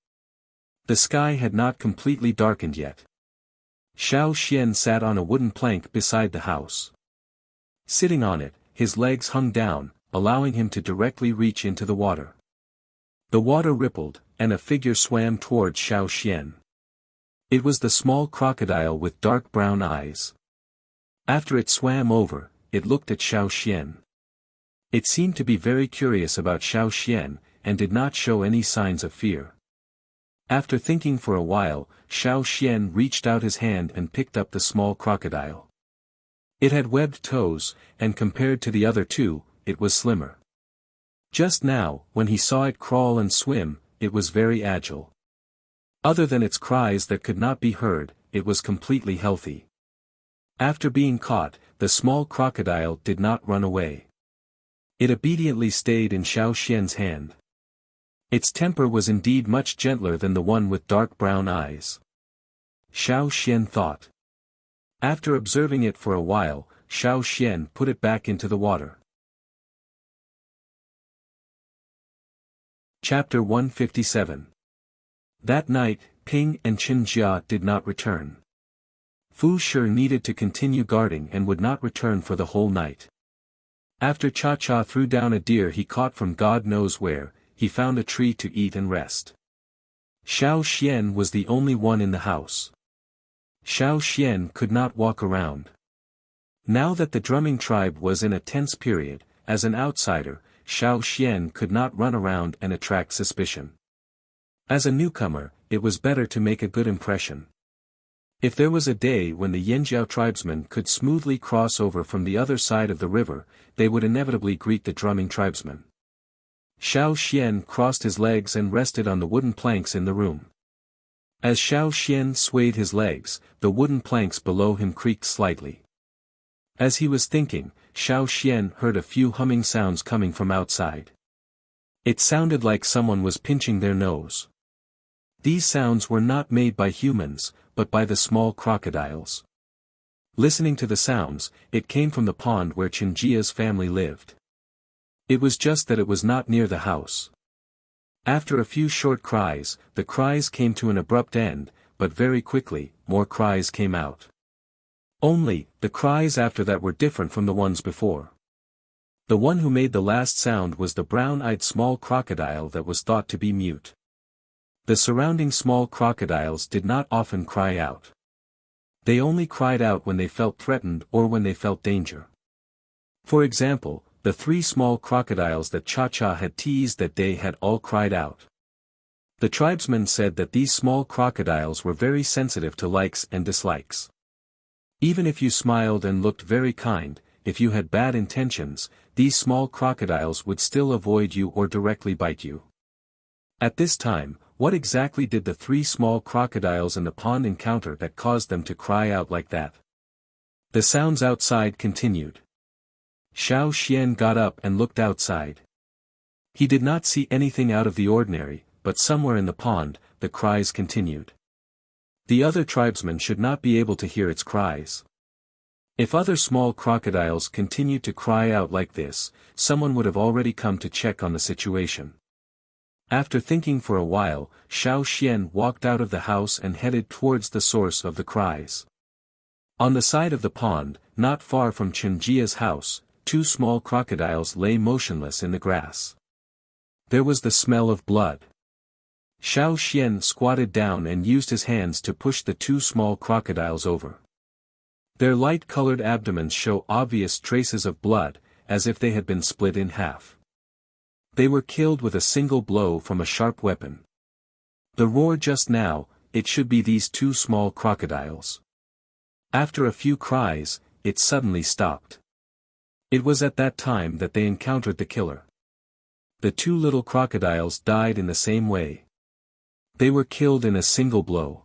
The sky had not completely darkened yet. Xiao Xian sat on a wooden plank beside the house. Sitting on it, his legs hung down, allowing him to directly reach into the water. The water rippled, and a figure swam towards Xiao Xian. It was the small crocodile with dark brown eyes. After it swam over, it looked at Xiao Xian. It seemed to be very curious about Xiao Xian, and did not show any signs of fear. After thinking for a while, Xiao Xian reached out his hand and picked up the small crocodile. It had webbed toes, and compared to the other two, it was slimmer. Just now, when he saw it crawl and swim, it was very agile. Other than its cries that could not be heard, it was completely healthy. After being caught, the small crocodile did not run away. It obediently stayed in Xiao Xian's hand. Its temper was indeed much gentler than the one with dark brown eyes. Xiao Xian thought. After observing it for a while, Xiao Xian put it back into the water. Chapter 157. That night, Ping and Qin Jia did not return. Fu Shi needed to continue guarding and would not return for the whole night. After Cha Cha threw down a deer he caught from God knows where, he found a tree to eat and rest. Xiao Xian was the only one in the house. Xiao Xian could not walk around. Now that the drumming tribe was in a tense period, as an outsider, Xiao Xian could not run around and attract suspicion. As a newcomer, it was better to make a good impression. If there was a day when the Yanjiao tribesmen could smoothly cross over from the other side of the river, they would inevitably greet the drumming tribesmen. Xiao Xian crossed his legs and rested on the wooden planks in the room. As Xiao Xian swayed his legs, the wooden planks below him creaked slightly. As he was thinking, Xiao Xian heard a few humming sounds coming from outside. It sounded like someone was pinching their nose. These sounds were not made by humans, but by the small crocodiles. Listening to the sounds, it came from the pond where Qin Jia's family lived. It was just that it was not near the house. After a few short cries, the cries came to an abrupt end, but very quickly, more cries came out. Only, the cries after that were different from the ones before. The one who made the last sound was the brown-eyed small crocodile that was thought to be mute. The surrounding small crocodiles did not often cry out. They only cried out when they felt threatened or when they felt danger. For example, the 3 small crocodiles that Cha-Cha had teased that day had all cried out. The tribesmen said that these small crocodiles were very sensitive to likes and dislikes. Even if you smiled and looked very kind, if you had bad intentions, these small crocodiles would still avoid you or directly bite you. At this time, what exactly did the 3 small crocodiles in the pond encounter that caused them to cry out like that? The sounds outside continued. Xiao Xian got up and looked outside. He did not see anything out of the ordinary, but somewhere in the pond, the cries continued. The other tribesmen should not be able to hear its cries. If other small crocodiles continued to cry out like this, someone would have already come to check on the situation. After thinking for a while, Xiao Xian walked out of the house and headed towards the source of the cries. On the side of the pond, not far from Chunjia's house, two small crocodiles lay motionless in the grass. There was the smell of blood. Xiao Xian squatted down and used his hands to push the two small crocodiles over. Their light-colored abdomens show obvious traces of blood, as if they had been split in half. They were killed with a single blow from a sharp weapon. The roar just now, it should be these two small crocodiles. After a few cries, it suddenly stopped. It was at that time that they encountered the killer. The two little crocodiles died in the same way. They were killed in a single blow.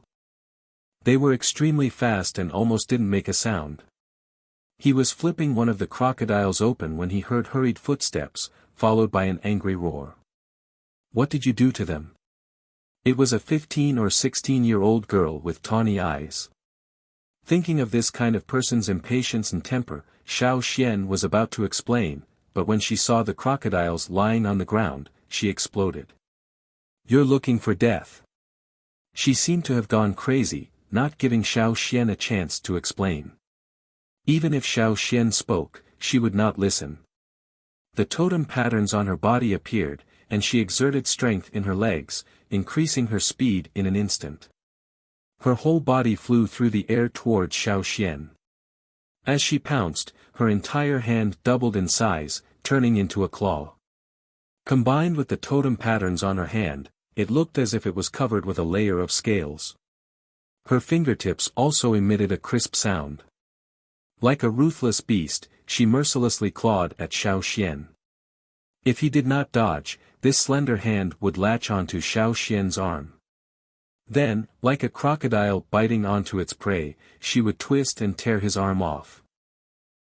They were extremely fast and almost didn't make a sound. He was flipping one of the crocodiles open when he heard hurried footsteps, followed by an angry roar. What did you do to them? It was a 15 or 16-year-old girl with tawny eyes. Thinking of this kind of person's impatience and temper, Xiao Xian was about to explain, but when she saw the crocodiles lying on the ground, she exploded. You're looking for death. She seemed to have gone crazy, not giving Xiao Xian a chance to explain. Even if Xiao Xian spoke, she would not listen. The totem patterns on her body appeared, and she exerted strength in her legs, increasing her speed in an instant. Her whole body flew through the air towards Xiao Xian. As she pounced, her entire hand doubled in size, turning into a claw. Combined with the totem patterns on her hand, it looked as if it was covered with a layer of scales. Her fingertips also emitted a crisp sound. Like a ruthless beast, she mercilessly clawed at Xiao Xian. If he did not dodge, this slender hand would latch onto Xiao Xian's arm. Then, like a crocodile biting onto its prey, she would twist and tear his arm off.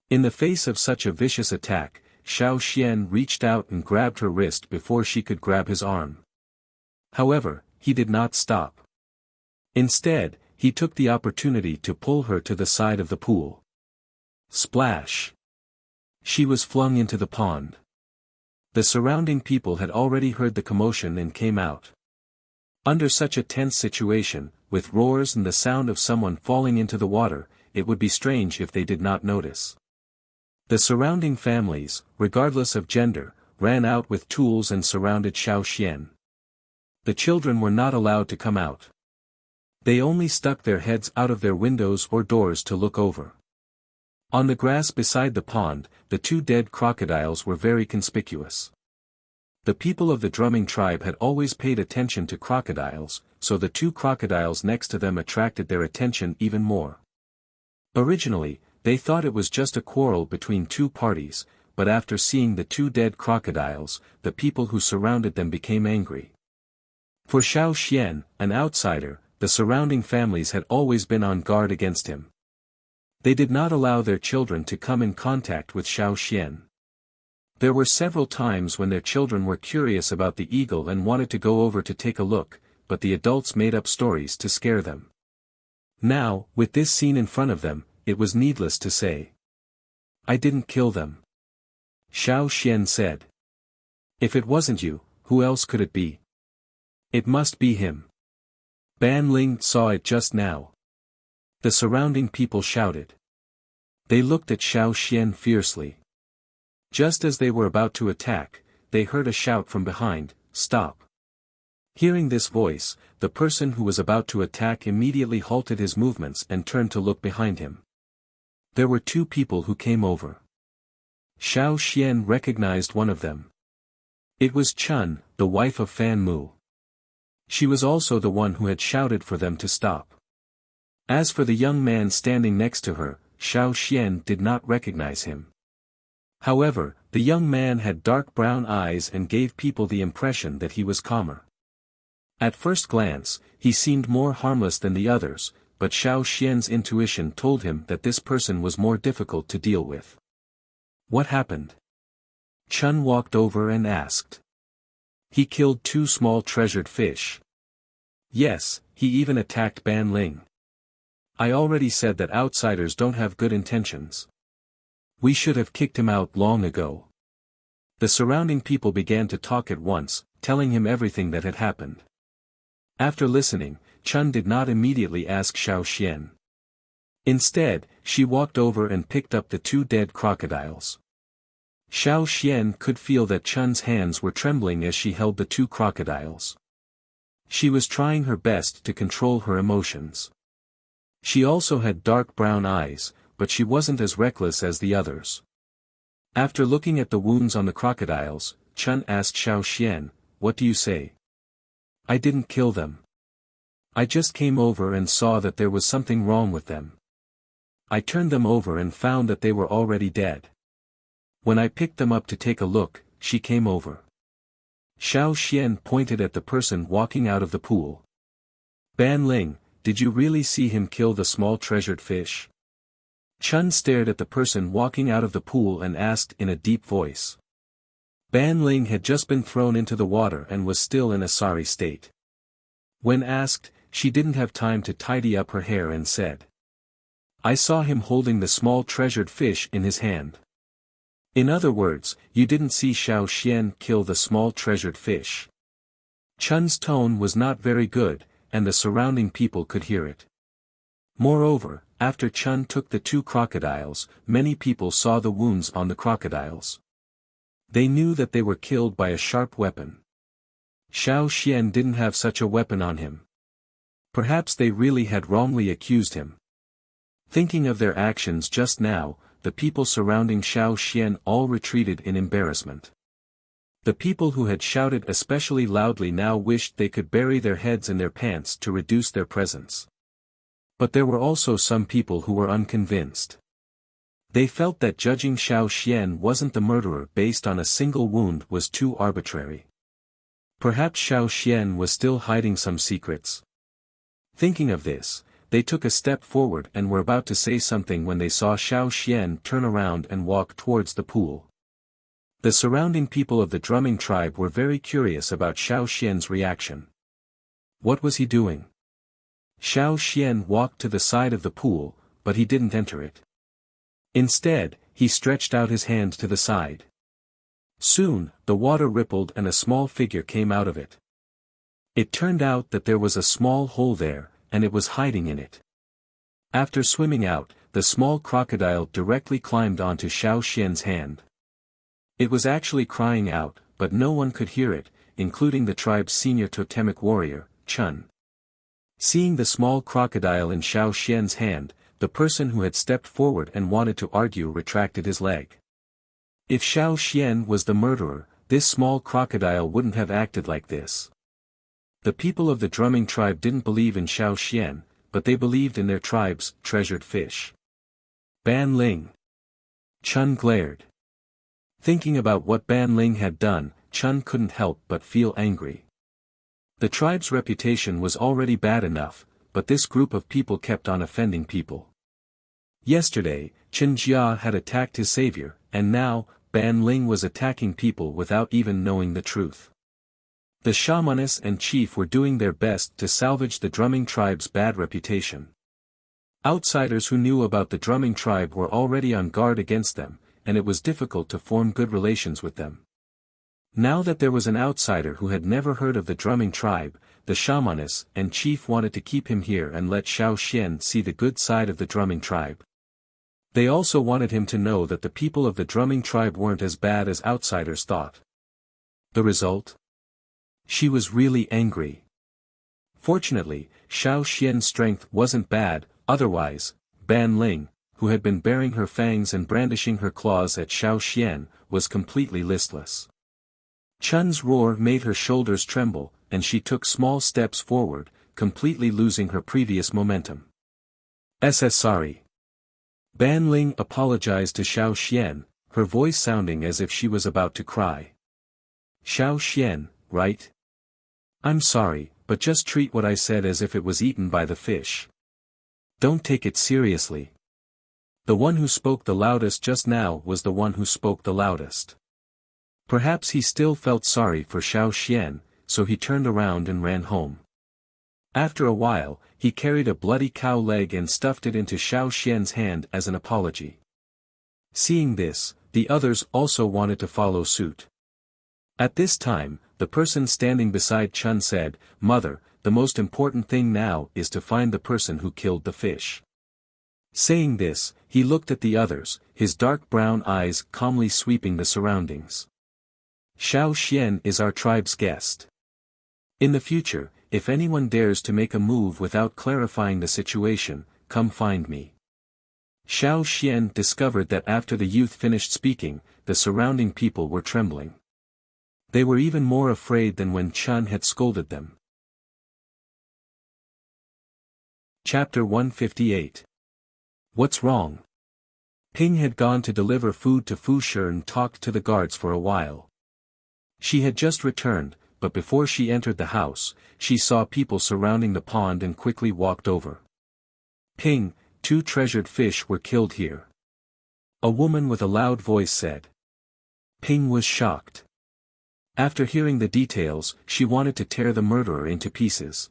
In the face of such a vicious attack, Xiao Xian reached out and grabbed her wrist before she could grab his arm. However, he did not stop. Instead, he took the opportunity to pull her to the side of the pool. Splash! She was flung into the pond. The surrounding people had already heard the commotion and came out. Under such a tense situation, with roars and the sound of someone falling into the water, it would be strange if they did not notice. The surrounding families, regardless of gender, ran out with tools and surrounded Xiao Xian. The children were not allowed to come out. They only stuck their heads out of their windows or doors to look over. On the grass beside the pond, the two dead crocodiles were very conspicuous. The people of the drumming tribe had always paid attention to crocodiles, so the two crocodiles next to them attracted their attention even more. Originally, they thought it was just a quarrel between two parties, but after seeing the two dead crocodiles, the people who surrounded them became angry. For Xiao Xian, an outsider, the surrounding families had always been on guard against him. They did not allow their children to come in contact with Xiao Xian. There were several times when their children were curious about the eagle and wanted to go over to take a look, but the adults made up stories to scare them. Now, with this scene in front of them, it was needless to say. I didn't kill them. Xiao Xian said. If it wasn't you, who else could it be? It must be him. Ban Ling saw it just now. The surrounding people shouted. They looked at Xiao Xian fiercely. Just as they were about to attack, they heard a shout from behind, "Stop!" Hearing this voice, the person who was about to attack immediately halted his movements and turned to look behind him. There were two people who came over. Xiao Xian recognized one of them. It was Chun, the wife of Fan Mu. She was also the one who had shouted for them to stop. As for the young man standing next to her, Xiao Xian did not recognize him. However, the young man had dark brown eyes and gave people the impression that he was calmer. At first glance, he seemed more harmless than the others, but Xiao Xian's intuition told him that this person was more difficult to deal with. What happened? Chun walked over and asked. He killed 2 small treasured fish. Yes, he even attacked Ban Ling. I already said that outsiders don't have good intentions. We should have kicked him out long ago. The surrounding people began to talk at once, telling him everything that had happened. After listening, Chun did not immediately ask Xiao Xian. Instead, she walked over and picked up the 2 dead crocodiles. Xiao Xian could feel that Chun's hands were trembling as she held the 2 crocodiles. She was trying her best to control her emotions. She also had dark brown eyes, but she wasn't as reckless as the others. After looking at the wounds on the crocodiles, Chun asked Xiao Xian, "What do you say?" "I didn't kill them. I just came over and saw that there was something wrong with them. I turned them over and found that they were already dead. When I picked them up to take a look, she came over." Xiao Xian pointed at the person walking out of the pool. "Ban Ling, did you really see him kill the small treasured fish?" Chun stared at the person walking out of the pool and asked in a deep voice. Ban Ling had just been thrown into the water and was still in a sorry state. When asked, she didn't have time to tidy up her hair and said, "I saw him holding the small treasured fish in his hand." In other words, you didn't see Xiao Xian kill the small treasured fish. Chun's tone was not very good, and the surrounding people could hear it. Moreover, after Chun took the 2 crocodiles, many people saw the wounds on the crocodiles. They knew that they were killed by a sharp weapon. Xiao Xian didn't have such a weapon on him. Perhaps they really had wrongly accused him. Thinking of their actions just now, the people surrounding Xiao Xian all retreated in embarrassment. The people who had shouted especially loudly now wished they could bury their heads in their pants to reduce their presence. But there were also some people who were unconvinced. They felt that judging Xiao Xian wasn't the murderer based on a single wound was too arbitrary. Perhaps Xiao Xian was still hiding some secrets. Thinking of this, they took a step forward and were about to say something when they saw Xiao Xian turn around and walk towards the pool. The surrounding people of the drumming tribe were very curious about Xiao Xian's reaction. What was he doing? Xiao Xian walked to the side of the pool, but he didn't enter it. Instead, he stretched out his hand to the side. Soon, the water rippled and a small figure came out of it. It turned out that there was a small hole there, and it was hiding in it. After swimming out, the small crocodile directly climbed onto Xiao Xian's hand. It was actually crying out, but no one could hear it, including the tribe's senior totemic warrior, Chun. Seeing the small crocodile in Xiao Xian's hand, the person who had stepped forward and wanted to argue retracted his leg. If Xiao Xian was the murderer, this small crocodile wouldn't have acted like this. The people of the drumming tribe didn't believe in Xiao Xian, but they believed in their tribe's treasured fish. Ban Ling. Chun glared. Thinking about what Ban Ling had done, Chun couldn't help but feel angry. The tribe's reputation was already bad enough, but this group of people kept on offending people. Yesterday, Chen Jia had attacked his savior, and now, Ban Ling was attacking people without even knowing the truth. The shamaness and chief were doing their best to salvage the drumming tribe's bad reputation. Outsiders who knew about the drumming tribe were already on guard against them, and it was difficult to form good relations with them. Now that there was an outsider who had never heard of the drumming tribe, the shamaness and chief wanted to keep him here and let Xiao Xian see the good side of the drumming tribe. They also wanted him to know that the people of the drumming tribe weren't as bad as outsiders thought. The result? She was really angry. Fortunately, Xiao Xian's strength wasn't bad, otherwise, Ban Ling, who had been baring her fangs and brandishing her claws at Xiao Xian, was completely listless. Chun's roar made her shoulders tremble, and she took small steps forward, completely losing her previous momentum. Sorry. Ban Ling apologized to Xiao Xian, her voice sounding as if she was about to cry. Xiao Xian, right? I'm sorry, but just treat what I said as if it was eaten by the fish. Don't take it seriously. The one who spoke the loudest just now was the one who spoke the loudest. Perhaps he still felt sorry for Xiao Xian, so he turned around and ran home. After a while, he carried a bloody cow leg and stuffed it into Xiao Xian's hand as an apology. Seeing this, the others also wanted to follow suit. At this time, the person standing beside Chun said, "Mother, the most important thing now is to find the person who killed the fish." Saying this, he looked at the others, his dark brown eyes calmly sweeping the surroundings. "Xiao Xian is our tribe's guest. In the future, if anyone dares to make a move without clarifying the situation, come find me." Xiao Xian discovered that after the youth finished speaking, the surrounding people were trembling. They were even more afraid than when Chun had scolded them. Chapter 158. What's wrong? Ping had gone to deliver food to Fu Shi and talked to the guards for a while. She had just returned, but before she entered the house, she saw people surrounding the pond and quickly walked over. "Ping, 2 treasured fish were killed here," a woman with a loud voice said. Ping was shocked. After hearing the details, she wanted to tear the murderer into pieces.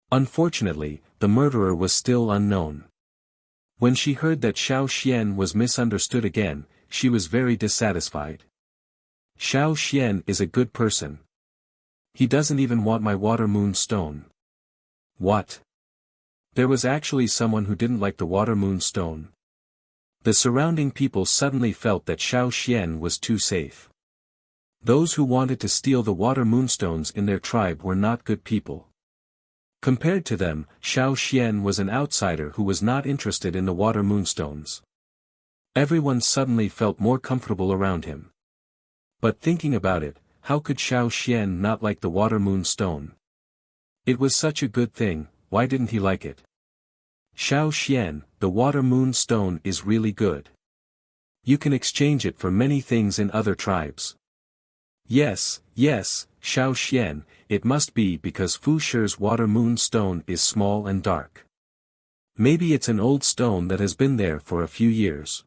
Unfortunately, the murderer was still unknown. When she heard that Xiao Xian was misunderstood again, she was very dissatisfied. "Xiao Xian is a good person. He doesn't even want my water moon stone." What? There was actually someone who didn't like the water moon stone. The surrounding people suddenly felt that Xiao Xian was too safe. Those who wanted to steal the water moonstones in their tribe were not good people. Compared to them, Xiao Xian was an outsider who was not interested in the water moonstones. Everyone suddenly felt more comfortable around him. But thinking about it, how could Xiao Xian not like the water moonstone? It was such a good thing, why didn't he like it? "Xiao Xian, the water moonstone is really good. You can exchange it for many things in other tribes." Yes, Xiao Xian, it must be because Fu Shi's water moon stone is small and dark. Maybe it's an old stone that has been there for a few years.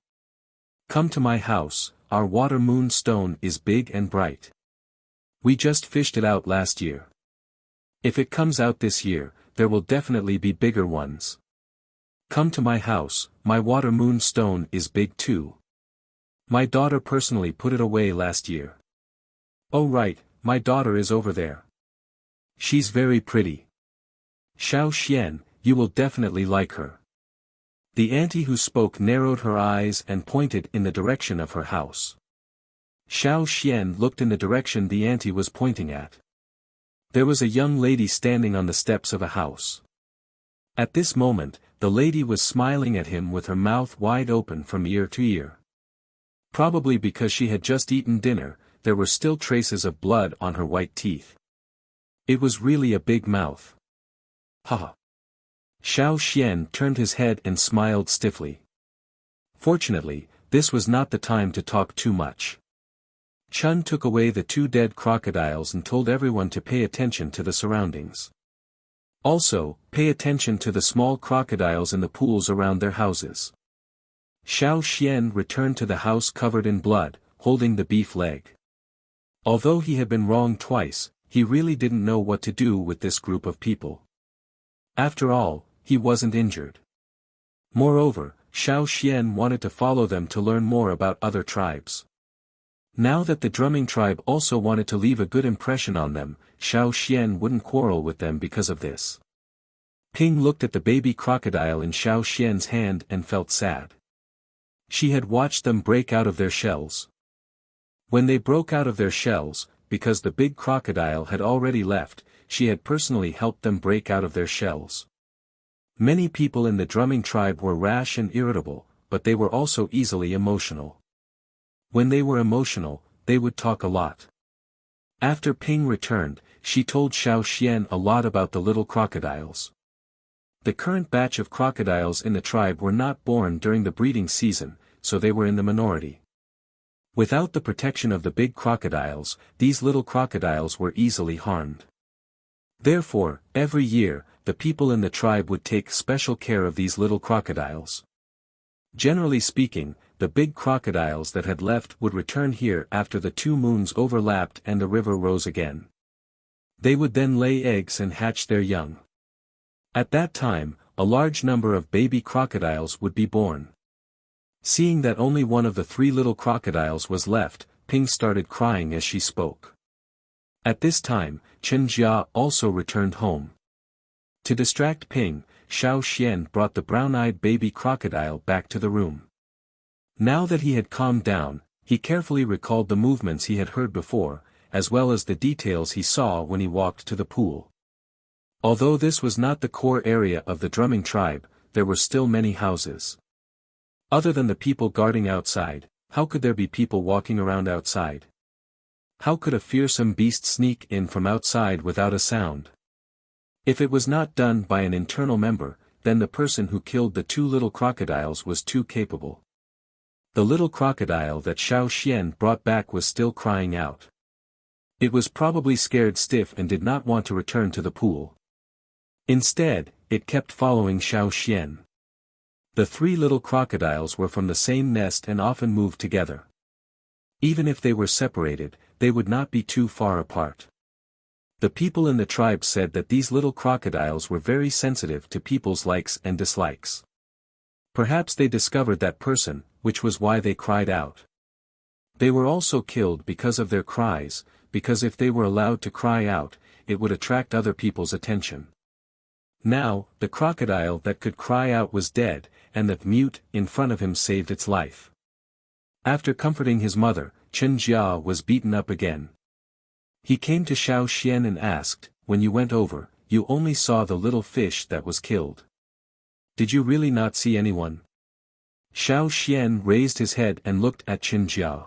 Come to my house, our water moon stone is big and bright. We just fished it out last year. If it comes out this year, there will definitely be bigger ones. Come to my house, my water moon stone is big too. My daughter personally put it away last year. Oh right, my daughter is over there. She's very pretty. Xiao Xian, you will definitely like her. The auntie who spoke narrowed her eyes and pointed in the direction of her house. Xiao Xian looked in the direction the auntie was pointing at. There was a young lady standing on the steps of a house. At this moment, the lady was smiling at him with her mouth wide open from ear to ear. Probably because she had just eaten dinner, there were still traces of blood on her white teeth. It was really a big mouth. Haha. Xiao Xian turned his head and smiled stiffly. Fortunately, this was not the time to talk too much. Chun took away the 2 dead crocodiles and told everyone to pay attention to the surroundings. Also, pay attention to the small crocodiles in the pools around their houses. Xiao Xian returned to the house covered in blood, holding the beef leg. Although he had been wrong twice, he really didn't know what to do with this group of people. After all, he wasn't injured. Moreover, Xiao Xian wanted to follow them to learn more about other tribes. Now that the drumming tribe also wanted to leave a good impression on them, Xiao Xian wouldn't quarrel with them because of this. Ping looked at the baby crocodile in Xiao Xian's hand and felt sad. She had watched them break out of their shells. When they broke out of their shells, because the big crocodile had already left, she had personally helped them break out of their shells. Many people in the drumming tribe were rash and irritable, but they were also easily emotional. When they were emotional, they would talk a lot. After Ping returned, she told Xiao Xian a lot about the little crocodiles. The current batch of crocodiles in the tribe were not born during the breeding season, so they were in the minority. Without the protection of the big crocodiles, these little crocodiles were easily harmed. Therefore, every year, the people in the tribe would take special care of these little crocodiles. Generally speaking, the big crocodiles that had left would return here after the 2 moons overlapped and the river rose again. They would then lay eggs and hatch their young. At that time, a large number of baby crocodiles would be born. Seeing that only one of the 3 little crocodiles was left, Ping started crying as she spoke. At this time, Chen Jia also returned home. To distract Ping, Xiao Xian brought the brown-eyed baby crocodile back to the room. Now that he had calmed down, he carefully recalled the movements he had heard before, as well as the details he saw when he walked to the pool. Although this was not the core area of the drumming tribe, there were still many houses. Other than the people guarding outside, how could there be people walking around outside? How could a fearsome beast sneak in from outside without a sound? If it was not done by an internal member, then the person who killed the 2 little crocodiles was too capable. The little crocodile that Xiao Xian brought back was still crying out. It was probably scared stiff and did not want to return to the pool. Instead, it kept following Xiao Xian. The 3 little crocodiles were from the same nest and often moved together. Even if they were separated, they would not be too far apart. The people in the tribe said that these little crocodiles were very sensitive to people's likes and dislikes. Perhaps they discovered that person, which was why they cried out. They were also killed because of their cries, because if they were allowed to cry out, it would attract other people's attention. Now, the crocodile that could cry out was dead, and the mute in front of him saved its life. After comforting his mother, Chen Jia was beaten up again. He came to Xiao Xian and asked, "When you went over, you only saw the little fish that was killed. Did you really not see anyone?" Xiao Xian raised his head and looked at Chen Jia.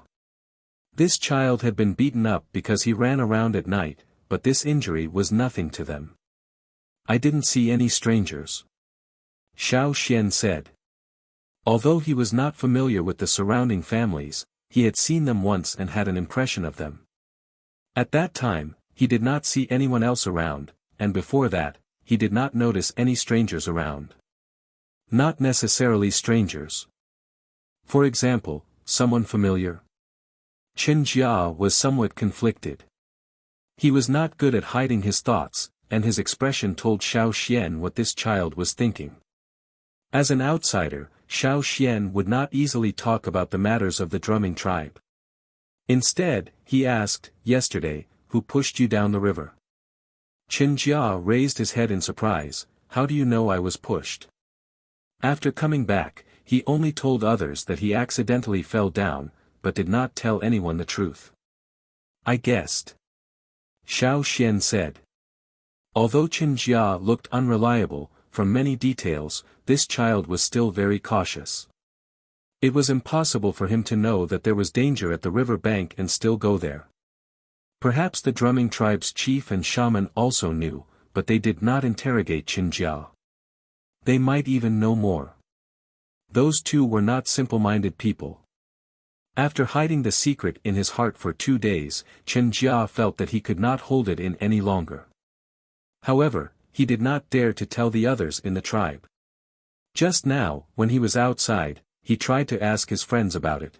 This child had been beaten up because he ran around at night, but this injury was nothing to them. "I didn't see any strangers," Xiao Xian said. Although he was not familiar with the surrounding families, he had seen them once and had an impression of them. At that time, he did not see anyone else around, and before that, he did not notice any strangers around. Not necessarily strangers. For example, someone familiar. Chen Jia was somewhat conflicted. He was not good at hiding his thoughts, and his expression told Xiao Xian what this child was thinking. As an outsider, Xiao Xian would not easily talk about the matters of the drumming tribe. Instead, he asked, "Yesterday, who pushed you down the river?" Chen Jia raised his head in surprise. "How do you know I was pushed?" After coming back, he only told others that he accidentally fell down, but did not tell anyone the truth. "I guessed," Xiao Xian said. Although Chen Jia looked unreliable, from many details, this child was still very cautious. It was impossible for him to know that there was danger at the river bank and still go there. Perhaps the drumming tribe's chief and shaman also knew, but they did not interrogate Chen Jia. They might even know more. Those 2 were not simple-minded people. After hiding the secret in his heart for 2 days, Chen Jia felt that he could not hold it in any longer. However, he did not dare to tell the others in the tribe. Just now, when he was outside, he tried to ask his friends about it.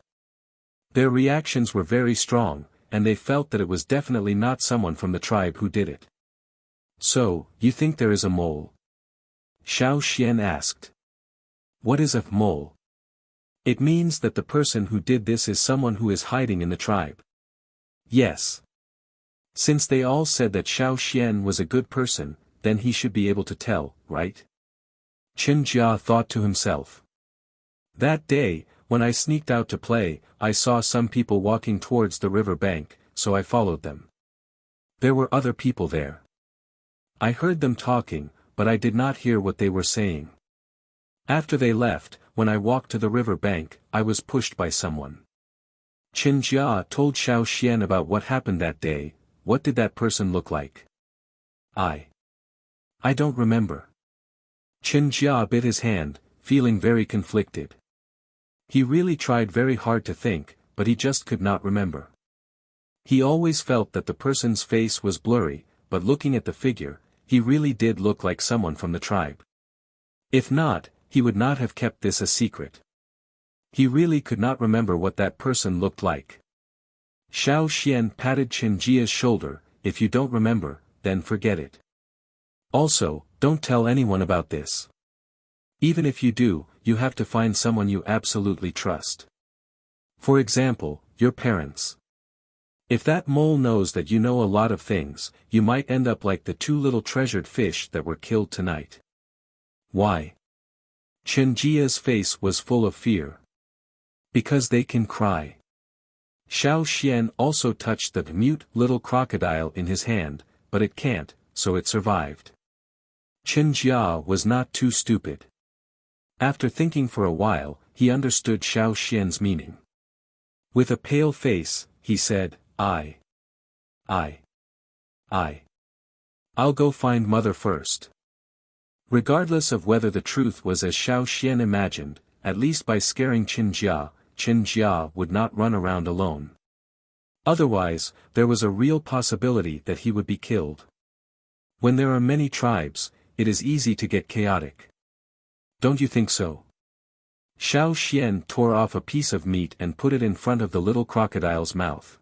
Their reactions were very strong, and they felt that it was definitely not someone from the tribe who did it. "So, you think there is a mole?" Xiao Xian asked. "What is a mole?" "It means that the person who did this is someone who is hiding in the tribe." "Yes." Since they all said that Xiao Xian was a good person, then he should be able to tell, right? Chen Jia thought to himself. "That day, when I sneaked out to play, I saw some people walking towards the river bank, so I followed them. There were other people there. I heard them talking, but I did not hear what they were saying. After they left, when I walked to the river bank, I was pushed by someone." Chen Jia told Xiao Xian about what happened that day. "What did that person look like?" I don't remember." Chen Jia bit his hand, feeling very conflicted. He really tried very hard to think, but he just could not remember. He always felt that the person's face was blurry, but looking at the figure, he really did look like someone from the tribe. If not, he would not have kept this a secret. He really could not remember what that person looked like. Xiao Xian patted Chen Jia's shoulder. If you don't remember, then forget it. Also, don't tell anyone about this. Even if you do, you have to find someone you absolutely trust. For example, your parents. If that mole knows that you know a lot of things, you might end up like the two little treasured fish that were killed tonight. Why? Chen Jia's face was full of fear. Because they can cry. Xiao Xian also touched the mute little crocodile in his hand, but it can't, so it survived. Chen Jia was not too stupid. After thinking for a while, he understood Xiao Xian's meaning. With a pale face, he said, I'll go find mother first. Regardless of whether the truth was as Xiao Xian imagined, at least by scaring Chen Jia would not run around alone. Otherwise, there was a real possibility that he would be killed. When there are many tribes, it is easy to get chaotic. Don't you think so? Xiao Xian tore off a piece of meat and put it in front of the little crocodile's mouth.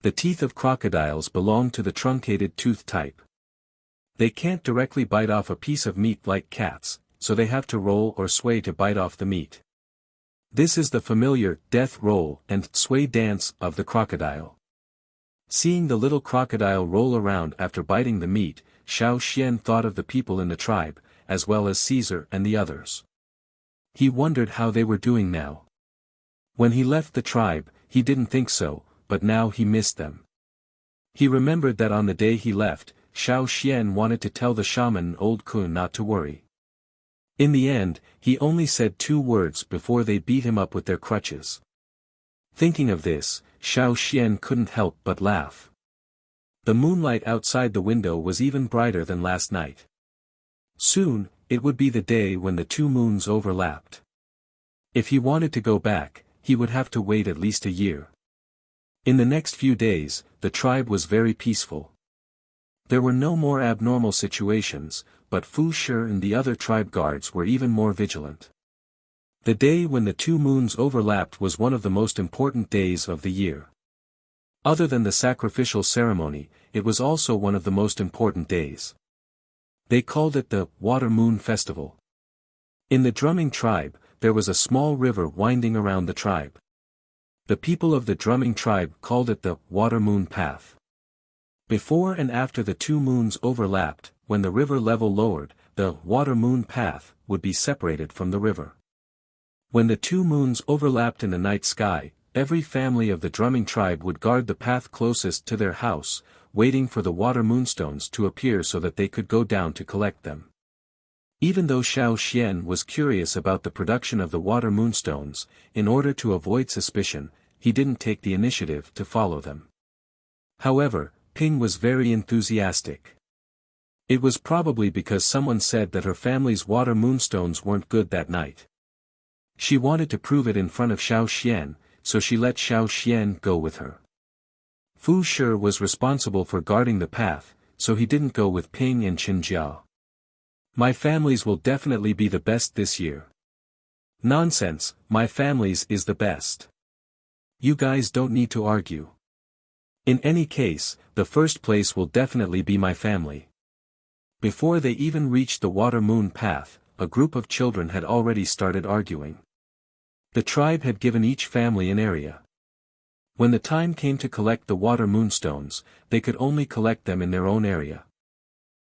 The teeth of crocodiles belong to the truncated tooth type. They can't directly bite off a piece of meat like cats, so they have to roll or sway to bite off the meat. This is the familiar death roll and sway dance of the crocodile. Seeing the little crocodile roll around after biting the meat, Xiao Xian thought of the people in the tribe, as well as Caesar and the others. He wondered how they were doing now. When he left the tribe, he didn't think so, but now he missed them. He remembered that on the day he left, Xiao Xian wanted to tell the shaman Old Kun not to worry. In the end, he only said 2 words before they beat him up with their crutches. Thinking of this, Xiao Xian couldn't help but laugh. The moonlight outside the window was even brighter than last night. Soon, it would be the day when the 2 moons overlapped. If he wanted to go back, he would have to wait at least a year. In the next few days, the tribe was very peaceful. There were no more abnormal situations, but Fu Shi and the other tribe guards were even more vigilant. The day when the 2 moons overlapped was one of the most important days of the year. Other than the sacrificial ceremony, it was also one of the most important days. They called it the Water Moon Festival. In the drumming tribe, there was a small river winding around the tribe. The people of the drumming tribe called it the Water Moon Path. Before and after the 2 moons overlapped, when the river level lowered, the Water Moon Path would be separated from the river. When the 2 moons overlapped in the night sky, every family of the drumming tribe would guard the path closest to their house, waiting for the water moonstones to appear so that they could go down to collect them. Even though Xiao Xian was curious about the production of the water moonstones, in order to avoid suspicion, he didn't take the initiative to follow them. However, Ping was very enthusiastic. It was probably because someone said that her family's water moonstones weren't good that night. She wanted to prove it in front of Xiao Xian, so she let Xiao Xian go with her. Fu Shi was responsible for guarding the path, so he didn't go with Ping and Chen Jia. My families will definitely be the best this year. Nonsense, my families is the best. You guys don't need to argue. In any case, the first place will definitely be my family. Before they even reached the water moon path, a group of children had already started arguing. The tribe had given each family an area. When the time came to collect the water moonstones, they could only collect them in their own area.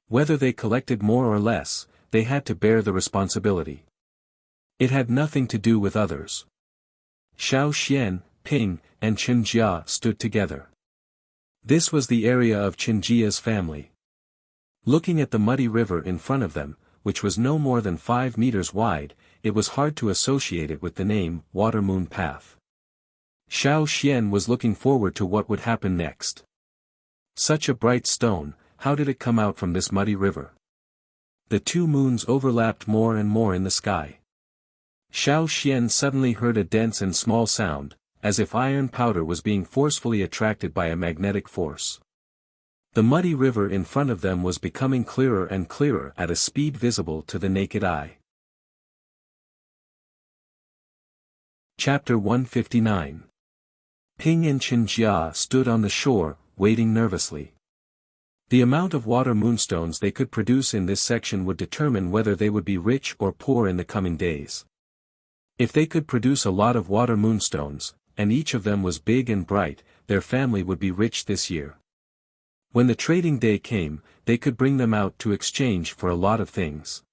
Whether they collected more or less, they had to bear the responsibility. It had nothing to do with others. Xiao Xian, Ping, and Chen Jia stood together. This was the area of Chen Jia's family. Looking at the muddy river in front of them, which was no more than 5 meters wide, it was hard to associate it with the name Water Moon Path. Xiao Xian was looking forward to what would happen next. Such a bright stone, how did it come out from this muddy river? The 2 moons overlapped more and more in the sky. Xiao Xian suddenly heard a dense and small sound, as if iron powder was being forcefully attracted by a magnetic force. The muddy river in front of them was becoming clearer and clearer at a speed visible to the naked eye. Chapter 159. Ping and Qinjia stood on the shore, waiting nervously. The amount of water moonstones they could produce in this section would determine whether they would be rich or poor in the coming days. If they could produce a lot of water moonstones, and each of them was big and bright, their family would be rich this year. When the trading day came, they could bring them out to exchange for a lot of things.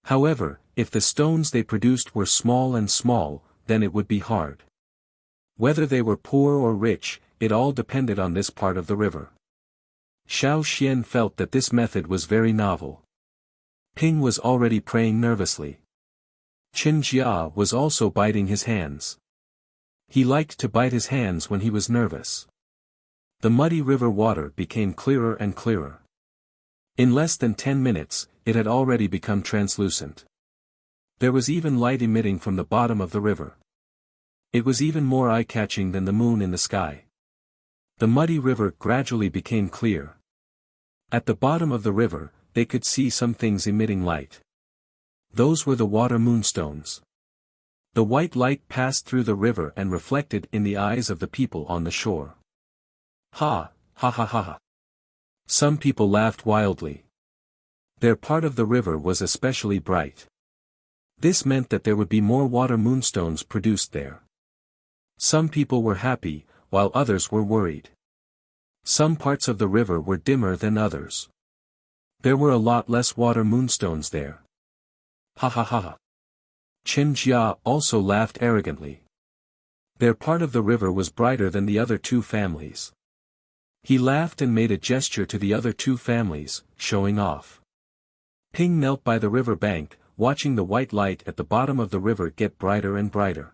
However, if the stones they produced were small and small, then it would be hard. Whether they were poor or rich, it all depended on this part of the river. Xiao Xian felt that this method was very novel. Ping was already praying nervously. Qinjia was also biting his hands. He liked to bite his hands when he was nervous. The muddy river water became clearer and clearer. In less than 10 minutes, it had already become translucent. There was even light emitting from the bottom of the river. It was even more eye-catching than the moon in the sky. The muddy river gradually became clear. At the bottom of the river, they could see some things emitting light. Those were the water moonstones. The white light passed through the river and reflected in the eyes of the people on the shore. Ha, ha ha ha ha. Some people laughed wildly. Their part of the river was especially bright. This meant that there would be more water moonstones produced there. Some people were happy, while others were worried. Some parts of the river were dimmer than others. There were a lot less water moonstones there. Ha ha ha ha. Qinjia also laughed arrogantly. Their part of the river was brighter than the other two families. He laughed and made a gesture to the other two families, showing off. Ping knelt by the river bank, watching the white light at the bottom of the river get brighter and brighter.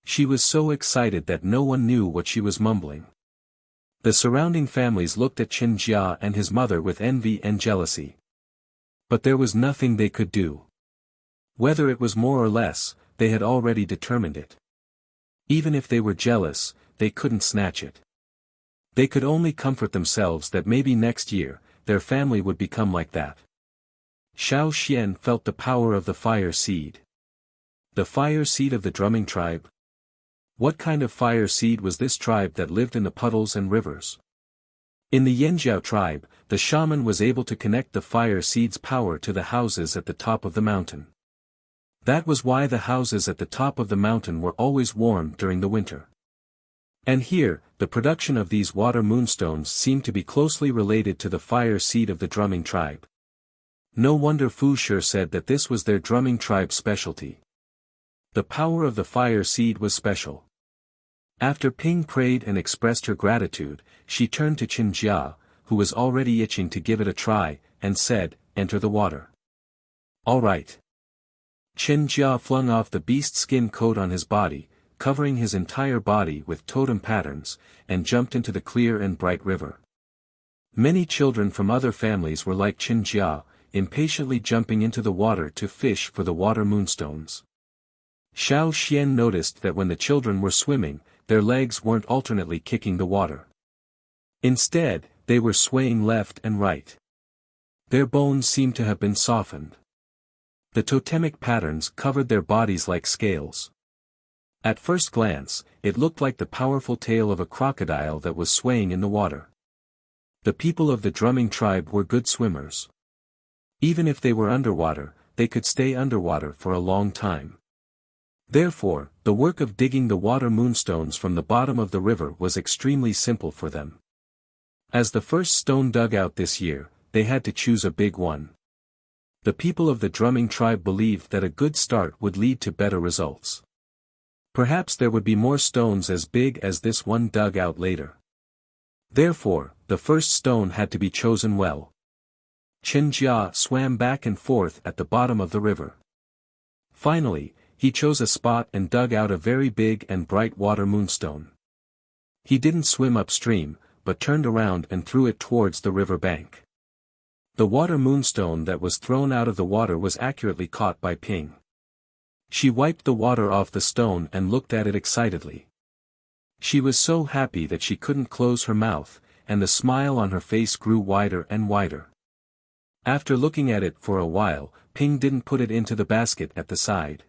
She was so excited that no one knew what she was mumbling. The surrounding families looked at Qinjia and his mother with envy and jealousy. But there was nothing they could do. Whether it was more or less, they had already determined it. Even if they were jealous, they couldn't snatch it. They could only comfort themselves that maybe next year, their family would become like that. Xiao Xian felt the power of the fire seed. The fire seed of the drumming tribe? What kind of fire seed was this tribe that lived in the puddles and rivers? In the Yanjiao tribe, the shaman was able to connect the fire seed's power to the houses at the top of the mountain. That was why the houses at the top of the mountain were always warm during the winter. And here, the production of these water moonstones seemed to be closely related to the fire seed of the drumming tribe. No wonder Fu Shi said that this was their drumming tribe's specialty. The power of the fire seed was special. After Ping prayed and expressed her gratitude, she turned to Qinjia, who was already itching to give it a try, and said, "Enter the water." "All right." Qinjia flung off the beast skin coat on his body, covering his entire body with totem patterns, and jumped into the clear and bright river. Many children from other families were like Qinjia, impatiently jumping into the water to fish for the water moonstones. Xiao Xian noticed that when the children were swimming, their legs weren't alternately kicking the water. Instead, they were swaying left and right. Their bones seemed to have been softened. The totemic patterns covered their bodies like scales. At first glance, it looked like the powerful tail of a crocodile that was swaying in the water. The people of the drumming tribe were good swimmers. Even if they were underwater, they could stay underwater for a long time. Therefore, the work of digging the water moonstones from the bottom of the river was extremely simple for them. As the first stone dug out this year, they had to choose a big one. The people of the drumming tribe believed that a good start would lead to better results. Perhaps there would be more stones as big as this one dug out later. Therefore, the first stone had to be chosen well. Qinjia swam back and forth at the bottom of the river. Finally, he chose a spot and dug out a very big and bright water moonstone. He didn't swim upstream, but turned around and threw it towards the river bank. The water moonstone that was thrown out of the water was accurately caught by Ping. She wiped the water off the stone and looked at it excitedly. She was so happy that she couldn't close her mouth, and the smile on her face grew wider and wider. After looking at it for a while, Ping didn't put it into the basket at the side.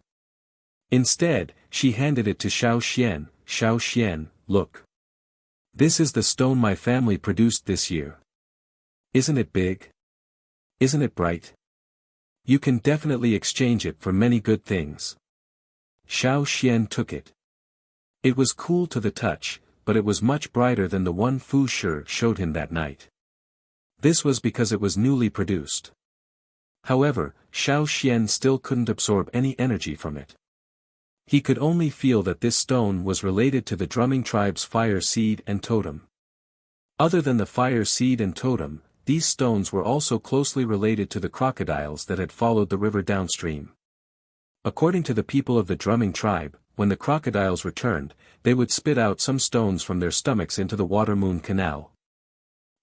Instead, she handed it to Xiao Xian. Xiao Xian, look. This is the stone my family produced this year. Isn't it big? Isn't it bright? You can definitely exchange it for many good things. Xiao Xian took it. It was cool to the touch, but it was much brighter than the one Fu Shi showed him that night. This was because it was newly produced. However, Xiao Xian still couldn't absorb any energy from it. He could only feel that this stone was related to the drumming tribe's fire seed and totem. Other than the fire seed and totem, these stones were also closely related to the crocodiles that had followed the river downstream. According to the people of the drumming tribe, when the crocodiles returned, they would spit out some stones from their stomachs into the water moon canal.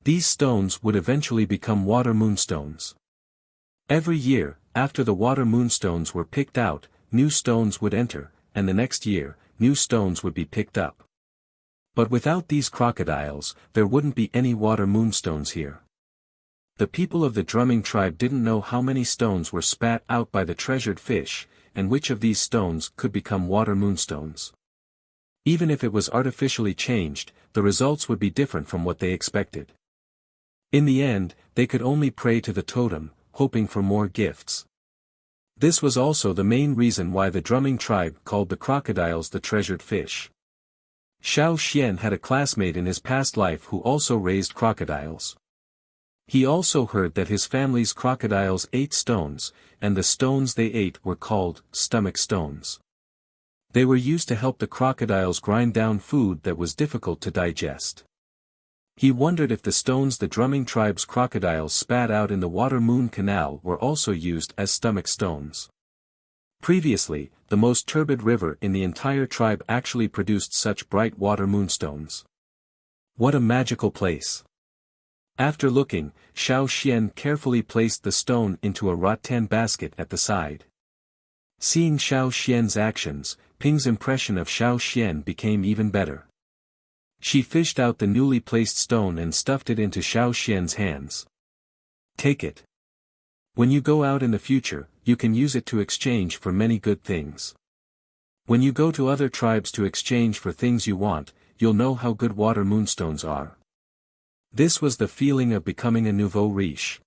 These stones would eventually become water moonstones. Every year, after the water moonstones were picked out, new stones would enter, and the next year, new stones would be picked up. But without these crocodiles, there wouldn't be any water moonstones here. The people of the drumming tribe didn't know how many stones were spat out by the treasured fish, and which of these stones could become water moonstones. Even if it was artificially changed, the results would be different from what they expected. In the end, they could only pray to the totem, hoping for more gifts. This was also the main reason why the drumming tribe called the crocodiles the treasured fish. Xiao Xian had a classmate in his past life who also raised crocodiles. He also heard that his family's crocodiles ate stones, and the stones they ate were called stomach stones. They were used to help the crocodiles grind down food that was difficult to digest. He wondered if the stones the drumming tribe's crocodiles spat out in the water moon canal were also used as stomach stones. Previously, the most turbid river in the entire tribe actually produced such bright water moonstones. What a magical place! After looking, Xiao Xian carefully placed the stone into a rattan basket at the side. Seeing Xiao Xian's actions, Ping's impression of Xiao Xian became even better. She fished out the newly placed stone and stuffed it into Xiao Xian's hands. Take it. When you go out in the future, you can use it to exchange for many good things. When you go to other tribes to exchange for things you want, you'll know how good water moonstones are. This was the feeling of becoming a nouveau riche.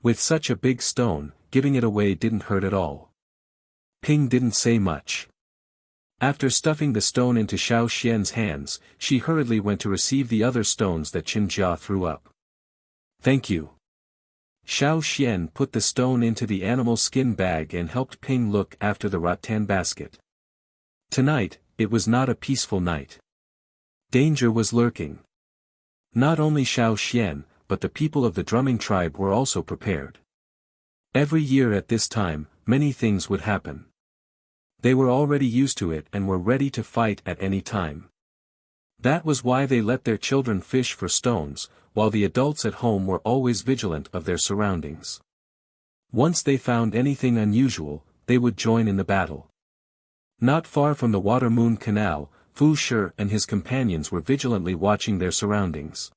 With such a big stone, giving it away didn't hurt at all. Ping didn't say much. After stuffing the stone into Xiao Xian's hands, she hurriedly went to receive the other stones that Qin Jia threw up. Thank you. Xiao Xian put the stone into the animal skin bag and helped Ping look after the rattan basket. Tonight, it was not a peaceful night. Danger was lurking. Not only Xiao Xian, but the people of the drumming tribe were also prepared. Every year at this time, many things would happen. They were already used to it and were ready to fight at any time. That was why they let their children fish for stones, while the adults at home were always vigilant of their surroundings. Once they found anything unusual, they would join in the battle. Not far from the water moon canal, Fu Shi and his companions were vigilantly watching their surroundings.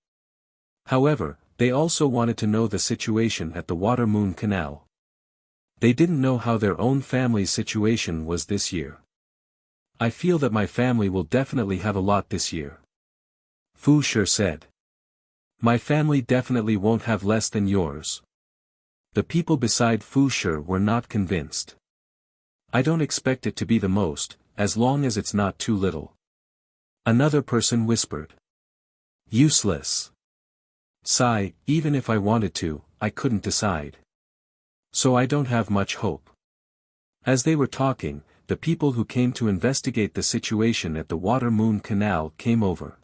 However, they also wanted to know the situation at the water moon canal. They didn't know how their own family's situation was this year. I feel that my family will definitely have a lot this year. Fu Shi said. My family definitely won't have less than yours. The people beside Fu Shi were not convinced. I don't expect it to be the most, as long as it's not too little. Another person whispered. Useless. Sigh, even if I wanted to, I couldn't decide. So I don't have much hope. As they were talking, the people who came to investigate the situation at the water moon canal came over.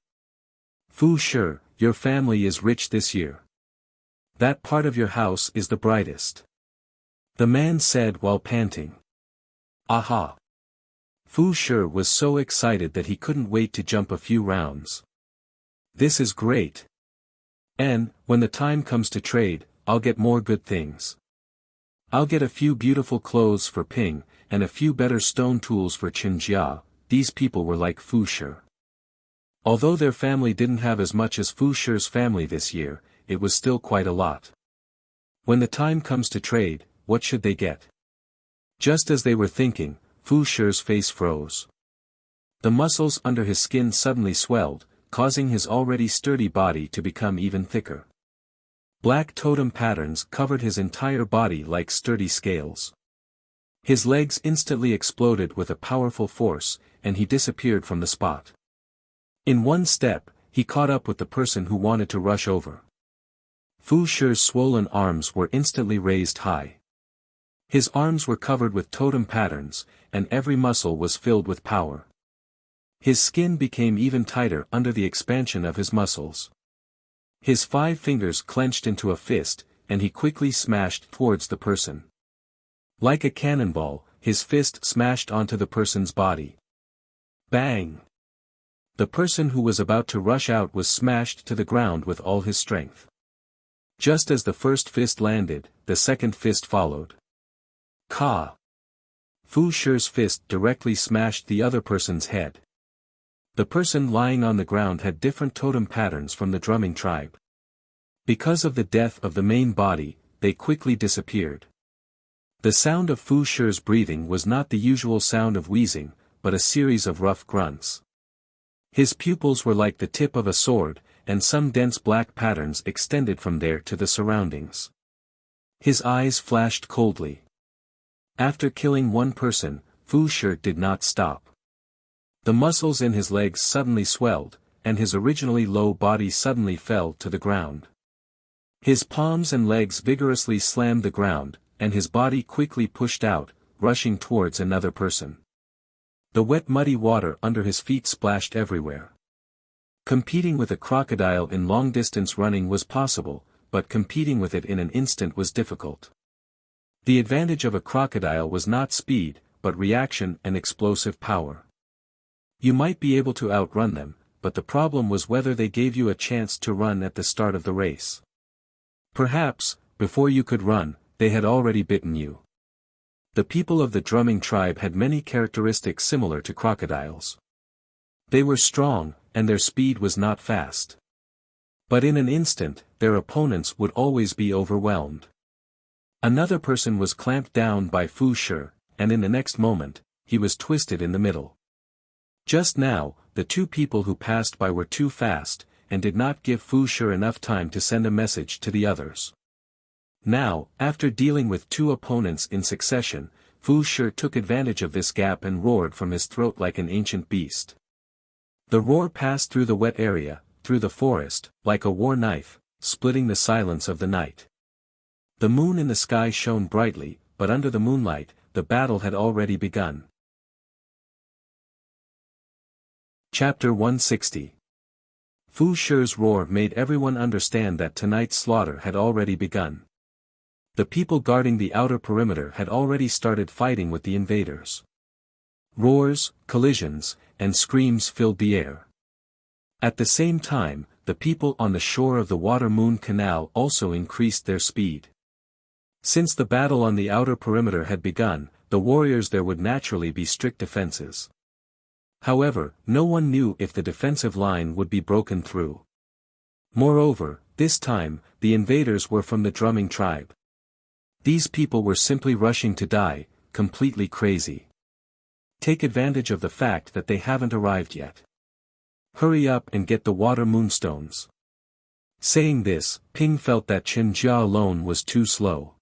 Fu Shi, your family is rich this year. That part of your house is the brightest. The man said while panting. Aha! Fu Shi was so excited that he couldn't wait to jump a few rounds. This is great. And, when the time comes to trade, I'll get more good things. I'll get a few beautiful clothes for Ping, and a few better stone tools for Qin Jia. These people were like Fu Shi. Although their family didn't have as much as Fu Shi's family this year, it was still quite a lot. When the time comes to trade, what should they get? Just as they were thinking, Fu Shi's face froze. The muscles under his skin suddenly swelled, causing his already sturdy body to become even thicker. Black totem patterns covered his entire body like sturdy scales. His legs instantly exploded with a powerful force, and he disappeared from the spot. In one step, he caught up with the person who wanted to rush over. Fu Shi's swollen arms were instantly raised high. His arms were covered with totem patterns, and every muscle was filled with power. His skin became even tighter under the expansion of his muscles. His 5 fingers clenched into a fist, and he quickly smashed towards the person. Like a cannonball, his fist smashed onto the person's body. Bang! The person who was about to rush out was smashed to the ground with all his strength. Just as the first fist landed, the second fist followed. Ka! Fu Shi's fist directly smashed the other person's head. The person lying on the ground had different totem patterns from the drumming tribe. Because of the death of the main body, they quickly disappeared. The sound of Fu Shi's breathing was not the usual sound of wheezing, but a series of rough grunts. His pupils were like the tip of a sword, and some dense black patterns extended from there to the surroundings. His eyes flashed coldly. After killing one person, Fu Shi did not stop. The muscles in his legs suddenly swelled, and his originally low body suddenly fell to the ground. His palms and legs vigorously slammed the ground, and his body quickly pushed out, rushing towards another person. The wet muddy water under his feet splashed everywhere. Competing with a crocodile in long-distance running was possible, but competing with it in an instant was difficult. The advantage of a crocodile was not speed, but reaction and explosive power. You might be able to outrun them, but the problem was whether they gave you a chance to run at the start of the race. Perhaps, before you could run, they had already bitten you. The people of the drumming tribe had many characteristics similar to crocodiles. They were strong, and their speed was not fast. But in an instant, their opponents would always be overwhelmed. Another person was clamped down by Fu Shi, and in the next moment, he was twisted in the middle. Just now, the 2 people who passed by were too fast, and did not give Fu Shi enough time to send a message to the others. Now, after dealing with 2 opponents in succession, Fu Shi took advantage of this gap and roared from his throat like an ancient beast. The roar passed through the wet area, through the forest, like a war knife, splitting the silence of the night. The moon in the sky shone brightly, but under the moonlight, the battle had already begun. Chapter 160. Fu Shi's roar made everyone understand that tonight's slaughter had already begun. The people guarding the outer perimeter had already started fighting with the invaders. Roars, collisions, and screams filled the air. At the same time, the people on the shore of the Water Moon Canal also increased their speed. Since the battle on the outer perimeter had begun, the warriors there would naturally be strict defenses. However, no one knew if the defensive line would be broken through. Moreover, this time, the invaders were from the drumming tribe. These people were simply rushing to die, completely crazy. Take advantage of the fact that they haven't arrived yet. Hurry up and get the water moonstones. Saying this, Ping felt that Chen Jia alone was too slow.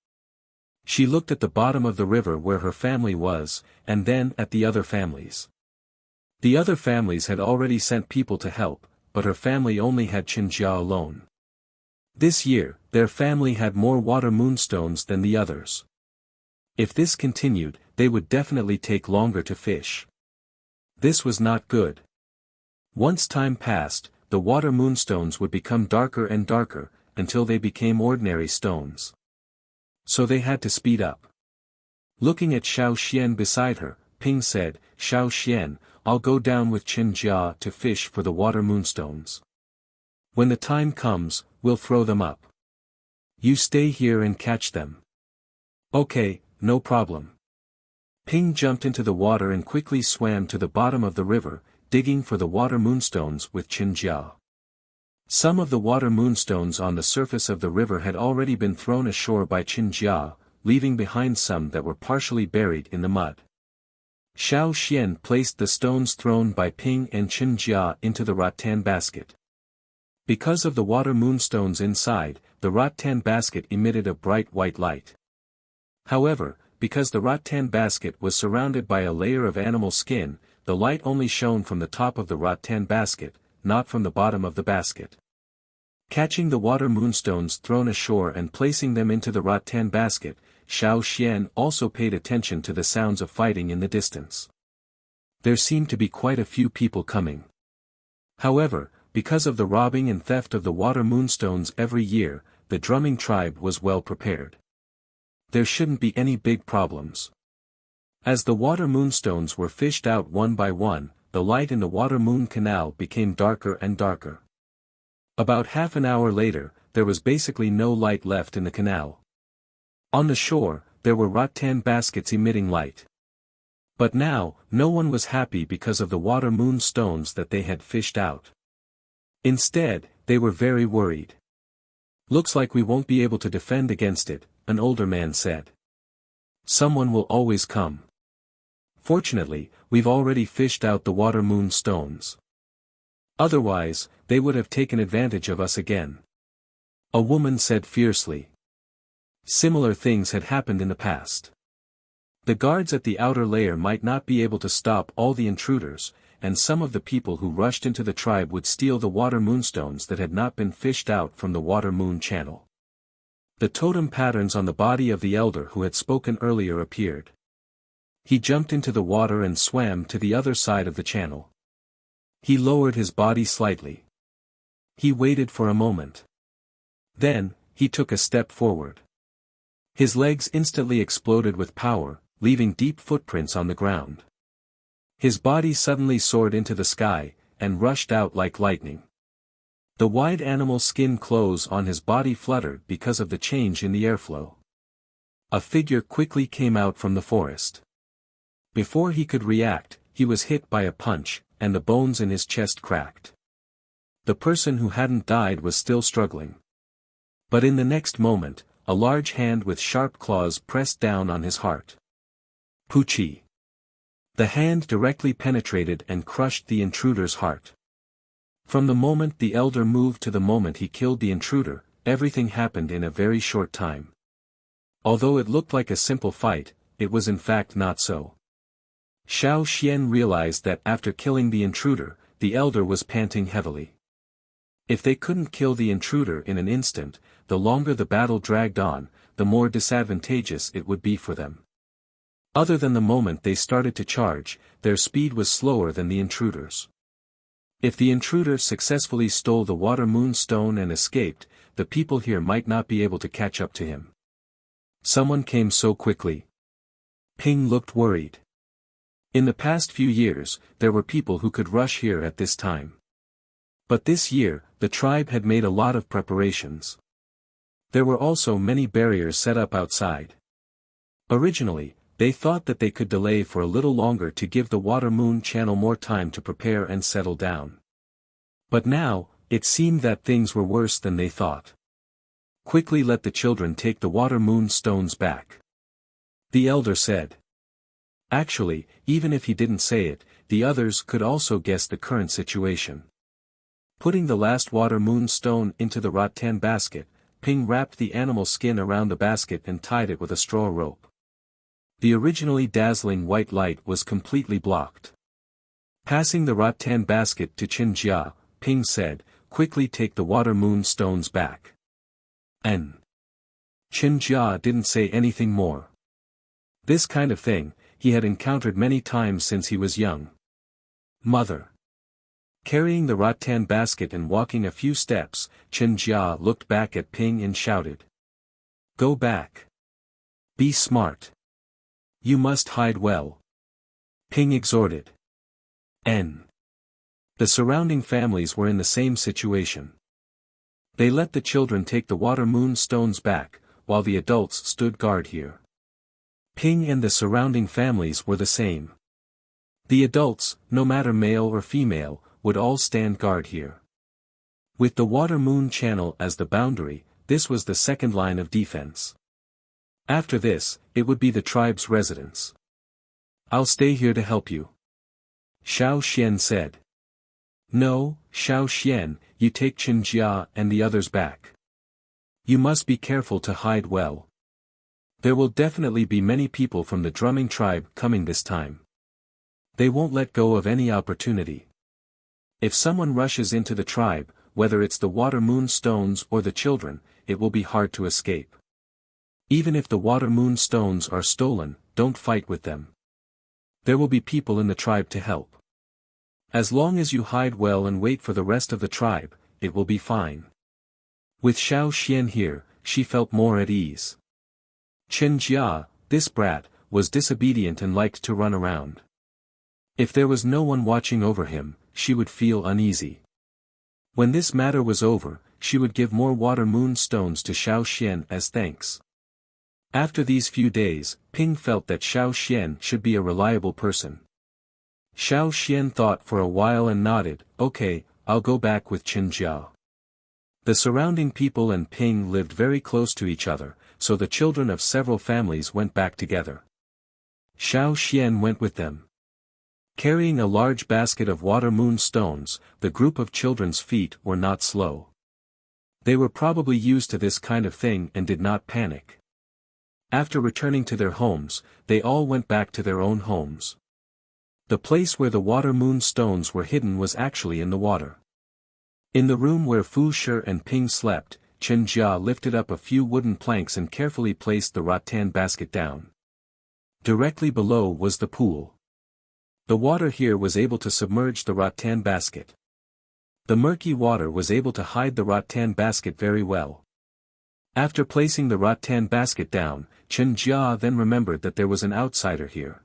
She looked at the bottom of the river where her family was, and then at the other families. The other families had already sent people to help, but her family only had Chen Jia alone. This year, their family had more water moonstones than the others. If this continued, they would definitely take longer to fish. This was not good. Once time passed, the water moonstones would become darker and darker, until they became ordinary stones. So they had to speed up. Looking at Xiao Xian beside her, Ping said, "Xiao Xian, I'll go down with Chen Jia to fish for the water moonstones. When the time comes, we'll throw them up. You stay here and catch them." "Okay, no problem." Ping jumped into the water and quickly swam to the bottom of the river, digging for the water moonstones with Chen Jia. Some of the water moonstones on the surface of the river had already been thrown ashore by Chen Jia, leaving behind some that were partially buried in the mud. Xiao Xian placed the stones thrown by Ping and Chen Jia into the rattan basket. Because of the water moonstones inside, the rattan basket emitted a bright white light. However, because the rattan basket was surrounded by a layer of animal skin, the light only shone from the top of the rattan basket, not from the bottom of the basket. Catching the water moonstones thrown ashore and placing them into the rattan basket, Xiao Xian also paid attention to the sounds of fighting in the distance. There seemed to be quite a few people coming. However, because of the robbing and theft of the water moonstones every year, the drumming tribe was well prepared. There shouldn't be any big problems. As the water moonstones were fished out one by one, the light in the water moon canal became darker and darker. About half an hour later, there was basically no light left in the canal. On the shore, there were rattan baskets emitting light. But now, no one was happy because of the water moon stones that they had fished out. Instead, they were very worried. "Looks like we won't be able to defend against it," an older man said. "Someone will always come. Fortunately, we've already fished out the water moon stones. Otherwise, they would have taken advantage of us again," a woman said fiercely. Similar things had happened in the past. The guards at the outer layer might not be able to stop all the intruders, and some of the people who rushed into the tribe would steal the water moonstones that had not been fished out from the water moon channel. The totem patterns on the body of the elder who had spoken earlier appeared. He jumped into the water and swam to the other side of the channel. He lowered his body slightly. He waited for a moment. Then, he took a step forward. His legs instantly exploded with power, leaving deep footprints on the ground. His body suddenly soared into the sky, and rushed out like lightning. The wide animal skin clothes on his body fluttered because of the change in the airflow. A figure quickly came out from the forest. Before he could react, he was hit by a punch, and the bones in his chest cracked. The person who hadn't died was still struggling. But in the next moment, a large hand with sharp claws pressed down on his heart. Pucci. The hand directly penetrated and crushed the intruder's heart. From the moment the elder moved to the moment he killed the intruder, everything happened in a very short time. Although it looked like a simple fight, it was in fact not so. Xiao Xian realized that after killing the intruder, the elder was panting heavily. If they couldn't kill the intruder in an instant, the longer the battle dragged on, the more disadvantageous it would be for them. Other than the moment they started to charge, their speed was slower than the intruders. If the intruder successfully stole the water moon stone and escaped, the people here might not be able to catch up to him. Someone came so quickly. Ping looked worried. In the past few years, there were people who could rush here at this time. But this year, the tribe had made a lot of preparations. There were also many barriers set up outside. Originally, they thought that they could delay for a little longer to give the water moon channel more time to prepare and settle down. But now, it seemed that things were worse than they thought. "Quickly let the children take the water moon stones back," the elder said. Actually, even if he didn't say it, the others could also guess the current situation. Putting the last water moon stone into the rattan basket, Ping wrapped the animal skin around the basket and tied it with a straw rope. The originally dazzling white light was completely blocked. Passing the rattan basket to Chen Jia, Ping said, "Quickly take the water moon stones back." And Chen Jia didn't say anything more. This kind of thing, he had encountered many times since he was young. "Mother." Carrying the rattan basket and walking a few steps, Chen Jia looked back at Ping and shouted. "Go back. Be smart. You must hide well," Ping exhorted. The surrounding families were in the same situation. They let the children take the water moon stones back, while the adults stood guard here. Ping and the surrounding families were the same. The adults, no matter male or female, would all stand guard here. With the water moon channel as the boundary, this was the second line of defense. After this, it would be the tribe's residence. I'll stay here to help you. Xiao Xian said. No, Xiao Xian, you take Qin Jia and the others back. You must be careful to hide well. There will definitely be many people from the drumming tribe coming this time. They won't let go of any opportunity. If someone rushes into the tribe, whether it's the water moon stones or the children, it will be hard to escape. Even if the water moon stones are stolen, don't fight with them. There will be people in the tribe to help. As long as you hide well and wait for the rest of the tribe, it will be fine. With Xiao Xian here, she felt more at ease. Qin Jia, this brat, was disobedient and liked to run around. If there was no one watching over him, she would feel uneasy. When this matter was over, she would give more water moon stones to Xiao Xian as thanks. After these few days, Ping felt that Xiao Xian should be a reliable person. Xiao Xian thought for a while and nodded, okay, I'll go back with Qin Jia. The surrounding people and Ping lived very close to each other, so the children of several families went back together. Xiao Xian went with them. Carrying a large basket of water moon stones, the group of children's feet were not slow. They were probably used to this kind of thing and did not panic. After returning to their homes, they all went back to their own homes. The place where the water moon stones were hidden was actually in the water. In the room where Fu Shi and Ping slept, Qin Jia lifted up a few wooden planks and carefully placed the rattan basket down. Directly below was the pool. The water here was able to submerge the rattan basket. The murky water was able to hide the rattan basket very well. After placing the rattan basket down, Qin Jia then remembered that there was an outsider here.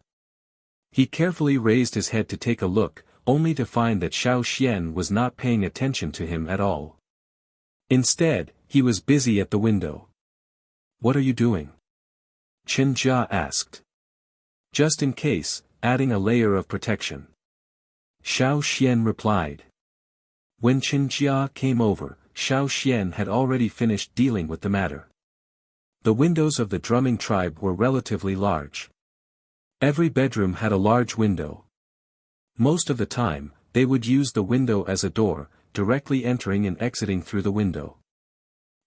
He carefully raised his head to take a look, only to find that Xiao Xian was not paying attention to him at all. Instead, he was busy at the window. What are you doing? Qin Jia asked. Just in case, adding a layer of protection. Xiao Xian replied. When Qin Jia came over, Xiao Xian had already finished dealing with the matter. The windows of the drumming tribe were relatively large. Every bedroom had a large window. Most of the time, they would use the window as a door, directly entering and exiting through the window.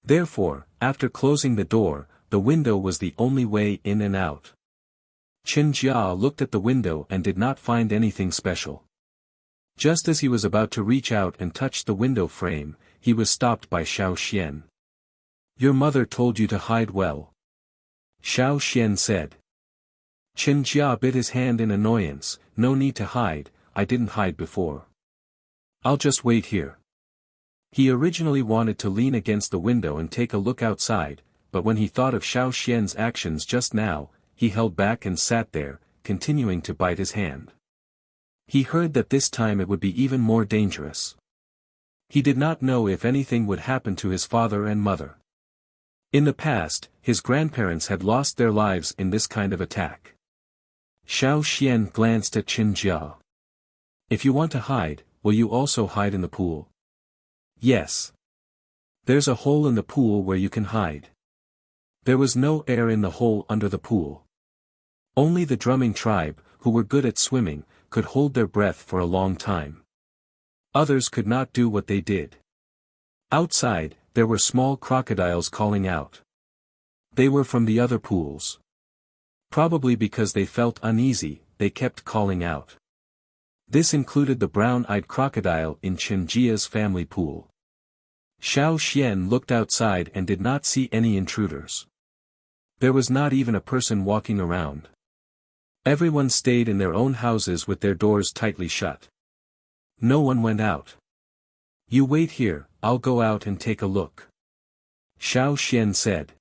Therefore, after closing the door, the window was the only way in and out. Qin Jia looked at the window and did not find anything special. Just as he was about to reach out and touch the window frame, he was stopped by Xiao Xian. Your mother told you to hide well. Xiao Xian said. Qin Jia bit his hand in annoyance, no need to hide, I didn't hide before. I'll just wait here. He originally wanted to lean against the window and take a look outside, but when he thought of Xiao Xian's actions just now, he held back and sat there, continuing to bite his hand. He heard that this time it would be even more dangerous. He did not know if anything would happen to his father and mother. In the past, his grandparents had lost their lives in this kind of attack. Xiao Xian glanced at Qin Jia. If you want to hide, will you also hide in the pool? Yes. There's a hole in the pool where you can hide. There was no air in the hole under the pool. Only the drumming tribe, who were good at swimming, could hold their breath for a long time. Others could not do what they did. Outside, there were small crocodiles calling out. They were from the other pools. Probably because they felt uneasy, they kept calling out. This included the brown-eyed crocodile in Qin Jia's family pool. Xiao Xian looked outside and did not see any intruders. There was not even a person walking around. Everyone stayed in their own houses with their doors tightly shut. No one went out. You wait here, I'll go out and take a look. Xiao Xian said.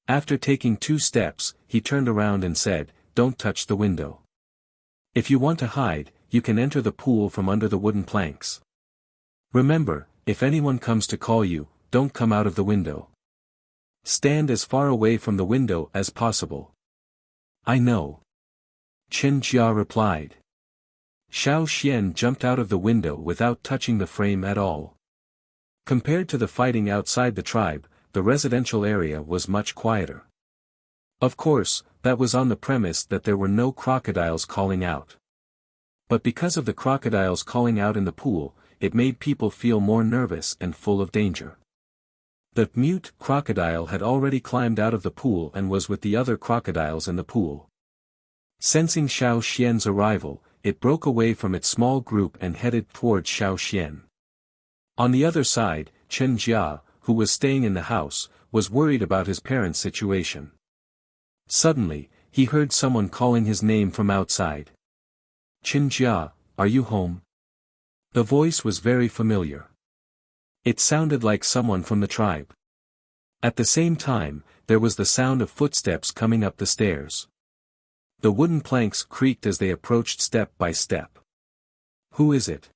After taking 2 steps, he turned around and said, don't touch the window. If you want to hide, you can enter the pool from under the wooden planks. Remember, if anyone comes to call you, don't come out of the window. Stand as far away from the window as possible. I know. Qin Jia replied. Xiao Xian jumped out of the window without touching the frame at all. Compared to the fighting outside the tribe, the residential area was much quieter. Of course, that was on the premise that there were no crocodiles calling out. But because of the crocodiles calling out in the pool, it made people feel more nervous and full of danger. The mute crocodile had already climbed out of the pool and was with the other crocodiles in the pool. Sensing Xiao Xian's arrival, it broke away from its small group and headed towards Xiao Xian. On the other side, Chen Jia, who was staying in the house, was worried about his parents' situation. Suddenly, he heard someone calling his name from outside. "Chen Jia, are you home?" The voice was very familiar. It sounded like someone from the tribe. At the same time, there was the sound of footsteps coming up the stairs. The wooden planks creaked as they approached step by step. "Who is it?"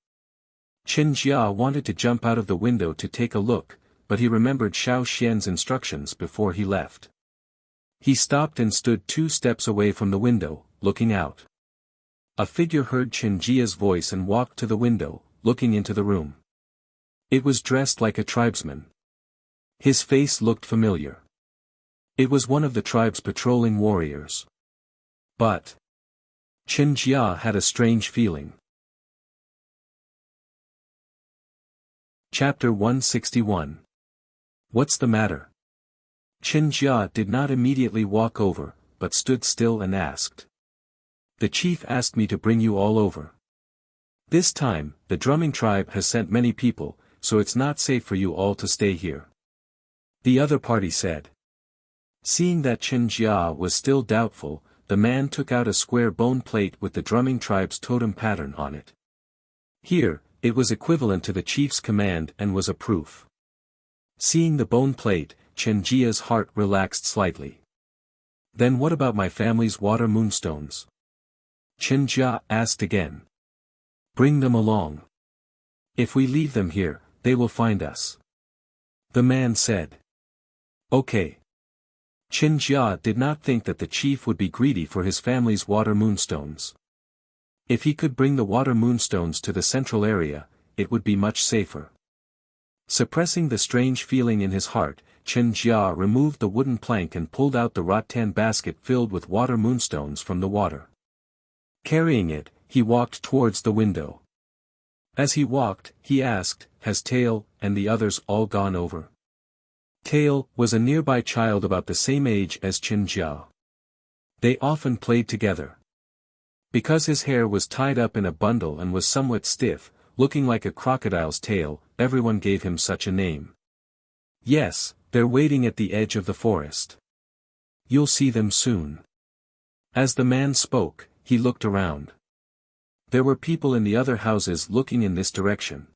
Chen Jia wanted to jump out of the window to take a look, but he remembered Xiao Xian's instructions before he left. He stopped and stood 2 steps away from the window, looking out. A figure heard Chen Jia's voice and walked to the window, looking into the room. It was dressed like a tribesman. His face looked familiar. It was one of the tribe's patrolling warriors. But Chen Jia had a strange feeling. Chapter 161. What's the matter? Chen Jia did not immediately walk over, but stood still and asked. "The chief asked me to bring you all over. This time, the drumming tribe has sent many people, so it's not safe for you all to stay here," the other party said. Seeing that Chen Jia was still doubtful, the man took out a square bone plate with the drumming tribe's totem pattern on it. Here, it was equivalent to the chief's command and was a proof. Seeing the bone plate, Chen Jia's heart relaxed slightly. "Then what about my family's water moonstones?" Chen Jia asked again. "Bring them along. If we leave them here, they will find us," the man said. "Okay." Chen Jia did not think that the chief would be greedy for his family's water moonstones. If he could bring the water moonstones to the central area, it would be much safer. Suppressing the strange feeling in his heart, Chen Jia removed the wooden plank and pulled out the rattan basket filled with water moonstones from the water. Carrying it, he walked towards the window. As he walked, he asked, "Has Tail and the others all gone over?" Tail was a nearby child about the same age as Chen Jia. They often played together. Because his hair was tied up in a bundle and was somewhat stiff, looking like a crocodile's tail, everyone gave him such a name. "Yes, they're waiting at the edge of the forest. You'll see them soon." As the man spoke, he looked around. There were people in the other houses looking in this direction.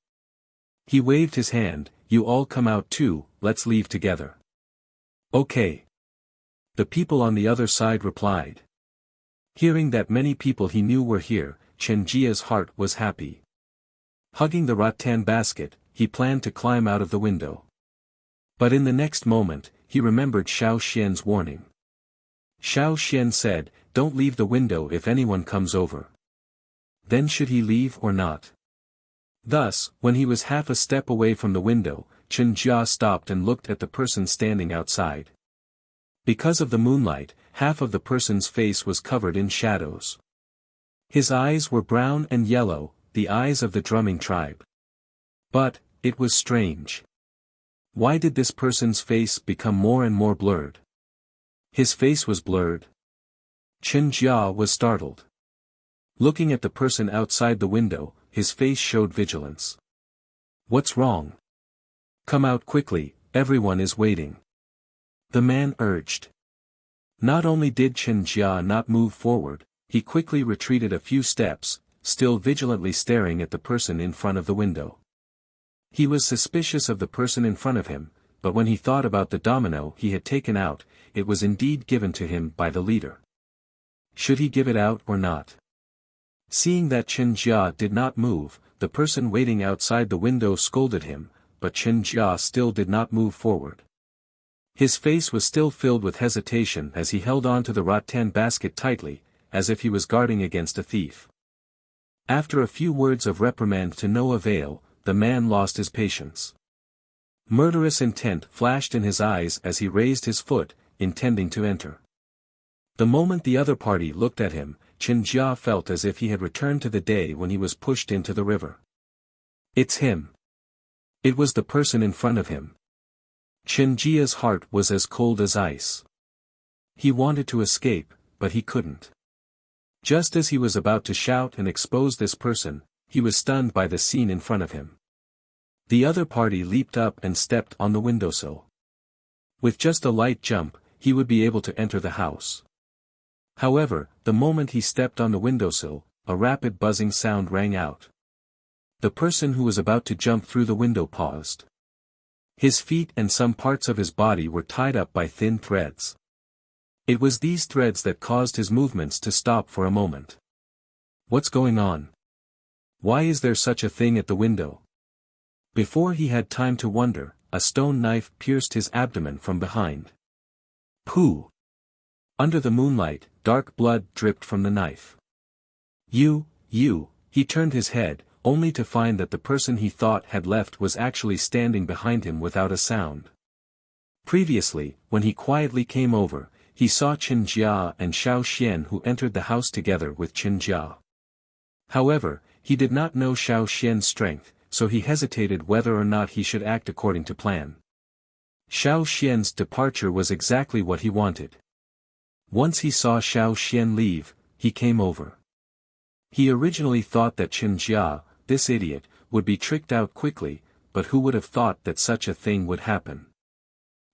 He waved his hand, "You all come out too, let's leave together." "Okay." The people on the other side replied. Hearing that many people he knew were here, Chen Jia's heart was happy. Hugging the rattan basket, he planned to climb out of the window. But in the next moment, he remembered Xiao Xian's warning. Xiao Xian said, "Don't leave the window if anyone comes over." Then should he leave or not? Thus, when he was half a step away from the window, Chen Jia stopped and looked at the person standing outside. Because of the moonlight, half of the person's face was covered in shadows. His eyes were brown and yellow, the eyes of the drumming tribe. But, it was strange. Why did this person's face become more and more blurred? His face was blurred. Chen Jia was startled. Looking at the person outside the window, his face showed vigilance. "What's wrong? Come out quickly, everyone is waiting," the man urged. Not only did Chen Jia not move forward, he quickly retreated a few steps, still vigilantly staring at the person in front of the window. He was suspicious of the person in front of him, but when he thought about the domino he had taken out, it was indeed given to him by the leader. Should he give it out or not? Seeing that Chen Jia did not move, the person waiting outside the window scolded him, but Chen Jia still did not move forward. His face was still filled with hesitation as he held on to the rattan basket tightly, as if he was guarding against a thief. After a few words of reprimand to no avail, the man lost his patience. Murderous intent flashed in his eyes as he raised his foot, intending to enter. The moment the other party looked at him, Chen Jia felt as if he had returned to the day when he was pushed into the river. It's him. It was the person in front of him. Chen Jia's heart was as cold as ice. He wanted to escape, but he couldn't. Just as he was about to shout and expose this person, he was stunned by the scene in front of him. The other party leaped up and stepped on the windowsill. With just a light jump, he would be able to enter the house. However, the moment he stepped on the windowsill, a rapid buzzing sound rang out. The person who was about to jump through the window paused. His feet and some parts of his body were tied up by thin threads. It was these threads that caused his movements to stop for a moment. What's going on? Why is there such a thing at the window? Before he had time to wonder, a stone knife pierced his abdomen from behind. Pooh! Under the moonlight, dark blood dripped from the knife. You, he turned his head, only to find that the person he thought had left was actually standing behind him without a sound. Previously, when he quietly came over, he saw Chen Jia and Xiao Xian who entered the house together with Chen Jia. However, he did not know Xiao Xian's strength, so he hesitated whether or not he should act according to plan. Xiao Xian's departure was exactly what he wanted. Once he saw Xiao Xian leave, he came over. He originally thought that Chen Jia, this idiot, would be tricked out quickly, but who would have thought that such a thing would happen?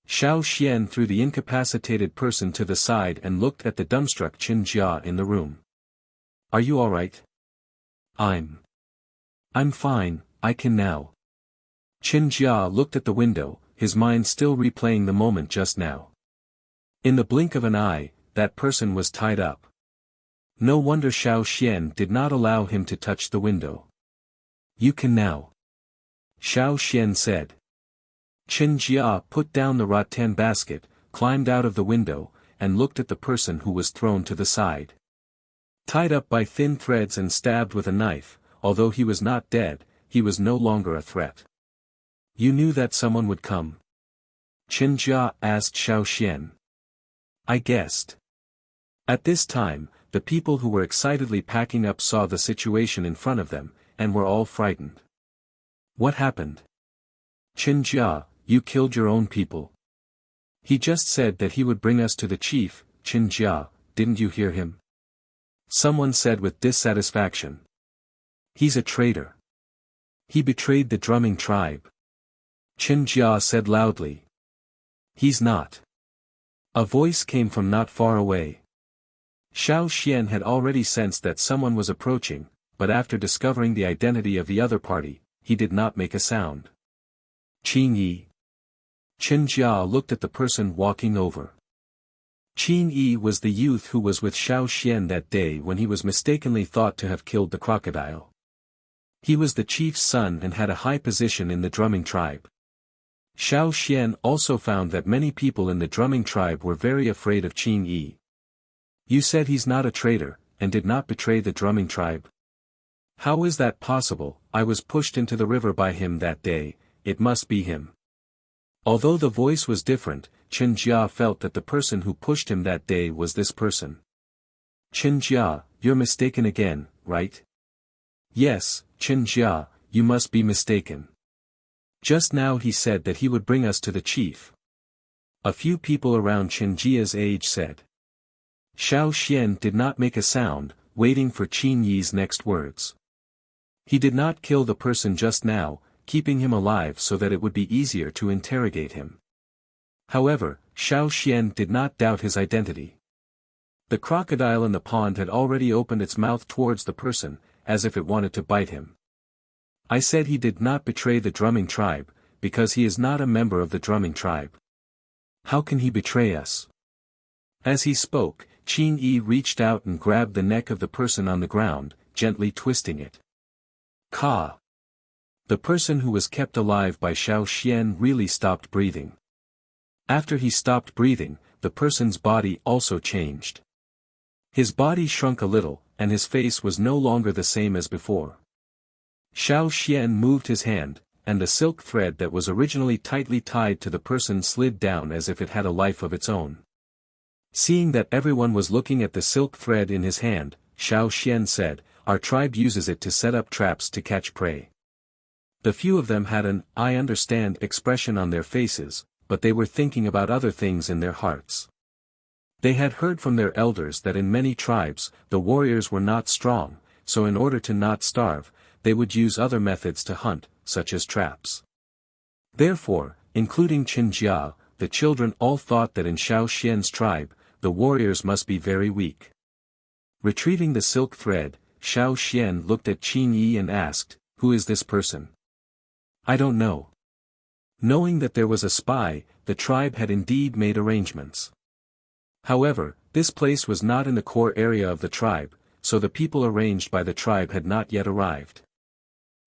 Xiao Xian threw the incapacitated person to the side and looked at the dumbstruck Chen Jia in the room. Are you alright? I'm fine, I can now. Chen Jia looked at the window, his mind still replaying the moment just now. In the blink of an eye, that person was tied up. No wonder Xiao Xian did not allow him to touch the window. You can now. Xiao Xian said. Chen Jia put down the rattan basket, climbed out of the window, and looked at the person who was thrown to the side. Tied up by thin threads and stabbed with a knife, although he was not dead, he was no longer a threat. You knew that someone would come? Chen Jia asked Xiao Xian. I guessed. At this time, the people who were excitedly packing up saw the situation in front of them, and were all frightened. What happened? Chen Jia, you killed your own people. He just said that he would bring us to the chief, Chen Jia, didn't you hear him? Someone said with dissatisfaction. He's a traitor. He betrayed the drumming tribe. Chen Jia said loudly. He's not. A voice came from not far away. Xiao Xian had already sensed that someone was approaching, but after discovering the identity of the other party, he did not make a sound. Qin Yi. Chen Jia looked at the person walking over. Qin Yi was the youth who was with Xiao Xian that day when he was mistakenly thought to have killed the crocodile. He was the chief's son and had a high position in the drumming tribe. Xiao Xian also found that many people in the drumming tribe were very afraid of Qin Yi. You said he's not a traitor, and did not betray the drumming tribe? How is that possible? I was pushed into the river by him that day, it must be him. Although the voice was different, Chen Jia felt that the person who pushed him that day was this person. Chen Jia, you're mistaken again, right? Yes, Chen Jia, you must be mistaken. Just now he said that he would bring us to the chief. A few people around Chen Jia's age said. Xiao Xian did not make a sound, waiting for Qin Yi's next words. He did not kill the person just now, keeping him alive so that it would be easier to interrogate him. However, Xiao Xian did not doubt his identity. The crocodile in the pond had already opened its mouth towards the person, as if it wanted to bite him. I said he did not betray the drumming tribe, because he is not a member of the drumming tribe. How can he betray us? As he spoke, Qin Yi reached out and grabbed the neck of the person on the ground, gently twisting it. Ka! The person who was kept alive by Xiao Xian really stopped breathing. After he stopped breathing, the person's body also changed. His body shrunk a little, and his face was no longer the same as before. Xiao Xian moved his hand, and the silk thread that was originally tightly tied to the person slid down as if it had a life of its own. Seeing that everyone was looking at the silk thread in his hand, Xiao Xian said, "Our tribe uses it to set up traps to catch prey." The few of them had an "I understand" expression on their faces, but they were thinking about other things in their hearts. They had heard from their elders that in many tribes, the warriors were not strong, so in order to not starve, they would use other methods to hunt, such as traps. Therefore, including Qinjia, the children all thought that in Xiao Xian's tribe, the warriors must be very weak. Retrieving the silk thread, Xiao Xian looked at Qin Yi and asked, "Who is this person?" "I don't know." Knowing that there was a spy, the tribe had indeed made arrangements. However, this place was not in the core area of the tribe, so the people arranged by the tribe had not yet arrived.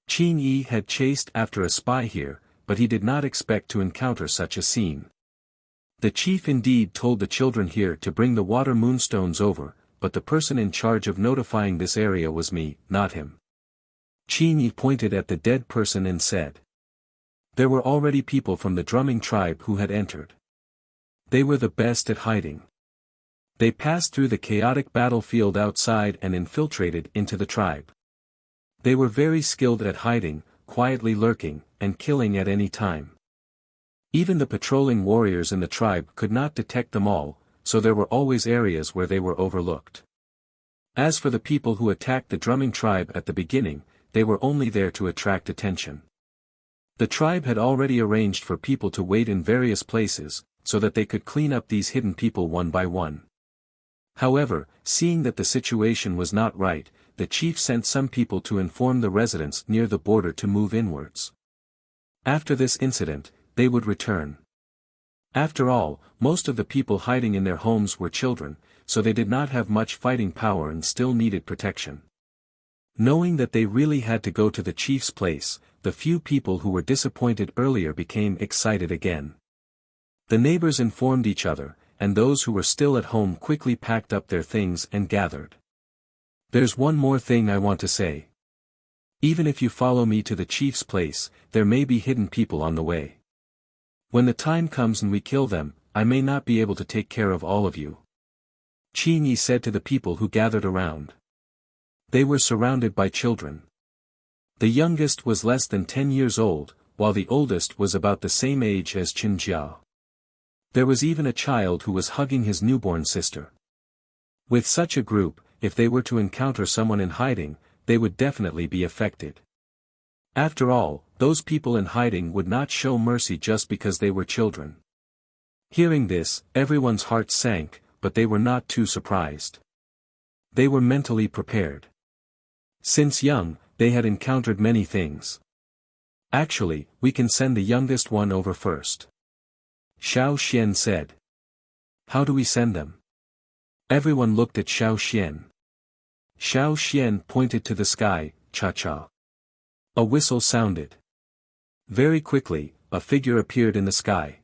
Qin Yi had chased after a spy here, but he did not expect to encounter such a scene. The chief indeed told the children here to bring the water moonstones over, but the person in charge of notifying this area was me, not him. Qin Yi pointed at the dead person and said. There were already people from the drumming tribe who had entered. They were the best at hiding. They passed through the chaotic battlefield outside and infiltrated into the tribe. They were very skilled at hiding, quietly lurking, and killing at any time. Even the patrolling warriors in the tribe could not detect them all, so there were always areas where they were overlooked. As for the people who attacked the drumming tribe at the beginning, they were only there to attract attention. The tribe had already arranged for people to wait in various places, so that they could clean up these hidden people one by one. However, seeing that the situation was not right, the chief sent some people to inform the residents near the border to move inwards. After this incident, they would return. After all, most of the people hiding in their homes were children, so they did not have much fighting power and still needed protection. Knowing that they really had to go to the chief's place, the few people who were disappointed earlier became excited again. The neighbors informed each other, and those who were still at home quickly packed up their things and gathered. There's one more thing I want to say. Even if you follow me to the chief's place, there may be hidden people on the way. When the time comes and we kill them, I may not be able to take care of all of you. Qin Yi said to the people who gathered around. They were surrounded by children. The youngest was less than 10 years old, while the oldest was about the same age as Qinjia. There was even a child who was hugging his newborn sister. With such a group, if they were to encounter someone in hiding, they would definitely be affected. After all, those people in hiding would not show mercy just because they were children. Hearing this, everyone's heart sank, but they were not too surprised. They were mentally prepared. Since young, they had encountered many things. Actually, we can send the youngest one over first. Xiao Xian said. How do we send them? Everyone looked at Xiao Xian. Xiao Xian pointed to the sky, cha-cha. A whistle sounded. Very quickly, a figure appeared in the sky.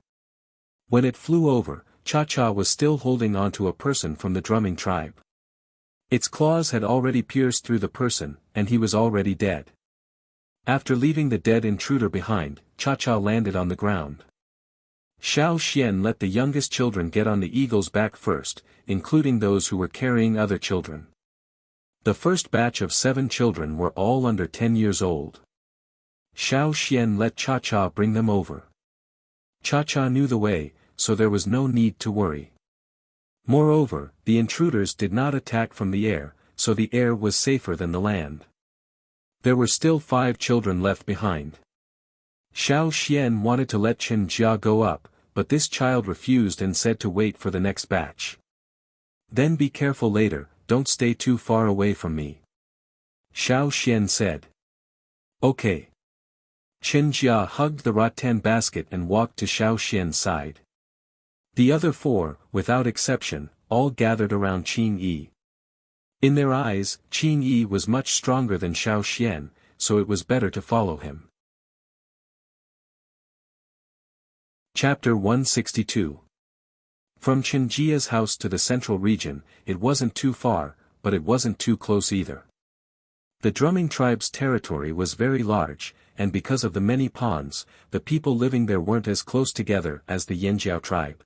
When it flew over, Cha-cha was still holding on to a person from the drumming tribe. Its claws had already pierced through the person, and he was already dead. After leaving the dead intruder behind, Cha-cha landed on the ground. Xiao Xian let the youngest children get on the eagle's back first, including those who were carrying other children. The first batch of 7 children were all under 10 years old. Xiao Xian let Cha-cha bring them over. Cha-cha knew the way, so there was no need to worry. Moreover, the intruders did not attack from the air, so the air was safer than the land. There were still 5 children left behind. Xiao Xian wanted to let Chen Jia go up, but this child refused and said to wait for the next batch. Then be careful later, don't stay too far away from me. Xiao Xian said. Okay. Chen Jia hugged the rattan basket and walked to Xiao Xian's side. The other 4, without exception, all gathered around Qin Yi. In their eyes, Qin Yi was much stronger than Xiao Xian, so it was better to follow him. Chapter 162. From Qinjia's house to the central region, it wasn't too far, but it wasn't too close either. The drumming tribe's territory was very large, and because of the many ponds, the people living there weren't as close together as the Yanjiao tribe.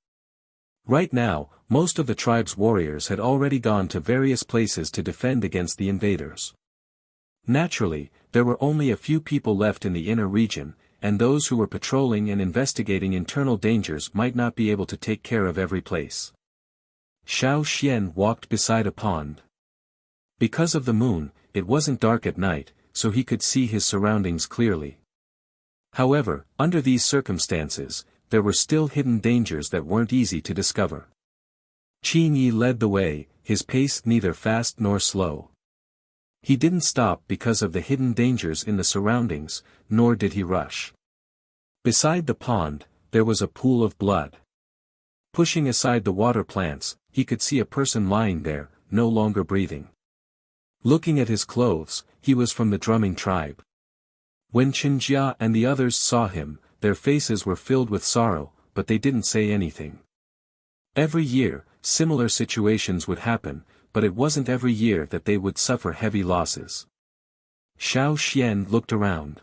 Right now, most of the tribe's warriors had already gone to various places to defend against the invaders. Naturally, there were only a few people left in the inner region, and those who were patrolling and investigating internal dangers might not be able to take care of every place. Xiao Xian walked beside a pond. Because of the moon, it wasn't dark at night, so he could see his surroundings clearly. However, under these circumstances, there were still hidden dangers that weren't easy to discover. Qin Yi led the way, his pace neither fast nor slow. He didn't stop because of the hidden dangers in the surroundings, nor did he rush. Beside the pond, there was a pool of blood. Pushing aside the water plants, he could see a person lying there, no longer breathing. Looking at his clothes, he was from the drumming tribe. When Qinjia and the others saw him, their faces were filled with sorrow, but they didn't say anything. Every year, similar situations would happen, but it wasn't every year that they would suffer heavy losses. Xiao Xian looked around.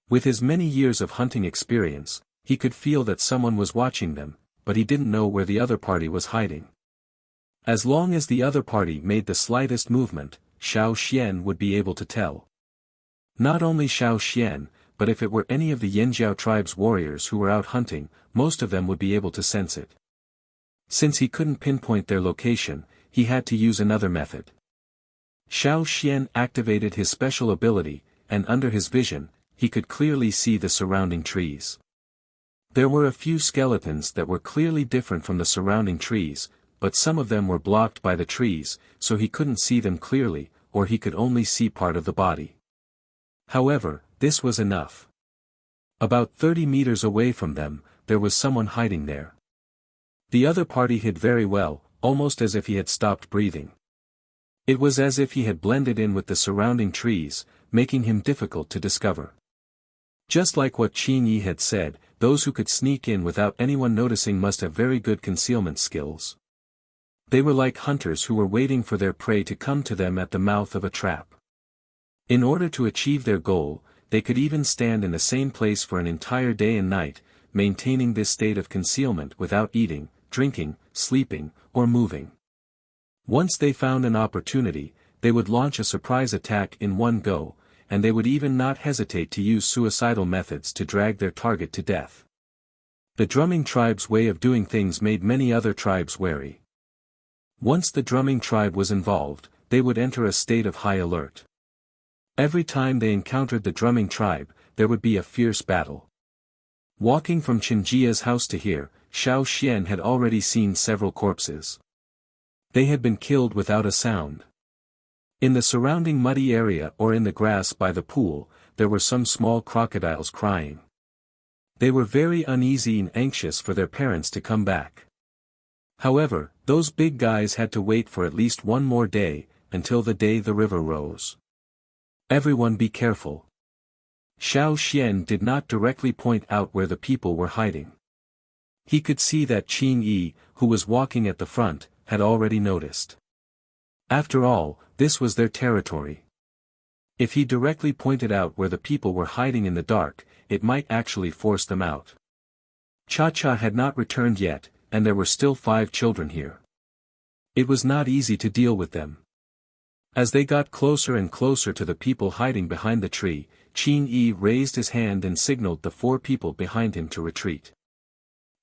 With his many years of hunting experience, he could feel that someone was watching them, but he didn't know where the other party was hiding. As long as the other party made the slightest movement, Xiao Xian would be able to tell. Not only Xiao Xian, but if it were any of the Yanjiao tribe's warriors who were out hunting, most of them would be able to sense it. Since he couldn't pinpoint their location, he had to use another method. Xiao Xian activated his special ability, and under his vision, he could clearly see the surrounding trees. There were a few skeletons that were clearly different from the surrounding trees, but some of them were blocked by the trees, so he couldn't see them clearly, or he could only see part of the body. However, this was enough. About 30 meters away from them, there was someone hiding there. The other party hid very well, almost as if he had stopped breathing. It was as if he had blended in with the surrounding trees, making him difficult to discover. Just like what Qin Yi had said, those who could sneak in without anyone noticing must have very good concealment skills. They were like hunters who were waiting for their prey to come to them at the mouth of a trap. In order to achieve their goal, they could even stand in the same place for an entire day and night, maintaining this state of concealment without eating, drinking, sleeping, or moving. Once they found an opportunity, they would launch a surprise attack in one go, and they would even not hesitate to use suicidal methods to drag their target to death. The drumming tribe's way of doing things made many other tribes wary. Once the drumming tribe was involved, they would enter a state of high alert. Every time they encountered the drumming tribe, there would be a fierce battle. Walking from Qinjia's house to here, Xiao Xian had already seen several corpses. They had been killed without a sound. In the surrounding muddy area or in the grass by the pool, there were some small crocodiles crying. They were very uneasy and anxious for their parents to come back. However, those big guys had to wait for at least one more day, until the day the river rose. Everyone be careful. Xiao Xian did not directly point out where the people were hiding. He could see that Qin Yi, who was walking at the front, had already noticed. After all, this was their territory. If he directly pointed out where the people were hiding in the dark, it might actually force them out. Cha-Cha had not returned yet, and there were still 5 children here. It was not easy to deal with them. As they got closer and closer to the people hiding behind the tree, Qin Yi raised his hand and signaled the 4 people behind him to retreat.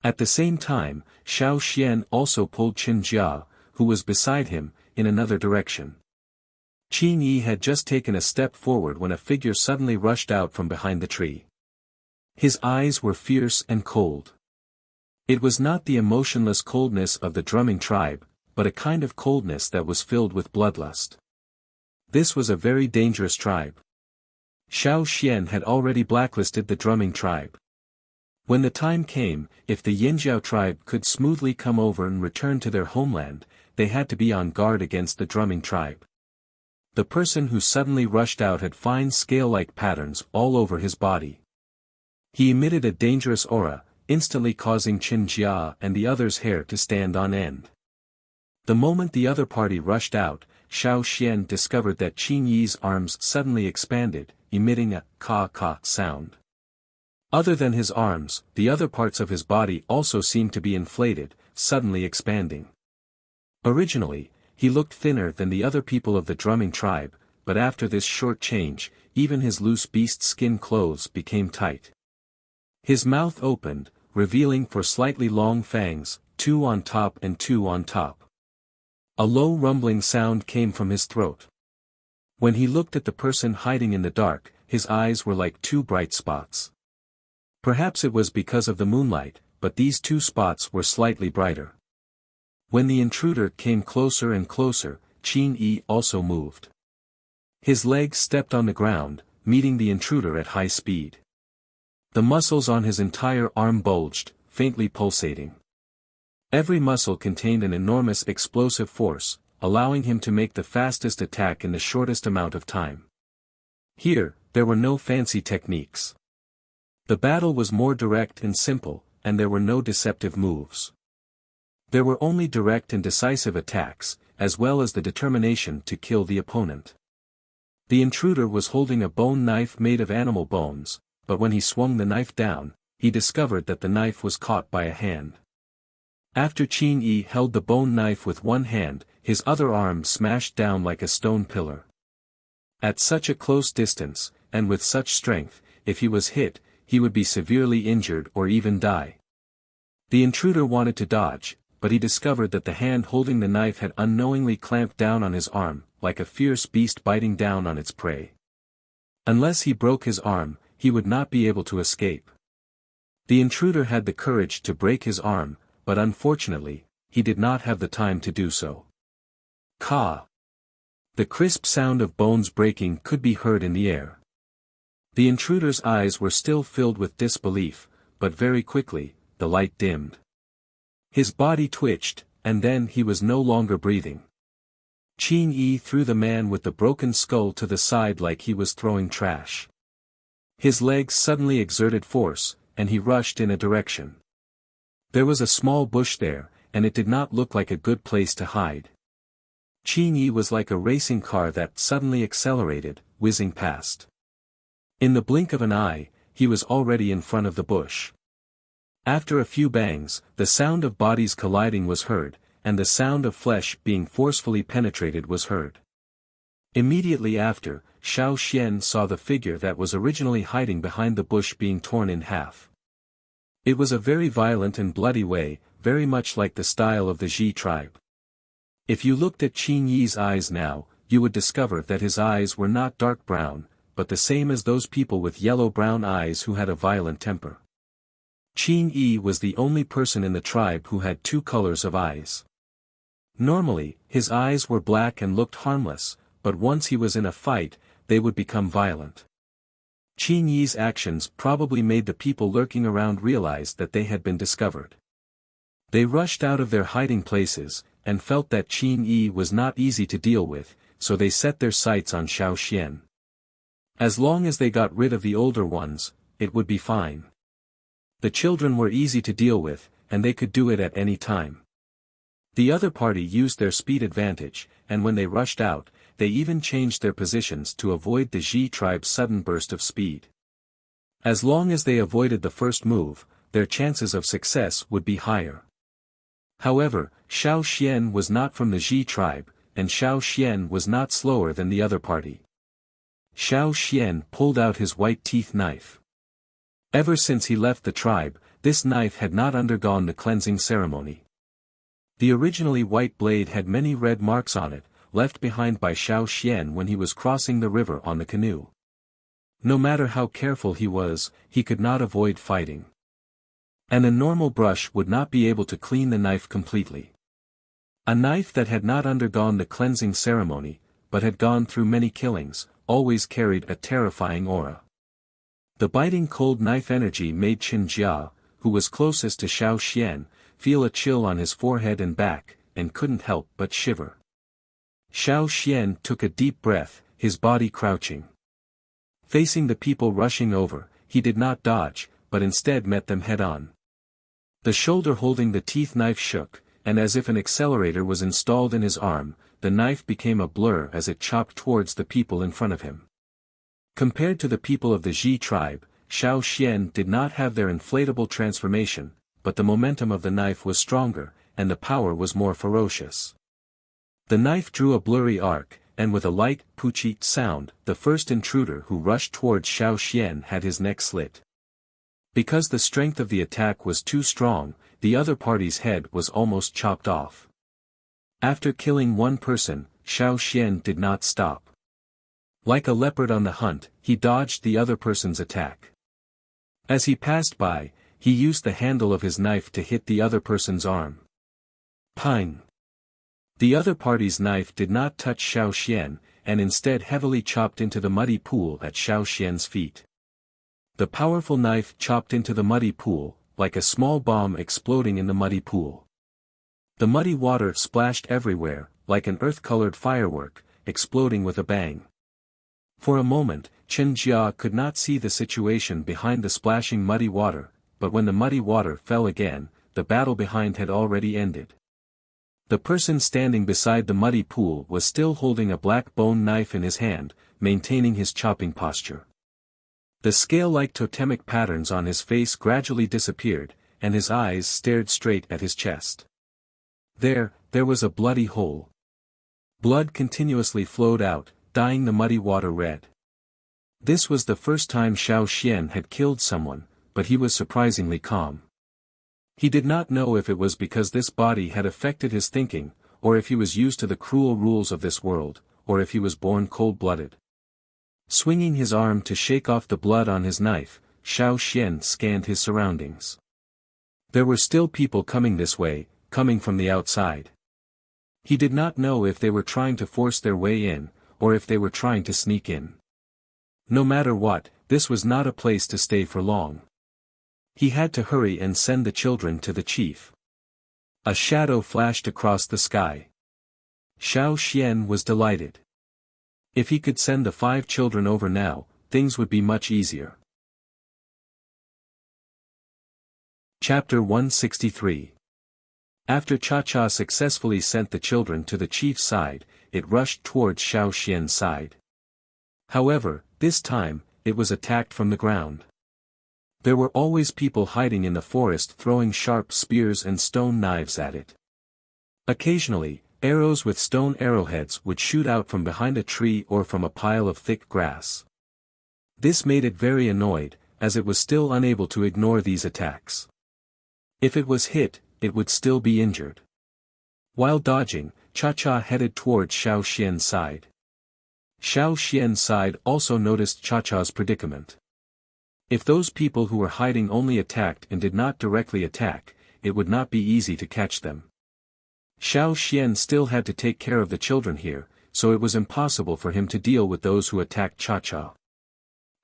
At the same time, Xiao Xian also pulled Qinjia, who was beside him, in another direction. Qin Yi had just taken a step forward when a figure suddenly rushed out from behind the tree. His eyes were fierce and cold. It was not the emotionless coldness of the drumming tribe, but a kind of coldness that was filled with bloodlust. This was a very dangerous tribe. Xiao Xian had already blacklisted the drumming tribe. When the time came, if the Yanjiao tribe could smoothly come over and return to their homeland, they had to be on guard against the drumming tribe. The person who suddenly rushed out had fine scale-like patterns all over his body. He emitted a dangerous aura, instantly causing Qinjia and the others' hair to stand on end. The moment the other party rushed out, Xiao Xian discovered that Qin Yi's arms suddenly expanded, emitting a ka-ka sound. Other than his arms, the other parts of his body also seemed to be inflated, suddenly expanding. Originally, he looked thinner than the other people of the drumming tribe, but after this short change, even his loose beast skin clothes became tight. His mouth opened, revealing 4 slightly long fangs, 2 on top and 2 on top. A low rumbling sound came from his throat. When he looked at the person hiding in the dark, his eyes were like 2 bright spots. Perhaps it was because of the moonlight, but these 2 spots were slightly brighter. When the intruder came closer and closer, Qin Yi also moved. His legs stepped on the ground, meeting the intruder at high speed. The muscles on his entire arm bulged, faintly pulsating. Every muscle contained an enormous explosive force, allowing him to make the fastest attack in the shortest amount of time. Here, there were no fancy techniques. The battle was more direct and simple, and there were no deceptive moves. There were only direct and decisive attacks, as well as the determination to kill the opponent. The intruder was holding a bone knife made of animal bones, but when he swung the knife down, he discovered that the knife was caught by a hand. After Qin Yi held the bone knife with one hand, his other arm smashed down like a stone pillar. At such a close distance, and with such strength, if he was hit, he would be severely injured or even die. The intruder wanted to dodge, but he discovered that the hand holding the knife had unknowingly clamped down on his arm, like a fierce beast biting down on its prey. Unless he broke his arm, he would not be able to escape. The intruder had the courage to break his arm, but unfortunately, he did not have the time to do so. Ka! The crisp sound of bones breaking could be heard in the air. The intruder's eyes were still filled with disbelief, but very quickly, the light dimmed. His body twitched, and then he was no longer breathing. Qin Yi threw the man with the broken skull to the side like he was throwing trash. His legs suddenly exerted force, and he rushed in a direction. There was a small bush there, and it did not look like a good place to hide. Qin Yi was like a racing car that suddenly accelerated, whizzing past. In the blink of an eye, he was already in front of the bush. After a few bangs, the sound of bodies colliding was heard, and the sound of flesh being forcefully penetrated was heard. Immediately after, Xiao Xian saw the figure that was originally hiding behind the bush being torn in half. It was a very violent and bloody way, very much like the style of the Ji tribe. If you looked at Qin Yi's eyes now, you would discover that his eyes were not dark brown, but the same as those people with yellow-brown eyes who had a violent temper. Qin Yi was the only person in the tribe who had 2 colors of eyes. Normally, his eyes were black and looked harmless, but once he was in a fight, they would become violent. Qin Yi's actions probably made the people lurking around realize that they had been discovered. They rushed out of their hiding places, and felt that Qin Yi was not easy to deal with, so they set their sights on Xiao Xian. As long as they got rid of the older ones, it would be fine. The children were easy to deal with, and they could do it at any time. The other party used their speed advantage, and when they rushed out, they even changed their positions to avoid the Ji tribe's sudden burst of speed. As long as they avoided the first move, their chances of success would be higher. However, Xiao Xian was not from the Ji tribe, and Xiao Xian was not slower than the other party. Xiao Xian pulled out his white teeth knife. Ever since he left the tribe, this knife had not undergone the cleansing ceremony. The originally white blade had many red marks on it, left behind by Xiao Xian when he was crossing the river on the canoe. No matter how careful he was, he could not avoid fighting. And a normal brush would not be able to clean the knife completely. A knife that had not undergone the cleansing ceremony, but had gone through many killings, always carried a terrifying aura. The biting cold knife energy made Chen Jia, who was closest to Xiao Xian, feel a chill on his forehead and back, and couldn't help but shiver. Xiao Xian took a deep breath, his body crouching. Facing the people rushing over, he did not dodge, but instead met them head-on. The shoulder holding the teeth knife shook, and as if an accelerator was installed in his arm, the knife became a blur as it chopped towards the people in front of him. Compared to the people of the Ji tribe, Xiao Xian did not have their inflatable transformation, but the momentum of the knife was stronger, and the power was more ferocious. The knife drew a blurry arc, and with a light, poochie sound, the first intruder who rushed towards Xiao Xian had his neck slit. Because the strength of the attack was too strong, the other party's head was almost chopped off. After killing one person, Xiao Xian did not stop. Like a leopard on the hunt, he dodged the other person's attack. As he passed by, he used the handle of his knife to hit the other person's arm. Pang! The other party's knife did not touch Xiao Xian, and instead heavily chopped into the muddy pool at Xiao Xian's feet. The powerful knife chopped into the muddy pool, like a small bomb exploding in the muddy pool. The muddy water splashed everywhere, like an earth-colored firework, exploding with a bang. For a moment, Chen Jia could not see the situation behind the splashing muddy water, but when the muddy water fell again, the battle behind had already ended. The person standing beside the muddy pool was still holding a black bone knife in his hand, maintaining his chopping posture. The scale-like totemic patterns on his face gradually disappeared, and his eyes stared straight at his chest. There was a bloody hole. Blood continuously flowed out, dyeing the muddy water red. This was the first time Xiao Xian had killed someone, but he was surprisingly calm. He did not know if it was because this body had affected his thinking, or if he was used to the cruel rules of this world, or if he was born cold-blooded. Swinging his arm to shake off the blood on his knife, Xiao Xian scanned his surroundings. There were still people coming this way, coming from the outside. He did not know if they were trying to force their way in, or if they were trying to sneak in. No matter what, this was not a place to stay for long. He had to hurry and send the children to the chief. A shadow flashed across the sky. Xiao Xian was delighted. If he could send the 5 children over now, things would be much easier. Chapter 163. After Cha-Cha successfully sent the children to the chief's side, it rushed towards Xiao Xian's side. However, this time, it was attacked from the ground. There were always people hiding in the forest throwing sharp spears and stone knives at it. Occasionally, arrows with stone arrowheads would shoot out from behind a tree or from a pile of thick grass. This made it very annoyed, as it was still unable to ignore these attacks. If it was hit, it would still be injured. While dodging, Cha-Cha headed towards Xiao Xian's side. Xiao Xian's side also noticed Cha-Cha's predicament. If those people who were hiding only attacked and did not directly attack, it would not be easy to catch them. Xiao Xian still had to take care of the children here, so it was impossible for him to deal with those who attacked Cha-Cha.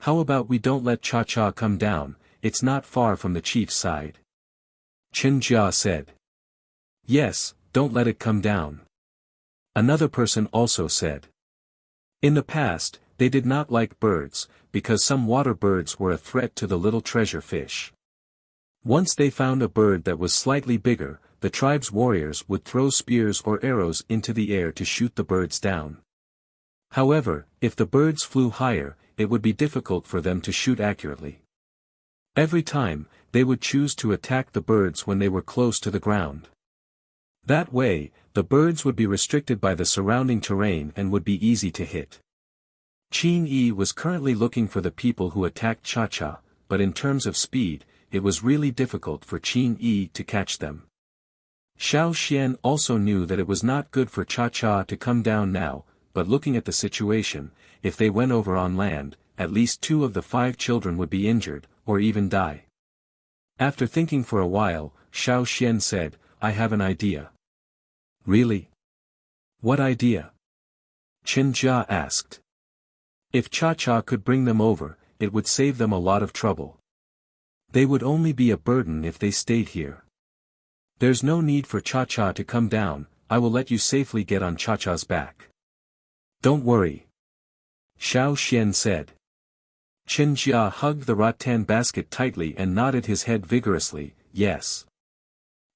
How about we don't let Cha-Cha come down, it's not far from the chief's side. Chen Jia said. Yes, don't let it come down. Another person also said. In the past, they did not like birds, because some water birds were a threat to the little treasure fish. Once they found a bird that was slightly bigger, the tribe's warriors would throw spears or arrows into the air to shoot the birds down. However, if the birds flew higher, it would be difficult for them to shoot accurately. Every time, they would choose to attack the birds when they were close to the ground. That way, the birds would be restricted by the surrounding terrain and would be easy to hit. Qin Yi was currently looking for the people who attacked Cha-Cha, but in terms of speed, it was really difficult for Qin Yi to catch them. Xiao Xian also knew that it was not good for Cha-Cha to come down now, but looking at the situation, if they went over on land, at least 2 of the 5 children would be injured, or even die. After thinking for a while, Xiao Xian said, I have an idea. Really? What idea? Chen Jia asked. If Cha-Cha could bring them over, it would save them a lot of trouble. They would only be a burden if they stayed here. There's no need for Cha-Cha to come down, I will let you safely get on Cha-Cha's back. Don't worry. Xiao Xian said. Chen Jia hugged the rattan basket tightly and nodded his head vigorously, yes.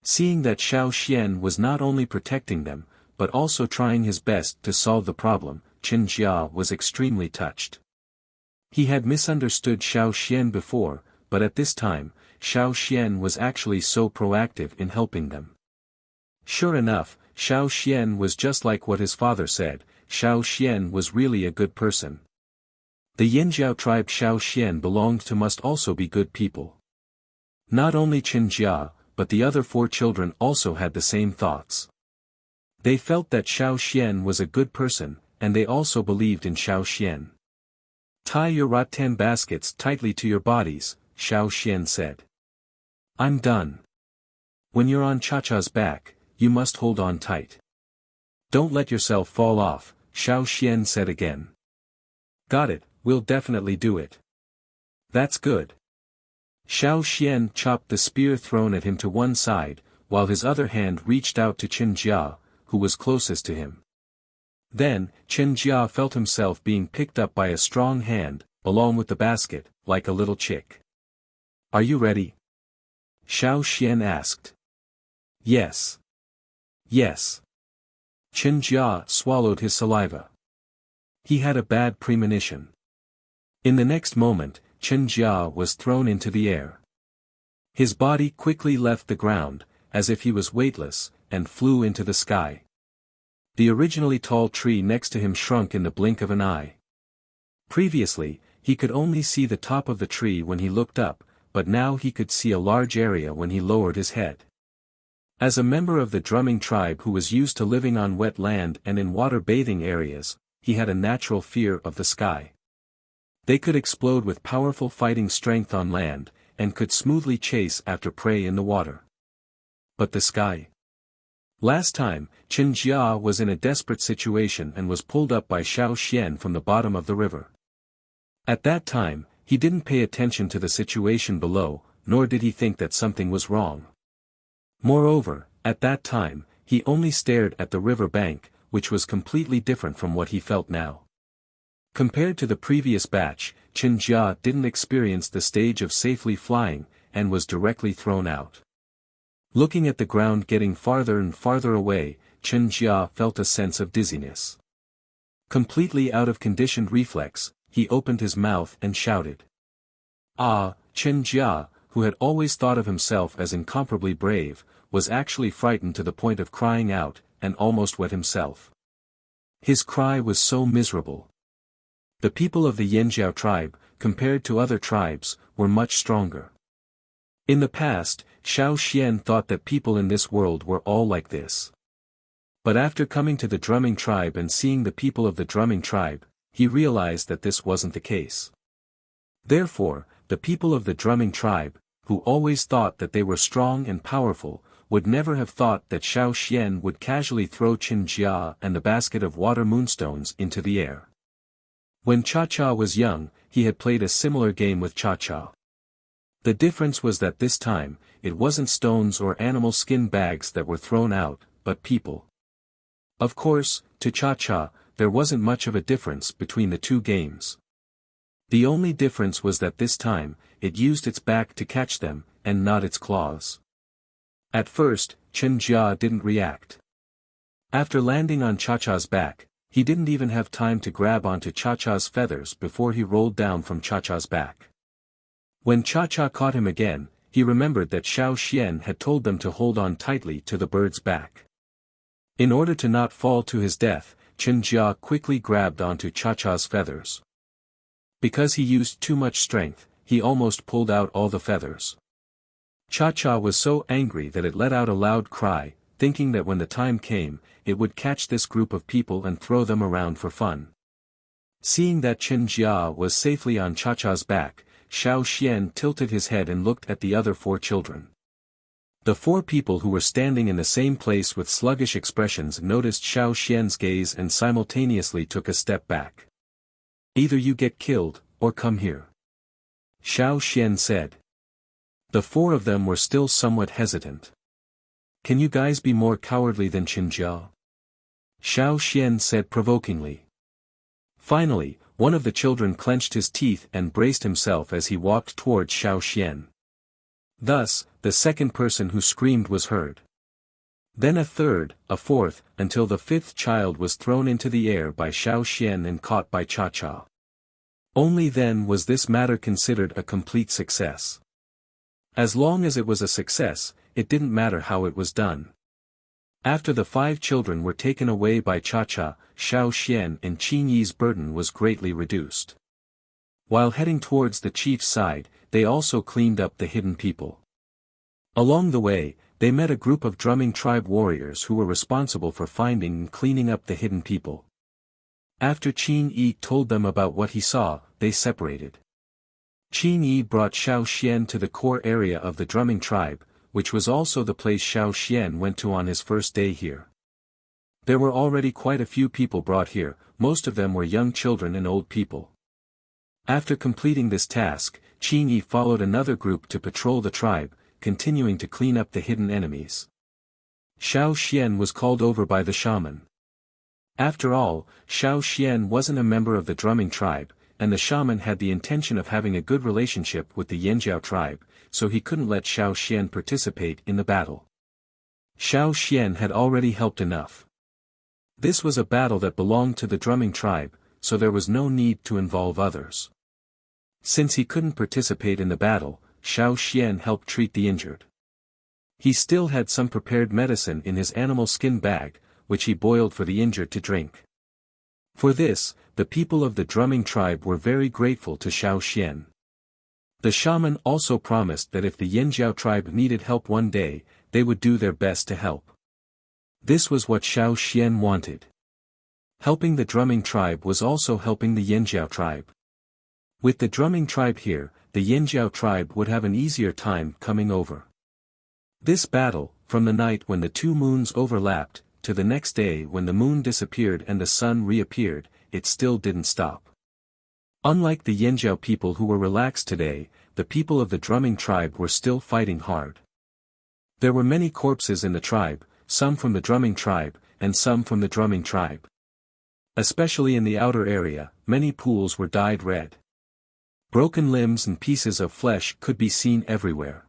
Seeing that Xiao Xian was not only protecting them, but also trying his best to solve the problem, Chen Jia was extremely touched. He had misunderstood Xiao Xian before, but at this time, Xiao Xian was actually so proactive in helping them. Sure enough, Xiao Xian was just like what his father said. Xiao Xian was really a good person. The Yinjiao tribe Xiao Xian belonged to must also be good people. Not only Qin Jia, but the other 4 children also had the same thoughts. They felt that Xiao Xian was a good person, and they also believed in Xiao Xian. Tie your rattan baskets tightly to your bodies, Xiao Xian said. I'm done. When you're on Cha-Cha's back, you must hold on tight. Don't let yourself fall off, Xiao Xian said again. Got it, we'll definitely do it. That's good. Xiao Xian chopped the spear thrown at him to one side, while his other hand reached out to Qin Jia, who was closest to him. Then, Qin Jia felt himself being picked up by a strong hand, along with the basket, like a little chick. Are you ready? Xiao Xian asked. Yes. Yes. Qin Jia swallowed his saliva. He had a bad premonition. In the next moment, Qin Jia was thrown into the air. His body quickly left the ground, as if he was weightless, and flew into the sky. The originally tall tree next to him shrunk in the blink of an eye. Previously, he could only see the top of the tree when he looked up, but now he could see a large area when he lowered his head. As a member of the drumming tribe who was used to living on wet land and in water-bathing areas, he had a natural fear of the sky. They could explode with powerful fighting strength on land, and could smoothly chase after prey in the water. But the sky? Last time, Qin Jia was in a desperate situation and was pulled up by Xiao Xian from the bottom of the river. At that time, he didn't pay attention to the situation below, nor did he think that something was wrong. Moreover, at that time, he only stared at the river bank, which was completely different from what he felt now. Compared to the previous batch, Qin Jia didn't experience the stage of safely flying, and was directly thrown out. Looking at the ground getting farther and farther away, Qin Jia felt a sense of dizziness. Completely out of conditioned reflex, he opened his mouth and shouted. Ah, Qin Jia, who had always thought of himself as incomparably brave, was actually frightened to the point of crying out, and almost wet himself. His cry was so miserable. The people of the Yinjiao tribe, compared to other tribes, were much stronger. In the past, Xiao Xian thought that people in this world were all like this. But after coming to the drumming tribe and seeing the people of the drumming tribe, he realized that this wasn't the case. Therefore, the people of the drumming tribe, who always thought that they were strong and powerful, would never have thought that Xiao Xian would casually throw Qin Jia and the basket of water moonstones into the air. When Cha-Cha was young, he had played a similar game with Cha-Cha. The difference was that this time, it wasn't stones or animal skin bags that were thrown out, but people. Of course, to Cha-Cha, there wasn't much of a difference between the two games. The only difference was that this time, it used its back to catch them, and not its claws. At first, Qin Jia didn't react. After landing on Cha-Cha's back, he didn't even have time to grab onto Cha-Cha's feathers before he rolled down from Cha-Cha's back. When Cha-Cha caught him again, he remembered that Xiao Xian had told them to hold on tightly to the bird's back. In order to not fall to his death, Qin Jia quickly grabbed onto Cha-Cha's feathers. Because he used too much strength, he almost pulled out all the feathers. Cha-Cha was so angry that it let out a loud cry, thinking that when the time came, it would catch this group of people and throw them around for fun. Seeing that Qin Jia was safely on Cha-Cha's back, Xiao Xian tilted his head and looked at the other 4 children. The 4 people who were standing in the same place with sluggish expressions noticed Xiao Xian's gaze and simultaneously took a step back. Either you get killed, or come here. Xiao Xian said. The 4 of them were still somewhat hesitant. Can you guys be more cowardly than Qin Jia? Xiao Xian said provokingly. Finally, one of the children clenched his teeth and braced himself as he walked towards Xiao Xian. Thus, the second person who screamed was heard. Then a third, a fourth, until the 5th child was thrown into the air by Xiao Xian and caught by Cha-Cha. Only then was this matter considered a complete success. As long as it was a success, it didn't matter how it was done. After the 5 children were taken away by Cha-Cha, Xiao Xian and Qin Yi's burden was greatly reduced. While heading towards the chief's side, they also cleaned up the hidden people. Along the way, they met a group of drumming tribe warriors who were responsible for finding and cleaning up the hidden people. After Qin Yi told them about what he saw, they separated. Qin Yi brought Xiao Xian to the core area of the drumming tribe, which was also the place Xiao Xian went to on his first day here. There were already quite a few people brought here, most of them were young children and old people. After completing this task, Qin Yi followed another group to patrol the tribe, continuing to clean up the hidden enemies. Xiao Xian was called over by the shaman. After all, Xiao Xian wasn't a member of the drumming tribe, and the shaman had the intention of having a good relationship with the Yanjiao tribe, so he couldn't let Xiao Xian participate in the battle. Xiao Xian had already helped enough. This was a battle that belonged to the drumming tribe, so there was no need to involve others. Since he couldn't participate in the battle, Xiao Xian helped treat the injured. He still had some prepared medicine in his animal skin bag, which he boiled for the injured to drink. For this, the people of the drumming tribe were very grateful to Xiao Xian. The shaman also promised that if the Yanjiao tribe needed help one day, they would do their best to help. This was what Xiao Xian wanted. Helping the drumming tribe was also helping the Yanjiao tribe. With the drumming tribe here, the Yanjiao tribe would have an easier time coming over. This battle, from the night when the 2 moons overlapped, to the next day when the moon disappeared and the sun reappeared, it still didn't stop. Unlike the Yanjiao people who were relaxed today, the people of the drumming tribe were still fighting hard. There were many corpses in the tribe, some from the drumming tribe, and some from the drumming tribe. Especially in the outer area, many pools were dyed red. Broken limbs and pieces of flesh could be seen everywhere.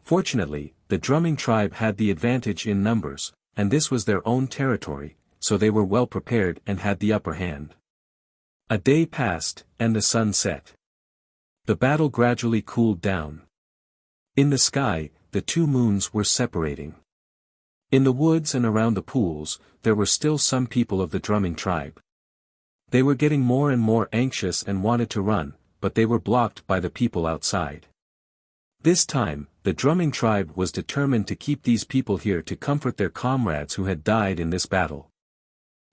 Fortunately, the drumming tribe had the advantage in numbers, and this was their own territory, so they were well prepared and had the upper hand. A day passed, and the sun set. The battle gradually cooled down. In the sky, the 2 moons were separating. In the woods and around the pools, there were still some people of the drumming tribe. They were getting more and more anxious and wanted to run, but they were blocked by the people outside. This time, the drumming tribe was determined to keep these people here to comfort their comrades who had died in this battle.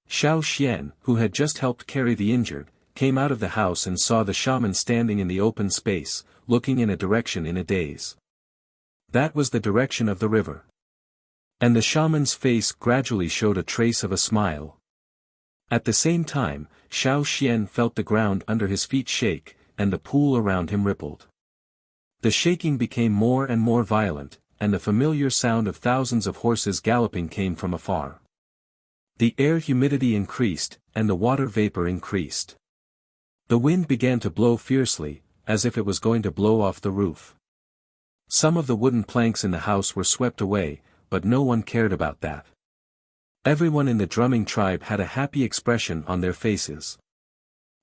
Xiao Xian, who had just helped carry the injured, came out of the house and saw the shaman standing in the open space, looking in a direction in a daze. That was the direction of the river. And the shaman's face gradually showed a trace of a smile. At the same time, Xiao Xian felt the ground under his feet shake, and the pool around him rippled. The shaking became more and more violent, and the familiar sound of thousands of horses galloping came from afar. The air humidity increased, and the water vapor increased. The wind began to blow fiercely, as if it was going to blow off the roof. Some of the wooden planks in the house were swept away, but no one cared about that. Everyone in the drumming tribe had a happy expression on their faces.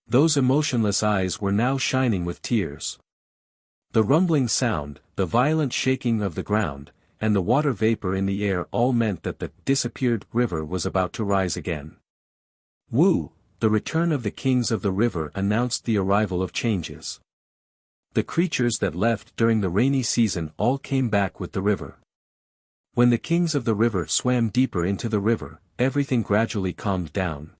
Those emotionless eyes were now shining with tears. The rumbling sound, the violent shaking of the ground, and the water vapor in the air all meant that the disappeared river was about to rise again. Wu, the return of the kings of the river announced the arrival of changes. The creatures that left during the rainy season all came back with the river. When the kings of the river swam deeper into the river, everything gradually calmed down.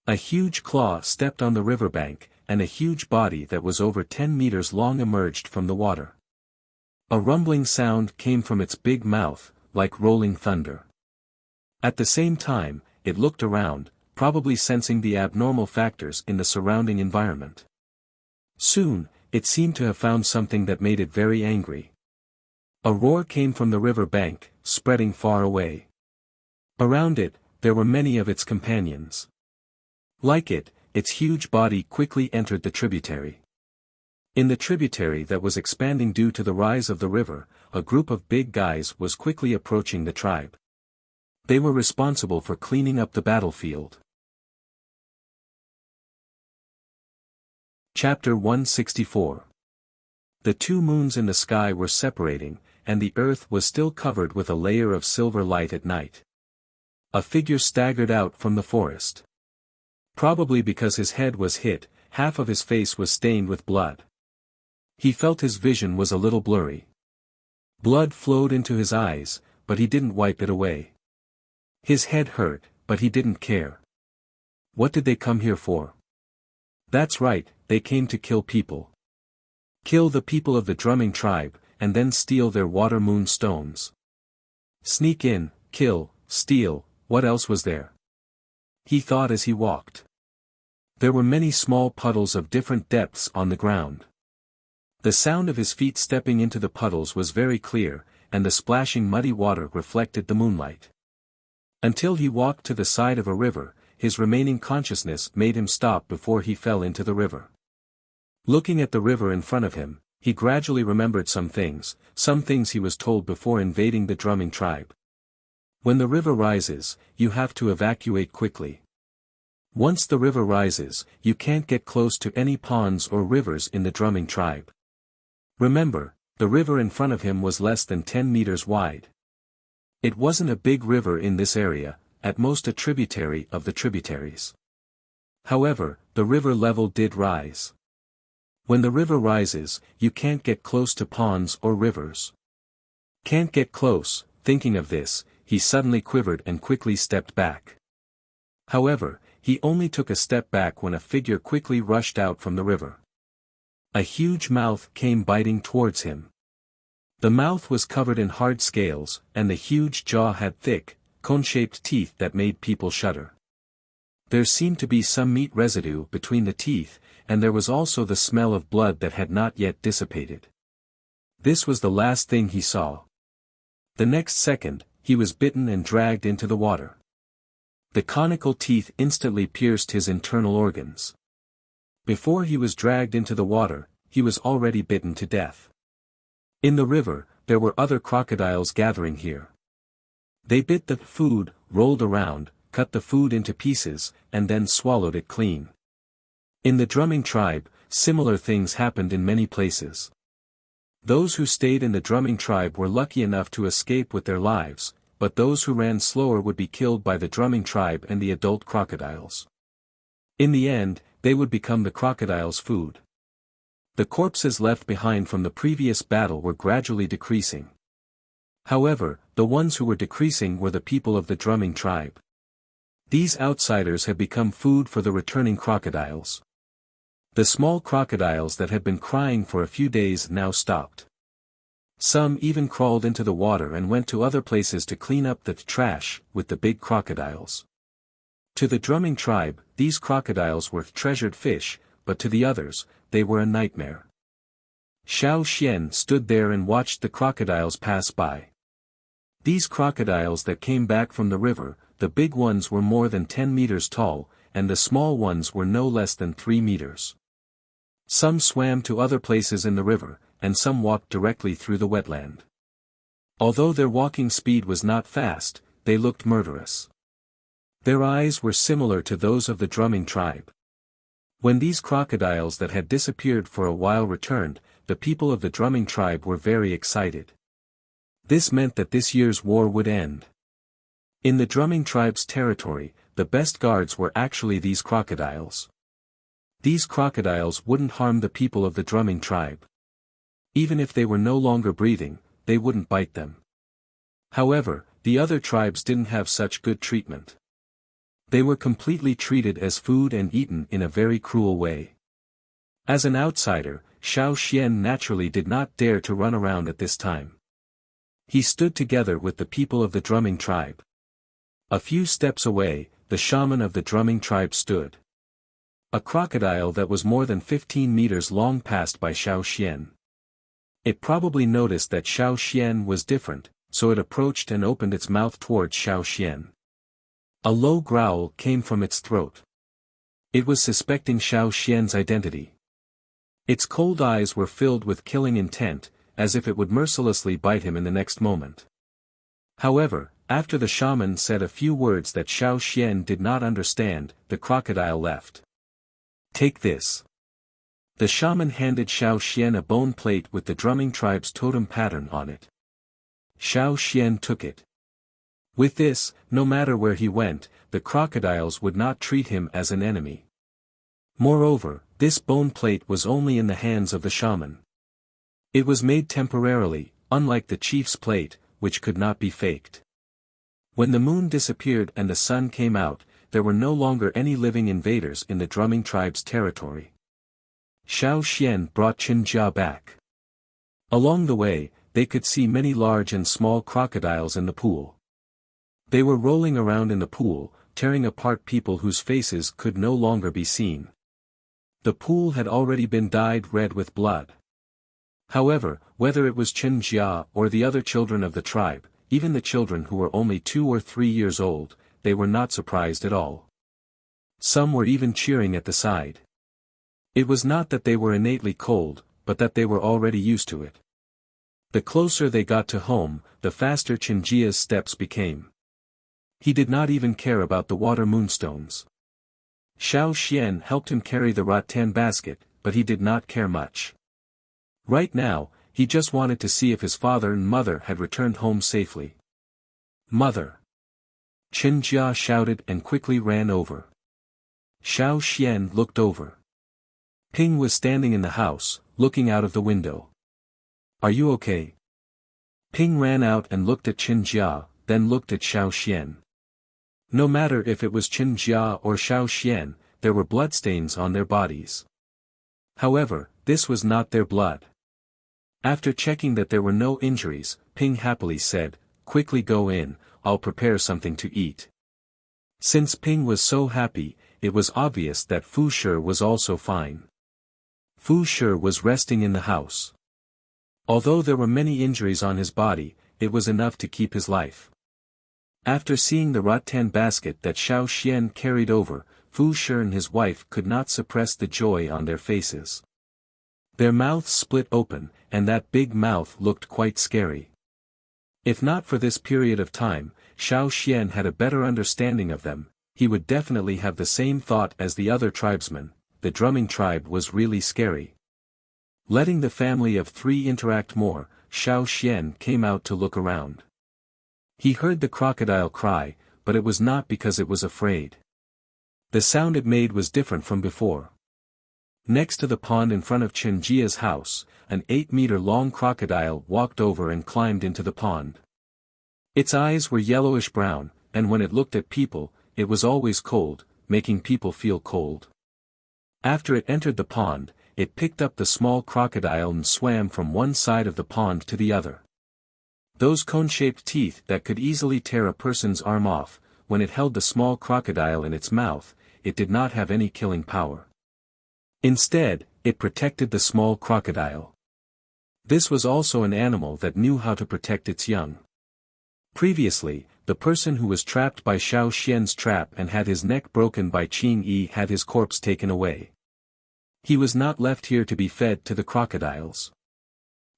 A huge claw stepped on the riverbank, and a huge body that was over 10 meters long emerged from the water. A rumbling sound came from its big mouth, like rolling thunder. At the same time, it looked around, probably sensing the abnormal factors in the surrounding environment. Soon, it seemed to have found something that made it very angry. A roar came from the river bank, spreading far away. Around it, there were many of its companions. Like it, its huge body quickly entered the tributary. In the tributary that was expanding due to the rise of the river, a group of big guys was quickly approaching the tribe. They were responsible for cleaning up the battlefield. Chapter 164. The 2 moons in the sky were separating, and the earth was still covered with a layer of silver light at night. A figure staggered out from the forest. Probably because his head was hit, half of his face was stained with blood. He felt his vision was a little blurry. Blood flowed into his eyes, but he didn't wipe it away. His head hurt, but he didn't care. What did they come here for? That's right, they came to kill people. Kill the people of the drumming tribe, and then steal their water moon stones. Sneak in, kill, steal, what else was there? He thought as he walked. There were many small puddles of different depths on the ground. The sound of his feet stepping into the puddles was very clear, and the splashing muddy water reflected the moonlight. Until he walked to the side of a river, his remaining consciousness made him stop before he fell into the river. Looking at the river in front of him, he gradually remembered some things he was told before invading the drumming tribe. When the river rises, you have to evacuate quickly. Once the river rises, you can't get close to any ponds or rivers in the drumming tribe. Remember, the river in front of him was less than 10 meters wide. It wasn't a big river in this area, at most a tributary of the tributaries. However, the river level did rise. When the river rises, you can't get close to ponds or rivers. Can't get close. Thinking of this, he suddenly quivered and quickly stepped back. However, he only took a step back when a figure quickly rushed out from the river. A huge mouth came biting towards him. The mouth was covered in hard scales, and the huge jaw had thick, cone-shaped teeth that made people shudder. There seemed to be some meat residue between the teeth, and there was also the smell of blood that had not yet dissipated. This was the last thing he saw. The next second, he was bitten and dragged into the water. The conical teeth instantly pierced his internal organs. Before he was dragged into the water, he was already bitten to death. In the river, there were other crocodiles gathering here. They bit the food, rolled around, cut the food into pieces, and then swallowed it clean. In the drumming tribe, similar things happened in many places. Those who stayed in the drumming tribe were lucky enough to escape with their lives, but those who ran slower would be killed by the drumming tribe and the adult crocodiles. In the end, they would become the crocodiles' food. The corpses left behind from the previous battle were gradually decreasing. However, the ones who were decreasing were the people of the drumming tribe. These outsiders had become food for the returning crocodiles. The small crocodiles that had been crying for a few days now stopped. Some even crawled into the water and went to other places to clean up the trash with the big crocodiles. To the drumming tribe, these crocodiles were treasured fish, but to the others, they were a nightmare. Xiao Xian stood there and watched the crocodiles pass by. These crocodiles that came back from the river, the big ones were more than 10 meters tall, and the small ones were no less than 3 meters. Some swam to other places in the river, and some walked directly through the wetland. Although their walking speed was not fast, they looked murderous. Their eyes were similar to those of the drumming tribe. When these crocodiles that had disappeared for a while returned, the people of the drumming tribe were very excited. This meant that this year's war would end. In the drumming tribe's territory, the best guards were actually these crocodiles. These crocodiles wouldn't harm the people of the drumming tribe. Even if they were no longer breathing, they wouldn't bite them. However, the other tribes didn't have such good treatment. They were completely treated as food and eaten in a very cruel way. As an outsider, Xiao Xian naturally did not dare to run around at this time. He stood together with the people of the drumming tribe. A few steps away, the shaman of the drumming tribe stood. A crocodile that was more than 15 meters long passed by Xiao Xian. It probably noticed that Xiao Xian was different, so it approached and opened its mouth towards Xiao Xian. A low growl came from its throat. It was suspecting Xiao Xian's identity. Its cold eyes were filled with killing intent, as if it would mercilessly bite him in the next moment. However, after the shaman said a few words that Xiao Xian did not understand, the crocodile left. Take this. The shaman handed Xiao Xian a bone plate with the drumming tribe's totem pattern on it. Xiao Xian took it. With this, no matter where he went, the crocodiles would not treat him as an enemy. Moreover, this bone plate was only in the hands of the shaman. It was made temporarily, unlike the chief's plate, which could not be faked. When the moon disappeared and the sun came out, there were no longer any living invaders in the drumming tribe's territory. Xiao Xian brought Qinjia back. Along the way, they could see many large and small crocodiles in the pool. They were rolling around in the pool, tearing apart people whose faces could no longer be seen. The pool had already been dyed red with blood. However, whether it was Qinjia or the other children of the tribe, even the children who were only 2 or 3 years old, they were not surprised at all. Some were even cheering at the side. It was not that they were innately cold, but that they were already used to it. The closer they got to home, the faster Qinjia's steps became. He did not even care about the water moonstones. Xiao Xian helped him carry the rattan basket, but he did not care much. Right now, he just wanted to see if his father and mother had returned home safely. "Mother!" Qinjia shouted and quickly ran over. Xiao Xian looked over. Ping was standing in the house, looking out of the window. "Are you okay?" Ping ran out and looked at Qinjia, then looked at Xiao Xian. No matter if it was Qinjia or Xiao Xian, there were bloodstains on their bodies. However, this was not their blood. After checking that there were no injuries, Ping happily said, "Quickly go in, I'll prepare something to eat." Since Ping was so happy, it was obvious that Fu Shi was also fine. Fu Shi was resting in the house. Although there were many injuries on his body, it was enough to keep his life. After seeing the rattan basket that Xiao Xian carried over, Fu Shi and his wife could not suppress the joy on their faces. Their mouths split open, and that big mouth looked quite scary. If not for this period of time, Xiao Xian had a better understanding of them. He would definitely have the same thought as the other tribesmen: the drumming tribe was really scary. Letting the family of 3 interact more, Xiao Xian came out to look around. He heard the crocodile cry, but it was not because it was afraid. The sound it made was different from before. Next to the pond in front of Qinjia's house, an 8-meter-long crocodile walked over and climbed into the pond. Its eyes were yellowish-brown, and when it looked at people, it was always cold, making people feel cold. After it entered the pond, it picked up the small crocodile and swam from one side of the pond to the other. Those cone-shaped teeth that could easily tear a person's arm off, when it held the small crocodile in its mouth, it did not have any killing power. Instead, it protected the small crocodile. This was also an animal that knew how to protect its young. Previously, the person who was trapped by Xiao Xian's trap and had his neck broken by Qing Yi had his corpse taken away. He was not left here to be fed to the crocodiles.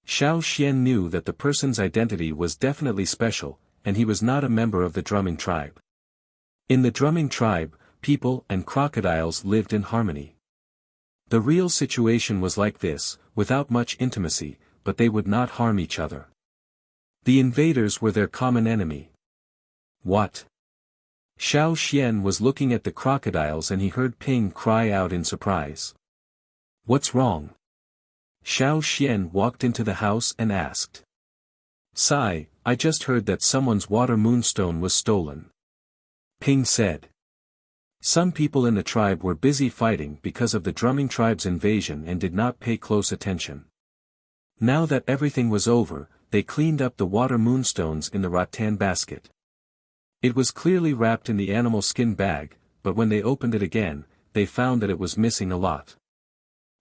Xiao Xian knew that the person's identity was definitely special, and he was not a member of the drumming tribe. In the drumming tribe, people and crocodiles lived in harmony. The real situation was like this, without much intimacy, but they would not harm each other. The invaders were their common enemy. What? Xiao Xian was looking at the crocodiles and he heard Ping cry out in surprise. "What's wrong?" Xiao Xian walked into the house and asked. "Sai, I just heard that someone's water moonstone was stolen." Ping said. Some people in the tribe were busy fighting because of the drumming tribe's invasion and did not pay close attention. Now that everything was over, they cleaned up the water moonstones in the rattan basket. It was clearly wrapped in the animal skin bag, but when they opened it again, they found that it was missing a lot.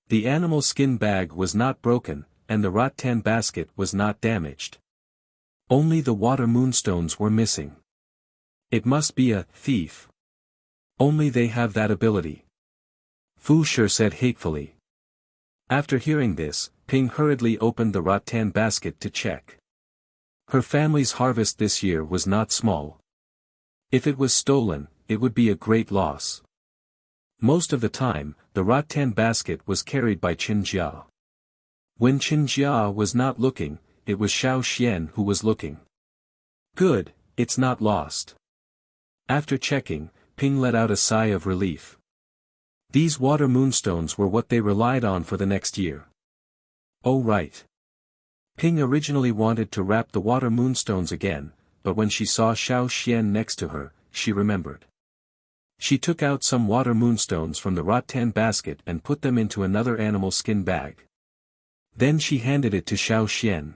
The animal skin bag was not broken, and the rattan basket was not damaged. Only the water moonstones were missing. It must be a thief. Only they have that ability. Fu Shi said hatefully. After hearing this, Ping hurriedly opened the rattan basket to check. Her family's harvest this year was not small. If it was stolen, it would be a great loss. Most of the time, the rattan basket was carried by Qinjia. When Qinjia was not looking, it was Xiao Xian who was looking. Good, it's not lost. After checking, Ping let out a sigh of relief. These water moonstones were what they relied on for the next year. Oh right. Ping originally wanted to wrap the water moonstones again, but when she saw Xiao Xian next to her, she remembered. She took out some water moonstones from the rattan basket and put them into another animal skin bag. Then she handed it to Xiao Xian.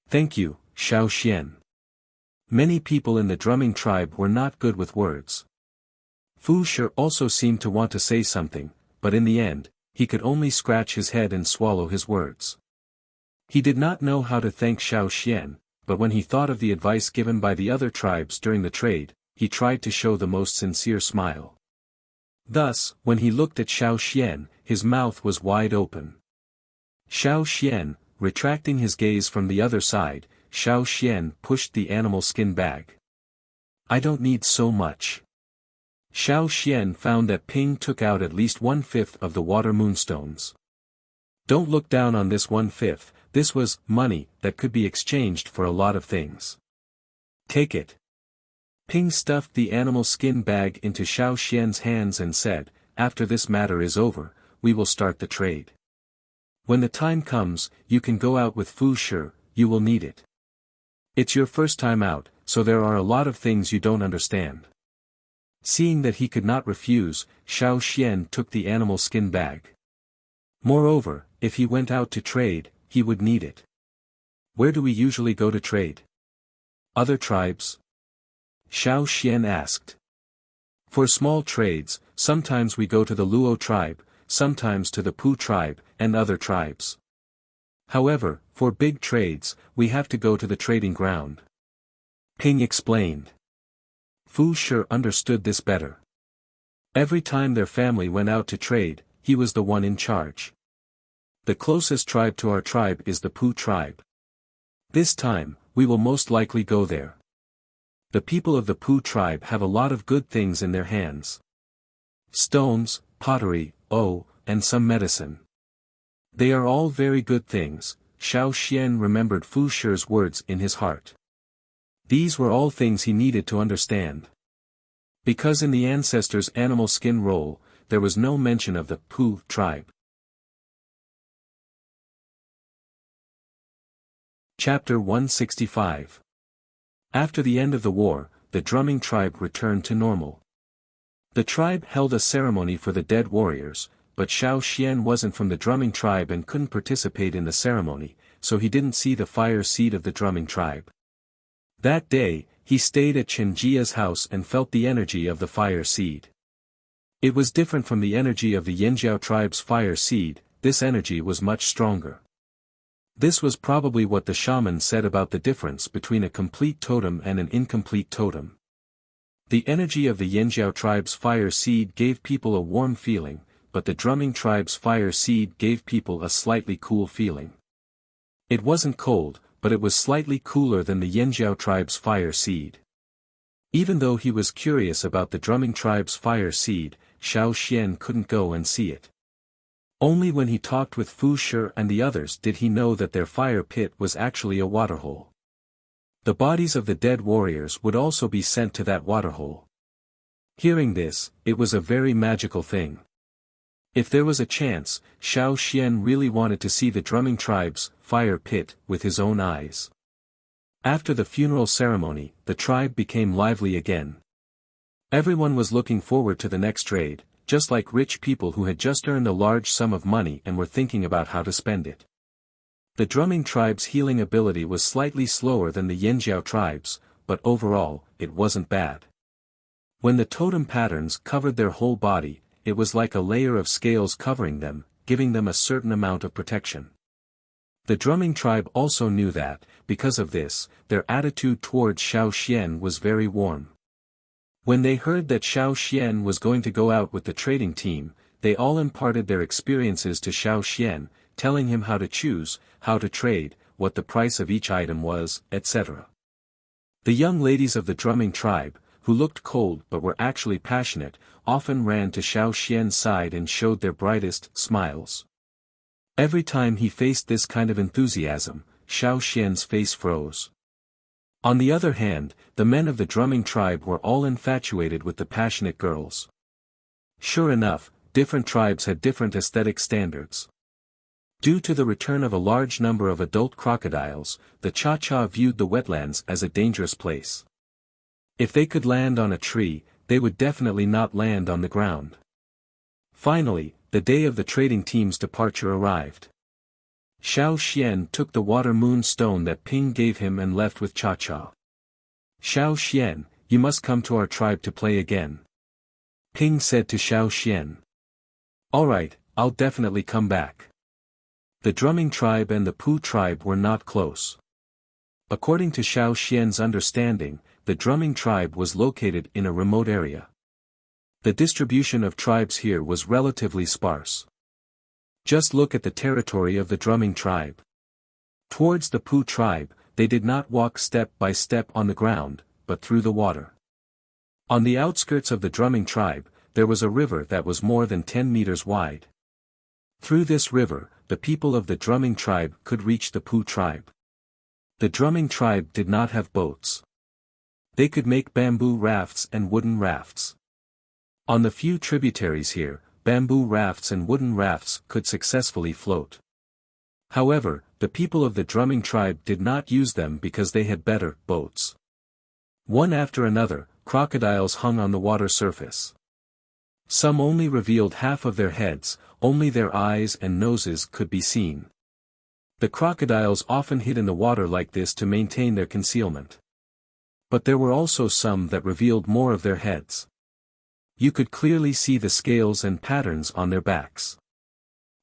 Thank you, Xiao Xian. Many people in the drumming tribe were not good with words. Fu Shi also seemed to want to say something, but in the end, he could only scratch his head and swallow his words. He did not know how to thank Xiao Xian, but when he thought of the advice given by the other tribes during the trade, he tried to show the most sincere smile. Thus, when he looked at Xiao Xian, his mouth was wide open. Xiao Xian, retracting his gaze from the other side, Xiao Xian pushed the animal skin bag. I don't need so much. Xiao Xian found that Ping took out at least 1/5 of the water moonstones. Don't look down on this 1/5, this was money that could be exchanged for a lot of things. Take it. Ping stuffed the animal skin bag into Xiao Xian's hands and said, after this matter is over, we will start the trade. When the time comes, you can go out with Fu Shi, you will need it. It's your first time out, so there are a lot of things you don't understand. Seeing that he could not refuse, Xiao Xian took the animal skin bag. Moreover, if he went out to trade, he would need it. Where do we usually go to trade? Other tribes? Xiao Xian asked. For small trades, sometimes we go to the Luo tribe, sometimes to the Pu tribe, and other tribes. However, for big trades, we have to go to the trading ground. Ping explained. Fu Shi understood this better. Every time their family went out to trade, he was the one in charge. The closest tribe to our tribe is the Pu tribe. This time, we will most likely go there. The people of the Pu tribe have a lot of good things in their hands. Stones, pottery, and some medicine. They are all very good things. Xiao Xian remembered Fu Shi's words in his heart. These were all things he needed to understand. Because in the ancestors' animal skin roll, there was no mention of the Pu tribe. Chapter 165. After the end of the war, the drumming tribe returned to normal. The tribe held a ceremony for the dead warriors, but Xiao Xian wasn't from the drumming tribe and couldn't participate in the ceremony, so he didn't see the fire seed of the drumming tribe. That day, he stayed at Chen Jia's house and felt the energy of the fire seed. It was different from the energy of the Yanjiao tribe's fire seed, this energy was much stronger. This was probably what the shaman said about the difference between a complete totem and an incomplete totem. The energy of the Yanjiao tribe's fire seed gave people a warm feeling, but the drumming tribe's fire seed gave people a slightly cool feeling. It wasn't cold, but it was slightly cooler than the Yanjiao tribe's fire seed. Even though he was curious about the drumming tribe's fire seed, Xiao Xian couldn't go and see it. Only when he talked with Fu Shi and the others did he know that their fire pit was actually a waterhole. The bodies of the dead warriors would also be sent to that waterhole. Hearing this, it was a very magical thing. If there was a chance, Xiao Xian really wanted to see the drumming tribe's fire pit with his own eyes. After the funeral ceremony, the tribe became lively again. Everyone was looking forward to the next trade, just like rich people who had just earned a large sum of money and were thinking about how to spend it. The drumming tribe's healing ability was slightly slower than the Yanjiao tribe's, but overall, it wasn't bad. When the totem patterns covered their whole body, it was like a layer of scales covering them, giving them a certain amount of protection. The drumming tribe also knew that, because of this, their attitude towards Xiao Xian was very warm. When they heard that Xiao Xian was going to go out with the trading team, they all imparted their experiences to Xiao Xian, telling him how to choose, how to trade, what the price of each item was, etc. The young ladies of the drumming tribe, who looked cold but were actually passionate, often ran to Xiao Xian's side and showed their brightest smiles. Every time he faced this kind of enthusiasm, Xiao Xian's face froze. On the other hand, the men of the drumming tribe were all infatuated with the passionate girls. Sure enough, different tribes had different aesthetic standards. Due to the return of a large number of adult crocodiles, the Cha-Cha viewed the wetlands as a dangerous place. If they could land on a tree, they would definitely not land on the ground. Finally, the day of the trading team's departure arrived. Xiao Xian took the water moon stone that Ping gave him and left with Cha-Cha. Xiao Xian, you must come to our tribe to play again. Ping said to Xiao Xian. Alright, I'll definitely come back. The drumming tribe and the Pu tribe were not close. According to Xiao Xian's understanding, the drumming tribe was located in a remote area. The distribution of tribes here was relatively sparse. Just look at the territory of the drumming tribe. Towards the Pu tribe, they did not walk step by step on the ground, but through the water. On the outskirts of the drumming tribe, there was a river that was more than 10 meters wide. Through this river, the people of the drumming tribe could reach the Pu tribe. The drumming tribe did not have boats. They could make bamboo rafts and wooden rafts. On the few tributaries here, bamboo rafts and wooden rafts could successfully float. However, the people of the drumming tribe did not use them because they had better boats. One after another, crocodiles hung on the water surface. Some only revealed half of their heads, only their eyes and noses could be seen. The crocodiles often hid in the water like this to maintain their concealment. But there were also some that revealed more of their heads. You could clearly see the scales and patterns on their backs.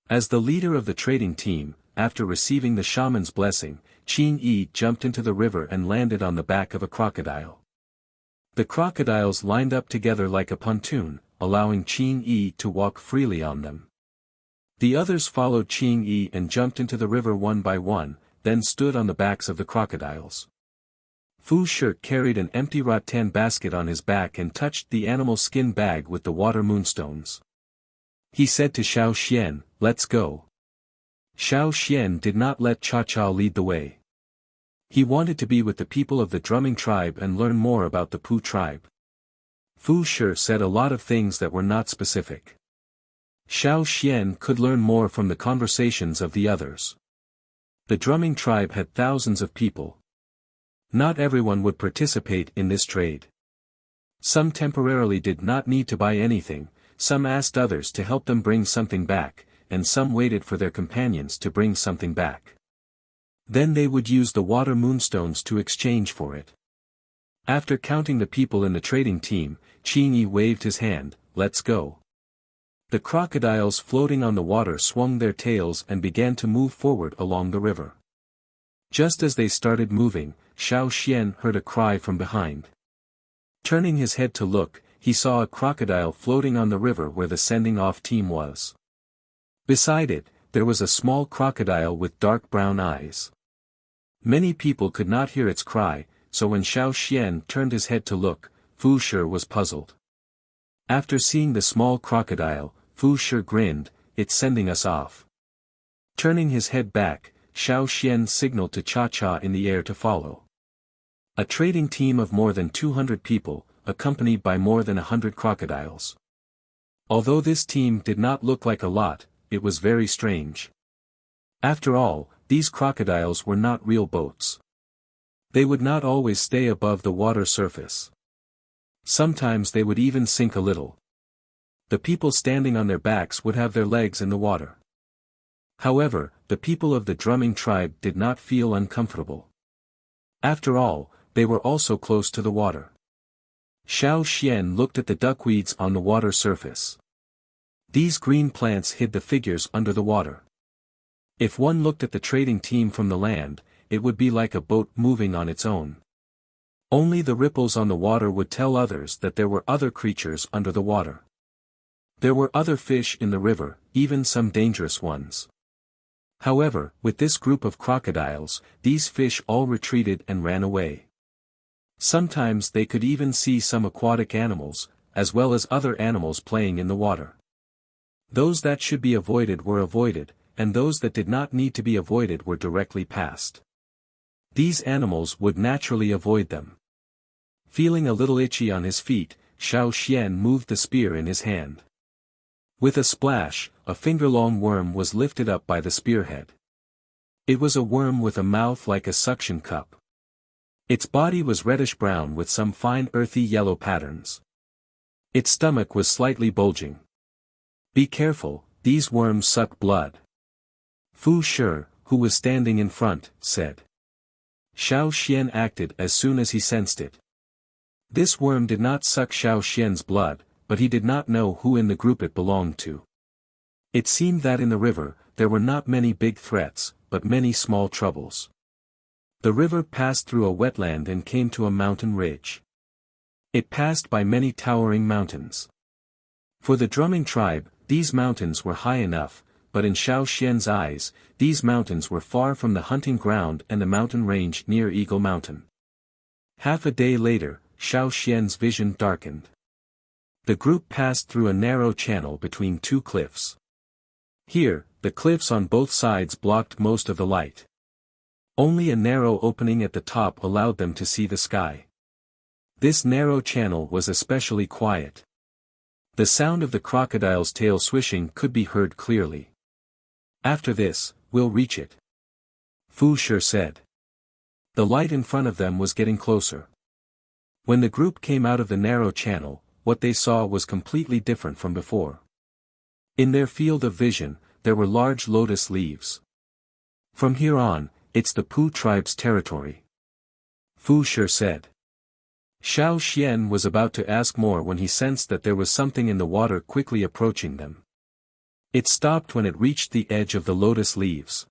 As the leader of the trading team, after receiving the shaman's blessing, Qin Yi jumped into the river and landed on the back of a crocodile. The crocodiles lined up together like a pontoon, allowing Qin Yi to walk freely on them. The others followed Qin Yi and jumped into the river one by one, then stood on the backs of the crocodiles. Fu Shi carried an empty rattan basket on his back and touched the animal skin bag with the water moonstones. He said to Xiao Xian, "Let's go." Xiao Xian did not let Cha-Cha lead the way. He wanted to be with the people of the drumming tribe and learn more about the Pu tribe. Fu Shi said a lot of things that were not specific. Xiao Xian could learn more from the conversations of the others. The drumming tribe had thousands of people. Not everyone would participate in this trade. Some temporarily did not need to buy anything, some asked others to help them bring something back, and some waited for their companions to bring something back. Then they would use the water moonstones to exchange for it. After counting the people in the trading team, Qin Yi waved his hand, "Let's go." The crocodiles floating on the water swung their tails and began to move forward along the river. Just as they started moving, Xiao Xian heard a cry from behind. Turning his head to look, he saw a crocodile floating on the river where the sending-off team was. Beside it, there was a small crocodile with dark brown eyes. Many people could not hear its cry, so when Xiao Xian turned his head to look, Fu Shi was puzzled. After seeing the small crocodile, Fu Shi grinned, "It's sending us off." Turning his head back, Xiao Xian signaled to Cha-Cha in the air to follow. A trading team of more than 200 people, accompanied by more than 100 crocodiles. Although this team did not look like a lot, it was very strange. After all, these crocodiles were not real boats. They would not always stay above the water surface. Sometimes they would even sink a little. The people standing on their backs would have their legs in the water. However, the people of the drumming tribe did not feel uncomfortable. After all, they were also close to the water. Xiao Xian looked at the duckweeds on the water surface. These green plants hid the figures under the water. If one looked at the trading team from the land, it would be like a boat moving on its own. Only the ripples on the water would tell others that there were other creatures under the water. There were other fish in the river, even some dangerous ones. However, with this group of crocodiles, these fish all retreated and ran away. Sometimes they could even see some aquatic animals, as well as other animals playing in the water. Those that should be avoided were avoided, and those that did not need to be avoided were directly passed. These animals would naturally avoid them. Feeling a little itchy on his feet, Xiao Xian moved the spear in his hand. With a splash, a finger-long worm was lifted up by the spearhead. It was a worm with a mouth like a suction cup. Its body was reddish-brown with some fine earthy yellow patterns. Its stomach was slightly bulging. Be careful, these worms suck blood. Fu Shi, who was standing in front, said. Xiao Xian acted as soon as he sensed it. This worm did not suck Xiao Xian's blood, but he did not know who in the group it belonged to. It seemed that in the river, there were not many big threats, but many small troubles. The river passed through a wetland and came to a mountain ridge. It passed by many towering mountains. For the drumming tribe, these mountains were high enough, but in Xiao Xian's eyes, these mountains were far from the hunting ground and the mountain range near Eagle Mountain. Half a day later, Xiao Xian's vision darkened. The group passed through a narrow channel between two cliffs. Here, the cliffs on both sides blocked most of the light. Only a narrow opening at the top allowed them to see the sky. This narrow channel was especially quiet. The sound of the crocodile's tail swishing could be heard clearly. After this, we'll reach it. Fu Shi said. The light in front of them was getting closer. When the group came out of the narrow channel, what they saw was completely different from before. In their field of vision, there were large lotus leaves. From here on, it's the Pu tribe's territory. Fu Shi said. Xiao Xian was about to ask more when he sensed that there was something in the water quickly approaching them. It stopped when it reached the edge of the lotus leaves.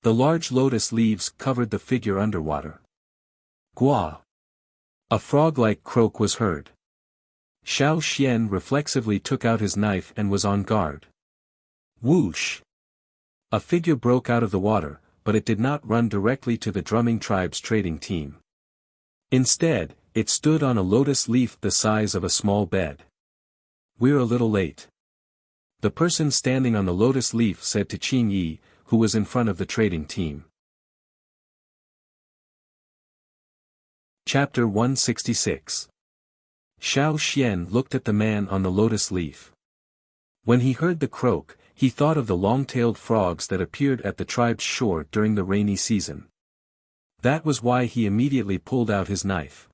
The large lotus leaves covered the figure underwater. Gua! A frog-like croak was heard. Xiao Xian reflexively took out his knife and was on guard. Whoosh! A figure broke out of the water, but it did not run directly to the drumming tribe's trading team. Instead, it stood on a lotus leaf the size of a small bed. We're a little late. The person standing on the lotus leaf said to Qing Yi, who was in front of the trading team. Chapter 166. Xiao Xian looked at the man on the lotus leaf. When he heard the croak, he thought of the long-tailed frogs that appeared at the tribe's shore during the rainy season. That was why he immediately pulled out his knife.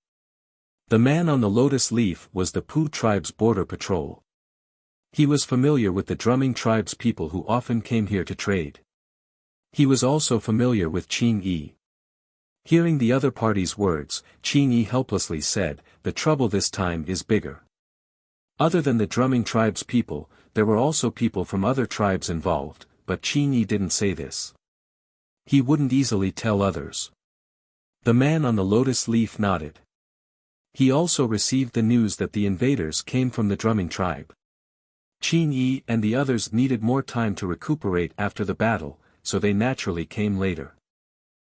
The man on the lotus leaf was the Pu tribe's border patrol. He was familiar with the drumming tribe's people who often came here to trade. He was also familiar with Qing Yi. Hearing the other party's words, Qing Yi helplessly said, "The trouble this time is bigger." Other than the drumming tribe's people, there were also people from other tribes involved, but Qing Yi didn't say this. He wouldn't easily tell others. The man on the lotus leaf nodded. He also received the news that the invaders came from the drumming tribe. Qing Yi and the others needed more time to recuperate after the battle, so they naturally came later.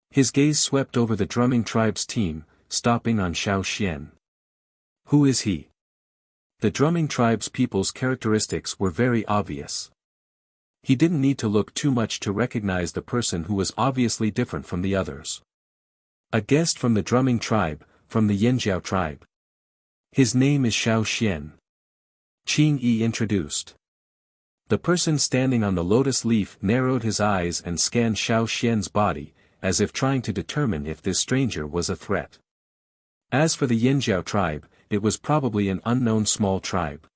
His gaze swept over the drumming tribe's team, stopping on Xiao Xian. Who is he? The drumming tribe's people's characteristics were very obvious. He didn't need to look too much to recognize the person who was obviously different from the others. A guest from the drumming tribe, from the Yanjiao tribe. His name is Xiao Xian. Qing Yi introduced. The person standing on the lotus leaf narrowed his eyes and scanned Xiao Xian's body, as if trying to determine if this stranger was a threat. As for the Yanjiao tribe, it was probably an unknown small tribe.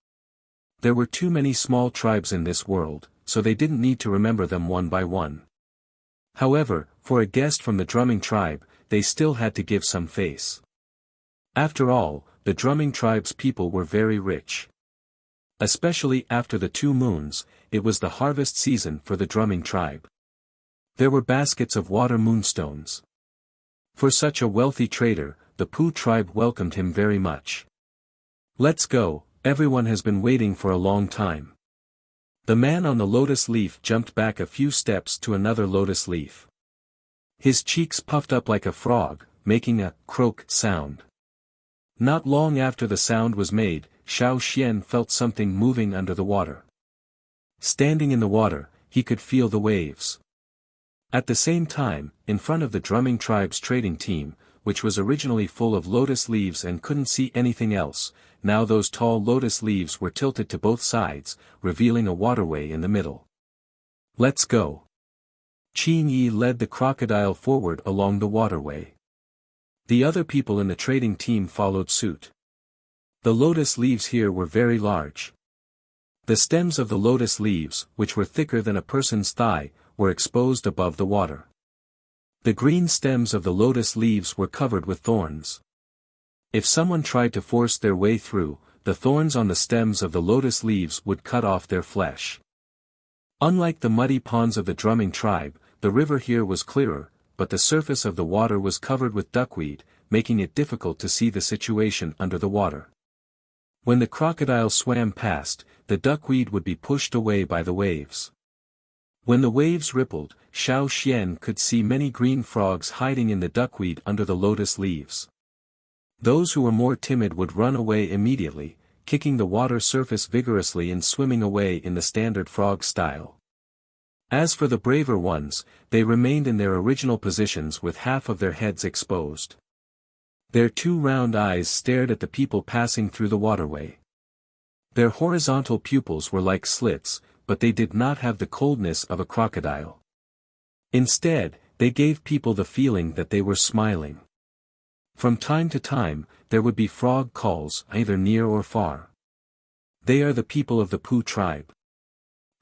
There were too many small tribes in this world, so they didn't need to remember them one by one. However, for a guest from the drumming tribe, they still had to give some face. After all, the drumming tribe's people were very rich. Especially after the 2 moons, it was the harvest season for the drumming tribe. There were baskets of water moonstones. For such a wealthy trader, the Pu tribe welcomed him very much. Let's go, everyone has been waiting for a long time. The man on the lotus leaf jumped back a few steps to another lotus leaf. His cheeks puffed up like a frog, making a croak sound. Not long after the sound was made, Xiao Xian felt something moving under the water. Standing in the water, he could feel the waves. At the same time, in front of the drumming tribe's trading team, which was originally full of lotus leaves and couldn't see anything else, now those tall lotus leaves were tilted to both sides, revealing a waterway in the middle. "Let's go." Qin Yi led the crocodile forward along the waterway. The other people in the trading team followed suit. The lotus leaves here were very large. The stems of the lotus leaves, which were thicker than a person's thigh, were exposed above the water. The green stems of the lotus leaves were covered with thorns. If someone tried to force their way through, the thorns on the stems of the lotus leaves would cut off their flesh. Unlike the muddy ponds of the drumming tribe, the river here was clearer, but the surface of the water was covered with duckweed, making it difficult to see the situation under the water. When the crocodile swam past, the duckweed would be pushed away by the waves. When the waves rippled, Xiao Xian could see many green frogs hiding in the duckweed under the lotus leaves. Those who were more timid would run away immediately, kicking the water surface vigorously and swimming away in the standard frog style. As for the braver ones, they remained in their original positions with half of their heads exposed. Their two round eyes stared at the people passing through the waterway. Their horizontal pupils were like slits, but they did not have the coldness of a crocodile. Instead, they gave people the feeling that they were smiling. From time to time, there would be frog calls, either near or far. They are the people of the Pu tribe.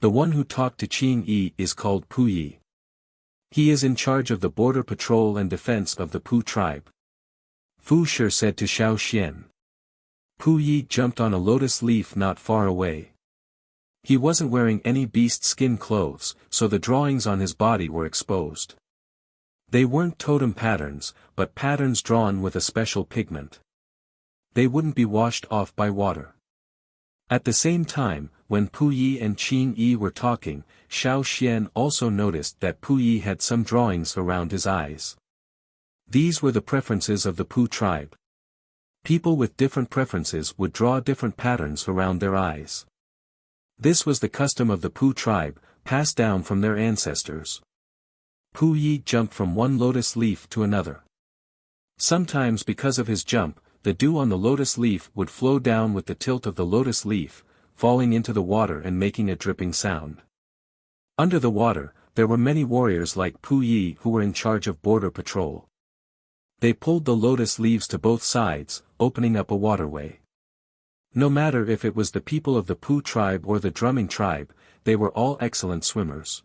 The one who talked to Qin Yi is called Pu Yi. He is in charge of the border patrol and defense of the Pu tribe. Fu Shi said to Xiao Xian. Pu Yi jumped on a lotus leaf not far away. He wasn't wearing any beast skin clothes, so the drawings on his body were exposed. They weren't totem patterns, but patterns drawn with a special pigment. They wouldn't be washed off by water. At the same time, when Pu Yi and Qin Yi were talking, Xiao Xian also noticed that Pu Yi had some drawings around his eyes. These were the preferences of the Pu tribe. People with different preferences would draw different patterns around their eyes. This was the custom of the Pu tribe, passed down from their ancestors. Pu Yi jumped from one lotus leaf to another. Sometimes because of his jump, the dew on the lotus leaf would flow down with the tilt of the lotus leaf, falling into the water and making a dripping sound. Under the water, there were many warriors like Pu Yi who were in charge of border patrol. They pulled the lotus leaves to both sides, opening up a waterway. No matter if it was the people of the Pu tribe or the drumming tribe, they were all excellent swimmers.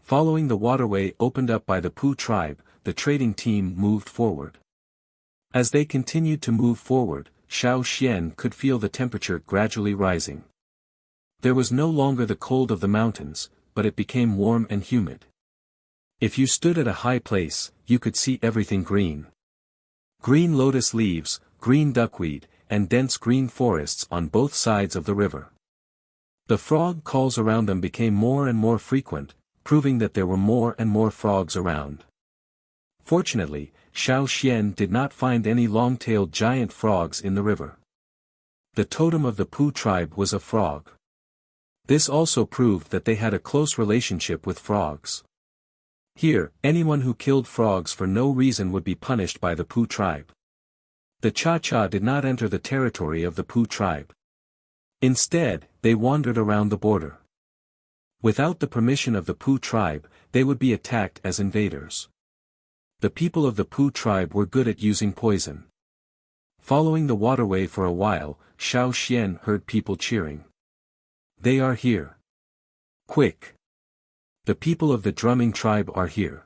Following the waterway opened up by the Pu tribe, the trading team moved forward. As they continued to move forward, Xiao Xian could feel the temperature gradually rising. There was no longer the cold of the mountains, but it became warm and humid. If you stood at a high place, you could see everything green. Green lotus leaves, green duckweed, and dense green forests on both sides of the river. The frog calls around them became more and more frequent, proving that there were more and more frogs around. Fortunately, Xiao Xian did not find any long-tailed giant frogs in the river. The totem of the Pu tribe was a frog. This also proved that they had a close relationship with frogs. Here, anyone who killed frogs for no reason would be punished by the Pu tribe. The Cha-Cha did not enter the territory of the Pu tribe. Instead, they wandered around the border. Without the permission of the Pu tribe, they would be attacked as invaders. The people of the Pu tribe were good at using poison. Following the waterway for a while, Xiao Xian heard people cheering. They are here. Quick! The people of the drumming tribe are here.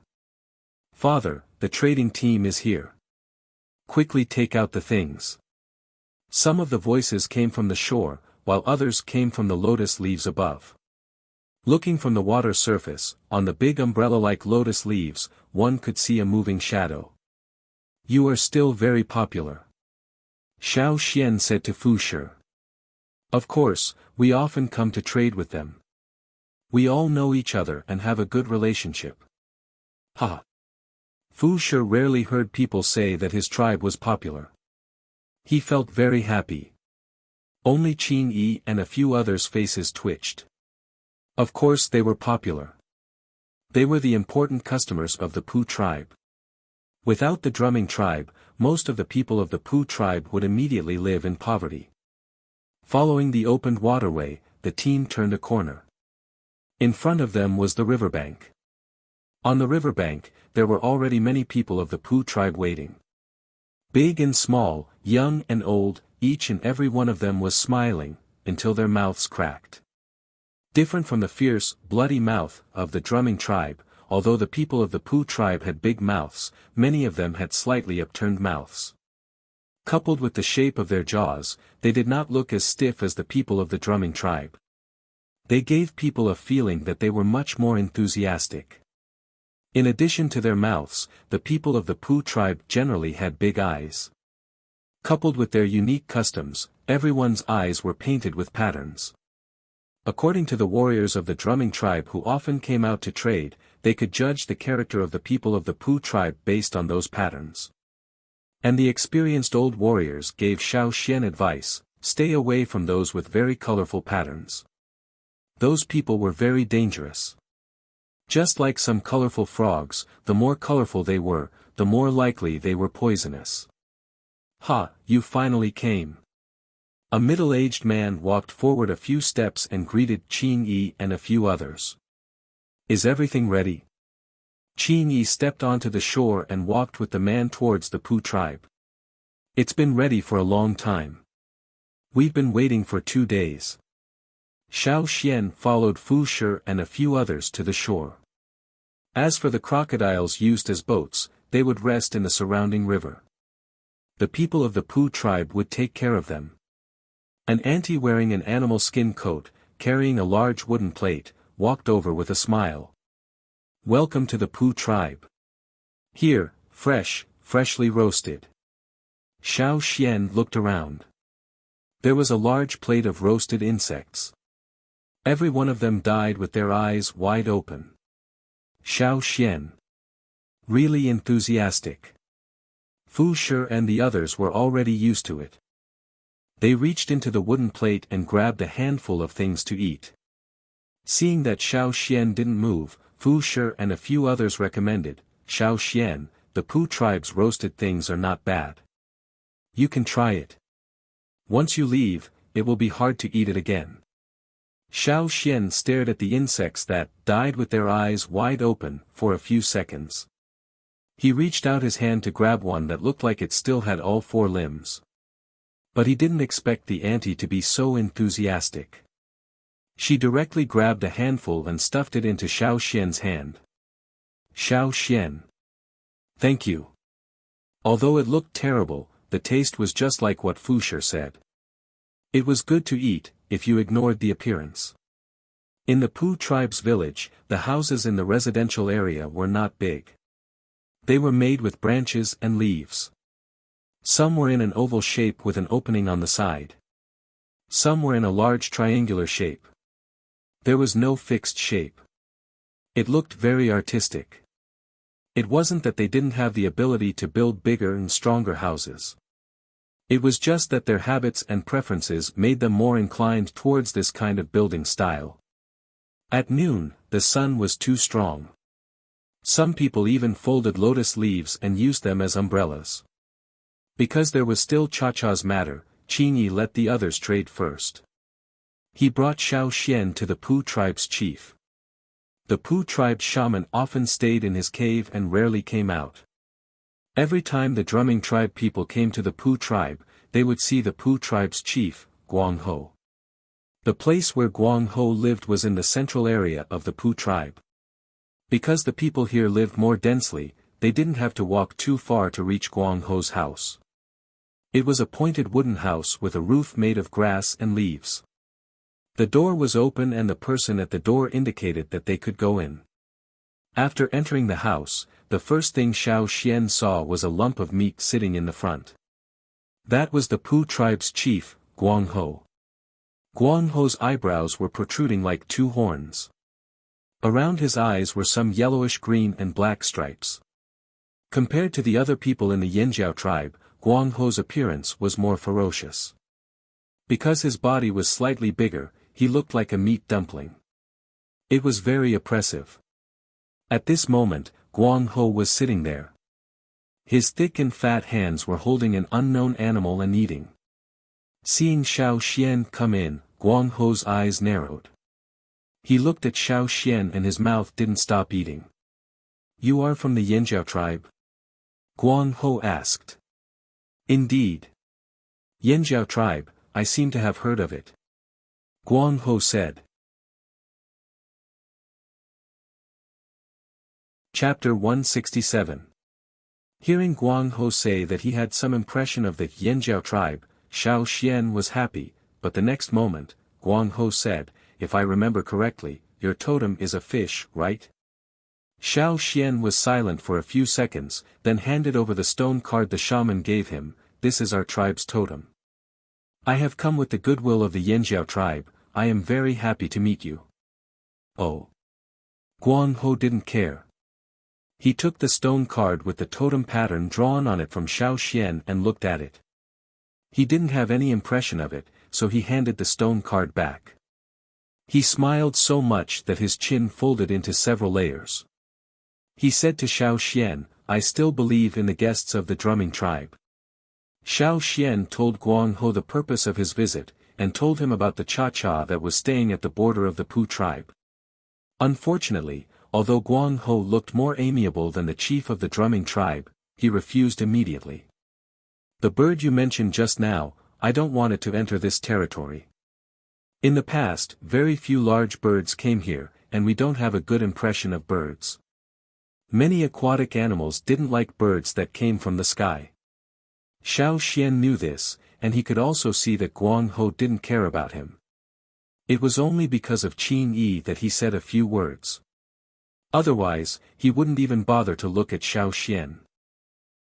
Father, the trading team is here. Quickly take out the things. Some of the voices came from the shore, while others came from the lotus leaves above. Looking from the water surface, on the big umbrella-like lotus leaves, one could see a moving shadow. You are still very popular. Xiao Xian said to Fu Shi. Of course, we often come to trade with them. We all know each other and have a good relationship. Ha! Fu Shi rarely heard people say that his tribe was popular. He felt very happy. Only Qin Yi and a few others' faces twitched. Of course they were popular. They were the important customers of the Pu tribe. Without the drumming tribe, most of the people of the Pu tribe would immediately live in poverty. Following the opened waterway, the team turned a corner. In front of them was the riverbank. On the riverbank, there were already many people of the Pu tribe waiting. Big and small, young and old, each and every one of them was smiling, until their mouths cracked. Different from the fierce, bloody mouth of the drumming tribe, although the people of the Pu tribe had big mouths, many of them had slightly upturned mouths. Coupled with the shape of their jaws, they did not look as stiff as the people of the drumming tribe. They gave people a feeling that they were much more enthusiastic. In addition to their mouths, the people of the Pu tribe generally had big eyes. Coupled with their unique customs, everyone's eyes were painted with patterns. According to the warriors of the drumming tribe who often came out to trade, they could judge the character of the people of the Pu tribe based on those patterns. And the experienced old warriors gave Xiao Xian advice: stay away from those with very colorful patterns. Those people were very dangerous. Just like some colorful frogs, the more colorful they were, the more likely they were poisonous. "Ha, you finally came." A middle-aged man walked forward a few steps and greeted Qin Yi and a few others. "Is everything ready?" Qin Yi stepped onto the shore and walked with the man towards the Pu tribe. "It's been ready for a long time. We've been waiting for 2 days." Xiao Xian followed Fu Shi and a few others to the shore. As for the crocodiles used as boats, they would rest in the surrounding river. The people of the Pu tribe would take care of them. An auntie wearing an animal skin coat, carrying a large wooden plate, walked over with a smile. "Welcome to the Pu tribe. Here, freshly roasted." Xiao Xian looked around. There was a large plate of roasted insects. Every one of them died with their eyes wide open. Xiao Xian. Really enthusiastic. Fu Shi and the others were already used to it. They reached into the wooden plate and grabbed a handful of things to eat. Seeing that Xiao Xian didn't move, Fu Shi and a few others recommended, "Xiao Xian, the Pu tribe's roasted things are not bad. You can try it. Once you leave, it will be hard to eat it again." Xiao Xian stared at the insects that died with their eyes wide open for a few seconds. He reached out his hand to grab one that looked like it still had all 4 limbs. But he didn't expect the auntie to be so enthusiastic. She directly grabbed a handful and stuffed it into Xiao Xian's hand. "Xiao Xian. Thank you." Although it looked terrible, the taste was just like what Fu Shi said. It was good to eat, if you ignored the appearance. In the Pu tribe's village, the houses in the residential area were not big. They were made with branches and leaves. Some were in an oval shape with an opening on the side. Some were in a large triangular shape. There was no fixed shape. It looked very artistic. It wasn't that they didn't have the ability to build bigger and stronger houses. It was just that their habits and preferences made them more inclined towards this kind of building style. At noon, the sun was too strong. Some people even folded lotus leaves and used them as umbrellas. Because there was still Cha-Cha's matter, Qin Yi let the others trade first. He brought Xiao Xian to the Pu tribe's chief. The Pu tribe's shaman often stayed in his cave and rarely came out. Every time the drumming tribe people came to the Pu tribe, they would see the Pu tribe's chief, Guang Ho. The place where Guang Ho lived was in the central area of the Pu tribe. Because the people here lived more densely, they didn't have to walk too far to reach Guang Ho's house. It was a pointed wooden house with a roof made of grass and leaves. The door was open and the person at the door indicated that they could go in. After entering the house, the first thing Xiao Xian saw was a lump of meat sitting in the front. That was the Pu tribe's chief, Guang Ho. Guang Ho's eyebrows were protruding like 2 horns. Around his eyes were some yellowish green and black stripes. Compared to the other people in the Yanjiao tribe, Guang Ho's appearance was more ferocious. Because his body was slightly bigger, he looked like a meat dumpling. It was very oppressive. At this moment, Guang Ho was sitting there. His thick and fat hands were holding an unknown animal and eating. Seeing Xiao Xian come in, Guang Ho's eyes narrowed. He looked at Xiao Xian and his mouth didn't stop eating. "You are from the Yanjiao tribe?" Guang Ho asked. "Indeed. Yanjiao tribe, I seem to have heard of it," Guang Ho said. Chapter 167. Hearing Guang Ho say that he had some impression of the Yanjiao tribe, Xiao Xian was happy, but the next moment, Guang Ho said, "If I remember correctly, your totem is a fish, right?" Xiao Xian was silent for a few seconds, then handed over the stone card the shaman gave him. "This is our tribe's totem. I have come with the goodwill of the Yanjiao tribe. I am very happy to meet you." Oh. Guang Ho didn't care. He took the stone card with the totem pattern drawn on it from Xiao Xian and looked at it. He didn't have any impression of it, so he handed the stone card back. He smiled so much that his chin folded into several layers. He said to Xiao Xian, "I still believe in the guests of the drumming tribe." Xiao Xian told Guang Ho the purpose of his visit, and told him about the cha-cha that was staying at the border of the Pu tribe. Unfortunately, although Guang Ho looked more amiable than the chief of the drumming tribe, he refused immediately. "The bird you mentioned just now, I don't want it to enter this territory. In the past, very few large birds came here, and we don't have a good impression of birds. Many aquatic animals didn't like birds that came from the sky." Xiao Xian knew this, and he could also see that Guang Ho didn't care about him. It was only because of Qin Yi that he said a few words. Otherwise, he wouldn't even bother to look at Xiao Xian.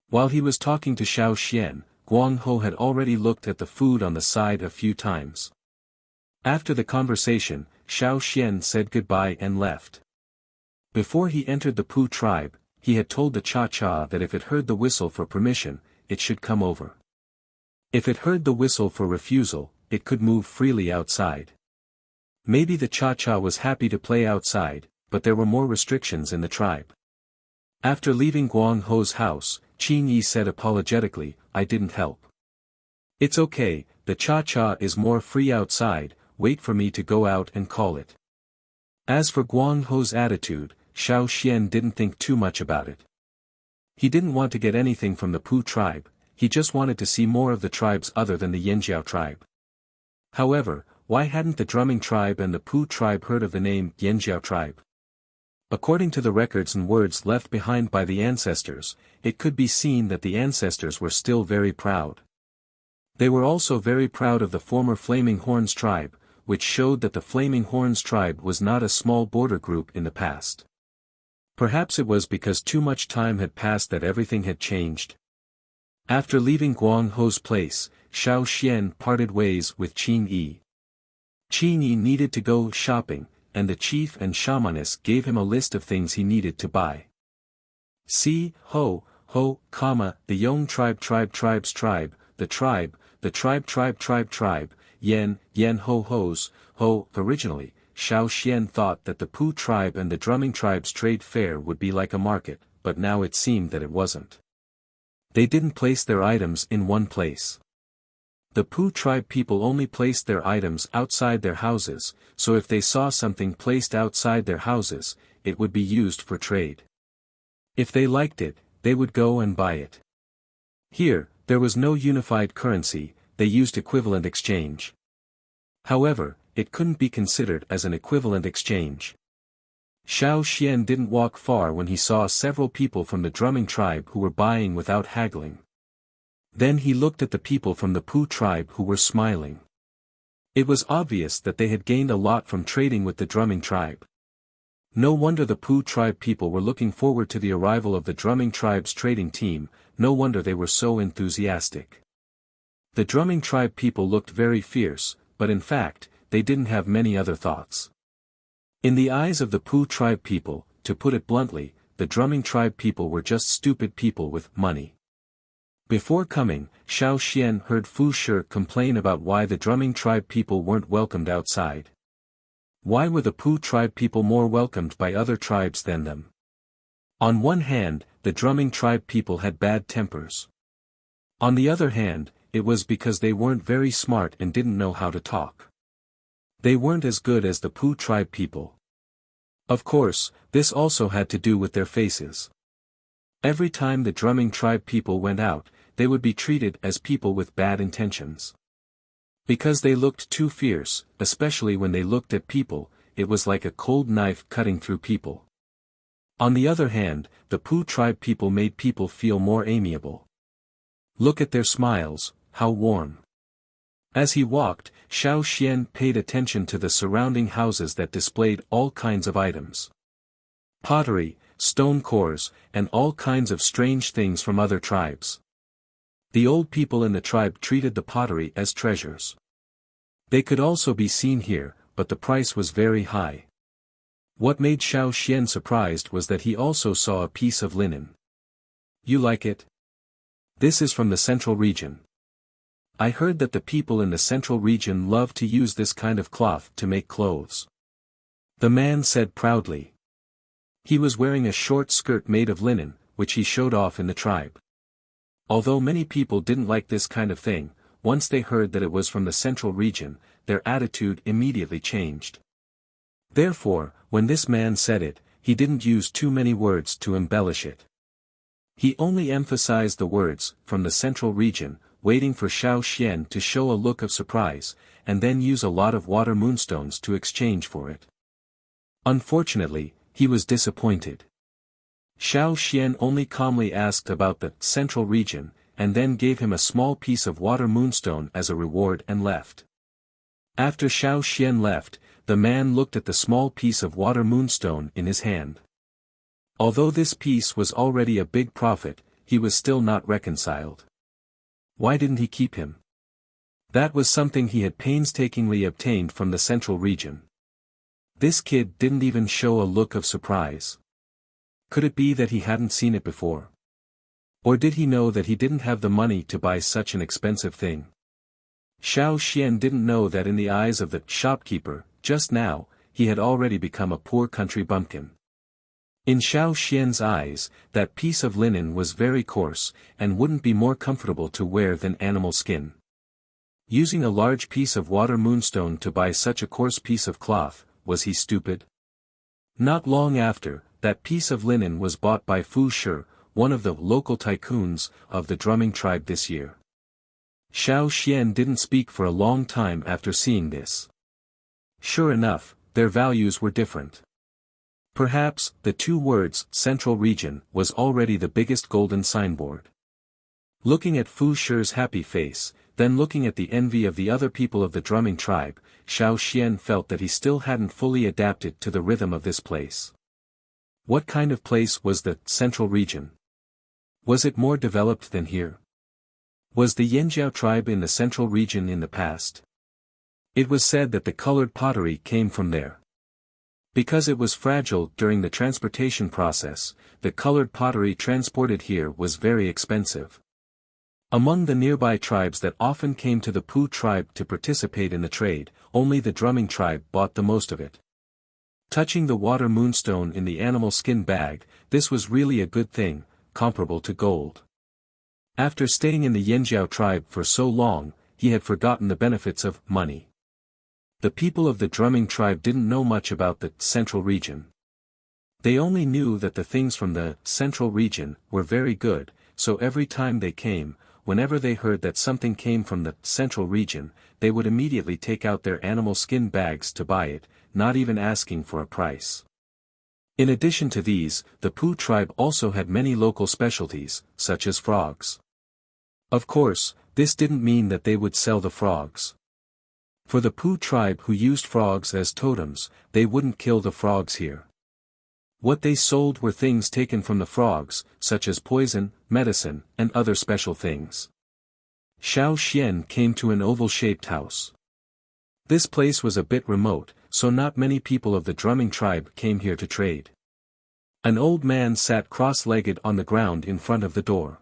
While he was talking to Xiao Xian, Guang Ho had already looked at the food on the side a few times. After the conversation, Xiao Xian said goodbye and left. Before he entered the Pu tribe, he had told the cha-cha that if it heard the whistle for permission, it should come over. If it heard the whistle for refusal, it could move freely outside. Maybe the cha-cha was happy to play outside, but there were more restrictions in the tribe. After leaving Guang Ho's house, Qin Yi said apologetically, "I didn't help." "It's okay, the cha-cha is more free outside, wait for me to go out and call it." As for Guang Ho's attitude, Xiao Xian didn't think too much about it. He didn't want to get anything from the Pu tribe, he just wanted to see more of the tribes other than the Yanjiao tribe. However, why hadn't the drumming tribe and the Pu tribe heard of the name Yanjiao tribe? According to the records and words left behind by the ancestors, it could be seen that the ancestors were still very proud. They were also very proud of the former Flaming Horns tribe, which showed that the Flaming Horns tribe was not a small border group in the past. Perhaps it was because too much time had passed that everything had changed. After leaving Guang Ho's place, Xiao Xian parted ways with Qin Yi. Qin Yi needed to go shopping, and the chief and shamaness gave him a list of things he needed to buy. "See, ho, the Yong tribe, the tribe, yen ho-hos, ho." Originally, Xiao Xian thought that the Pu tribe and the drumming tribe's trade fair would be like a market, but now it seemed that it wasn't. They didn't place their items in one place. The Pu tribe people only placed their items outside their houses, so if they saw something placed outside their houses, it would be used for trade. If they liked it, they would go and buy it. Here, there was no unified currency, they used equivalent exchange. However, it couldn't be considered as an equivalent exchange. Xiao Xian didn't walk far when he saw several people from the drumming tribe who were buying without haggling. Then he looked at the people from the Pu tribe who were smiling. It was obvious that they had gained a lot from trading with the drumming tribe. No wonder the Pu tribe people were looking forward to the arrival of the drumming tribe's trading team, no wonder they were so enthusiastic. The drumming tribe people looked very fierce, but in fact, they didn't have many other thoughts. In the eyes of the Pu tribe people, to put it bluntly, the drumming tribe people were just stupid people with money. Before coming, Xiao Xian heard Fu Shi complain about why the drumming tribe people weren't welcomed outside. Why were the Pu tribe people more welcomed by other tribes than them? On one hand, the drumming tribe people had bad tempers. On the other hand, it was because they weren't very smart and didn't know how to talk. They weren't as good as the Pooh tribe people. Of course, this also had to do with their faces. Every time the drumming tribe people went out, they would be treated as people with bad intentions. Because they looked too fierce, especially when they looked at people, it was like a cold knife cutting through people. On the other hand, the Pooh tribe people made people feel more amiable. Look at their smiles, how warm. As he walked, Xiao Xian paid attention to the surrounding houses that displayed all kinds of items. Pottery, stone cores, and all kinds of strange things from other tribes. The old people in the tribe treated the pottery as treasures. They could also be seen here, but the price was very high. What made Xiao Xian surprised was that he also saw a piece of linen. You like it? This is from the central region. I heard that the people in the central region love to use this kind of cloth to make clothes. The man said proudly. He was wearing a short skirt made of linen, which he showed off in the tribe. Although many people didn't like this kind of thing, once they heard that it was from the central region, their attitude immediately changed. Therefore, when this man said it, he didn't use too many words to embellish it. He only emphasized the words, from the central region, waiting for Xiao Xian to show a look of surprise, and then use a lot of water moonstones to exchange for it. Unfortunately, he was disappointed. Xiao Xian only calmly asked about the central region, and then gave him a small piece of water moonstone as a reward and left. After Xiao Xian left, the man looked at the small piece of water moonstone in his hand. Although this piece was already a big profit, he was still not reconciled. Why didn't he keep him? That was something he had painstakingly obtained from the central region. This kid didn't even show a look of surprise. Could it be that he hadn't seen it before? Or did he know that he didn't have the money to buy such an expensive thing? Xiao Xian didn't know that in the eyes of the shopkeeper, just now, he had already become a poor country bumpkin. In Xiao Xian's eyes, that piece of linen was very coarse, and wouldn't be more comfortable to wear than animal skin. Using a large piece of water moonstone to buy such a coarse piece of cloth, was he stupid? Not long after, that piece of linen was bought by Fu Shi, one of the local tycoons of the drumming tribe this year. Xiao Xian didn't speak for a long time after seeing this. Sure enough, their values were different. Perhaps, the two words, central region, was already the biggest golden signboard. Looking at Fu Shi's happy face, then looking at the envy of the other people of the drumming tribe, Xiao Xian felt that he still hadn't fully adapted to the rhythm of this place. What kind of place was the central region? Was it more developed than here? Was the Yanjiao tribe in the central region in the past? It was said that the colored pottery came from there. Because it was fragile during the transportation process, the colored pottery transported here was very expensive. Among the nearby tribes that often came to the Pooh tribe to participate in the trade, only the drumming tribe bought the most of it. Touching the water moonstone in the animal skin bag, this was really a good thing, comparable to gold. After staying in the Yanjiao tribe for so long, he had forgotten the benefits of money. The people of the drumming tribe didn't know much about the central region. They only knew that the things from the central region were very good, so every time they came, whenever they heard that something came from the central region, they would immediately take out their animal skin bags to buy it, not even asking for a price. In addition to these, the Pooh tribe also had many local specialties, such as frogs. Of course, this didn't mean that they would sell the frogs. For the Pooh tribe who used frogs as totems, they wouldn't kill the frogs here. What they sold were things taken from the frogs, such as poison, medicine, and other special things. Xiao Xian came to an oval-shaped house. This place was a bit remote, so not many people of the drumming tribe came here to trade. An old man sat cross-legged on the ground in front of the door.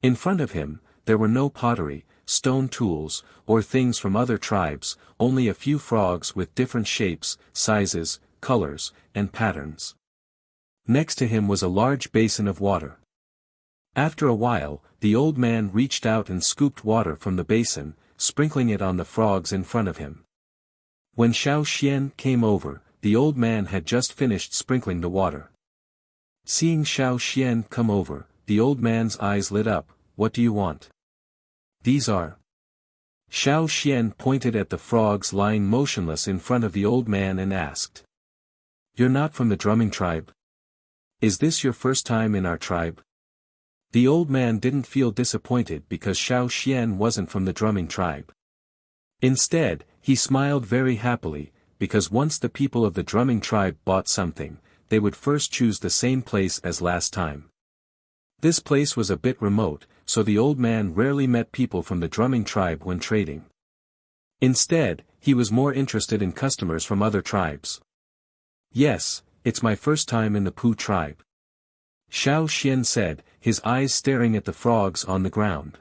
In front of him, there were no pottery, stone tools, or things from other tribes, only a few frogs with different shapes, sizes, colors, and patterns. Next to him was a large basin of water. After a while, the old man reached out and scooped water from the basin, sprinkling it on the frogs in front of him. When Xiao Xian came over, the old man had just finished sprinkling the water. Seeing Xiao Xian come over, the old man's eyes lit up. "What do you want?" "These are." Xiao Xian pointed at the frogs lying motionless in front of the old man and asked. "You're not from the drumming tribe? Is this your first time in our tribe?" The old man didn't feel disappointed because Xiao Xian wasn't from the drumming tribe. Instead, he smiled very happily, because once the people of the drumming tribe bought something, they would first choose the same place as last time. This place was a bit remote, so the old man rarely met people from the drumming tribe when trading. Instead, he was more interested in customers from other tribes. "Yes, it's my first time in the Pu tribe," Xiao Xian said, his eyes staring at the frogs on the ground.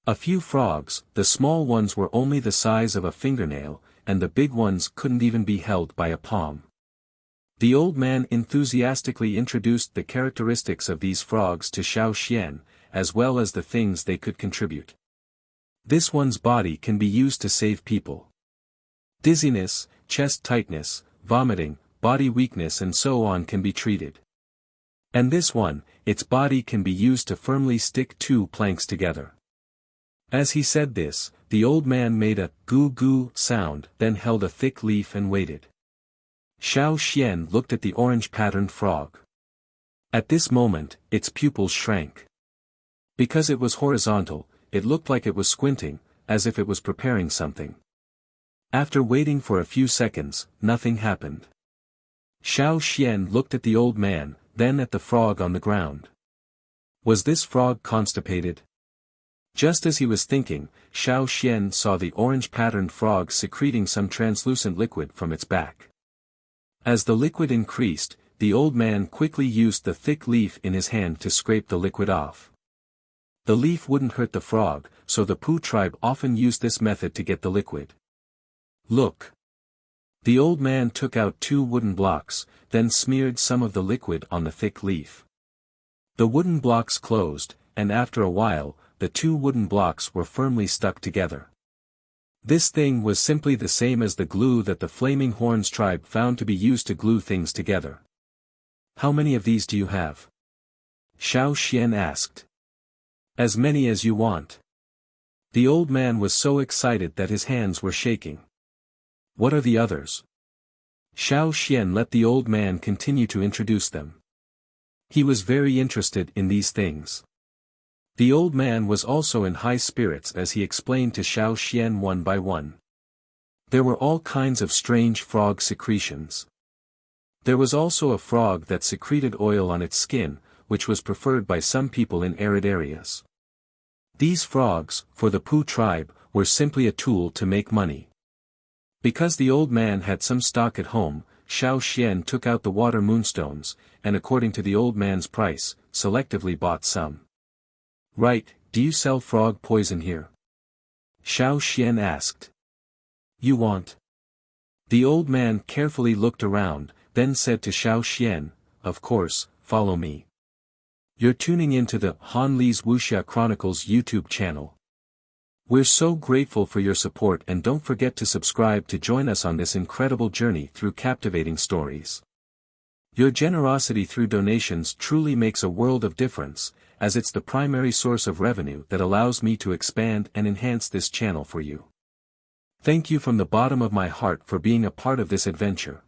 A few frogs, the small ones were only the size of a fingernail, and the big ones couldn't even be held by a palm. The old man enthusiastically introduced the characteristics of these frogs to Xiao Xian, as well as the things they could contribute. This one's body can be used to save people. Dizziness, chest tightness, vomiting, body weakness and so on can be treated. And this one, its body can be used to firmly stick two planks together. As he said this, the old man made a goo-goo sound, then held a thick leaf and waited. Xiao Xian looked at the orange-patterned frog. At this moment, its pupils shrank. Because it was horizontal, it looked like it was squinting, as if it was preparing something. After waiting for a few seconds, nothing happened. Xiao Xian looked at the old man, then at the frog on the ground. Was this frog constipated? Just as he was thinking, Xiao Xian saw the orange-patterned frog secreting some translucent liquid from its back. As the liquid increased, the old man quickly used the thick leaf in his hand to scrape the liquid off. The leaf wouldn't hurt the frog, so the Pu tribe often used this method to get the liquid. "Look." The old man took out 2 wooden blocks, then smeared some of the liquid on the thick leaf. The wooden blocks closed, and after a while, the 2 wooden blocks were firmly stuck together. This thing was simply the same as the glue that the Flaming Horns tribe found to be used to glue things together. "How many of these do you have?" Xiao Xian asked. "As many as you want." The old man was so excited that his hands were shaking. "What are the others?" Xiao Xian let the old man continue to introduce them. He was very interested in these things. The old man was also in high spirits as he explained to Xiao Xian one by one. There were all kinds of strange frog secretions. There was also a frog that secreted oil on its skin, which was preferred by some people in arid areas. These frogs, for the Pu tribe, were simply a tool to make money. Because the old man had some stock at home, Xiao Xian took out the water moonstones, and according to the old man's price, selectively bought some. "Right, do you sell frog poison here?" Xiao Xian asked. "You want?" The old man carefully looked around, then said to Xiao Xian, "Of course, follow me." You're tuning into the Han Li's Wuxia Chronicles YouTube channel. We're so grateful for your support and don't forget to subscribe to join us on this incredible journey through captivating stories. Your generosity through donations truly makes a world of difference, as it's the primary source of revenue that allows me to expand and enhance this channel for you. Thank you from the bottom of my heart for being a part of this adventure.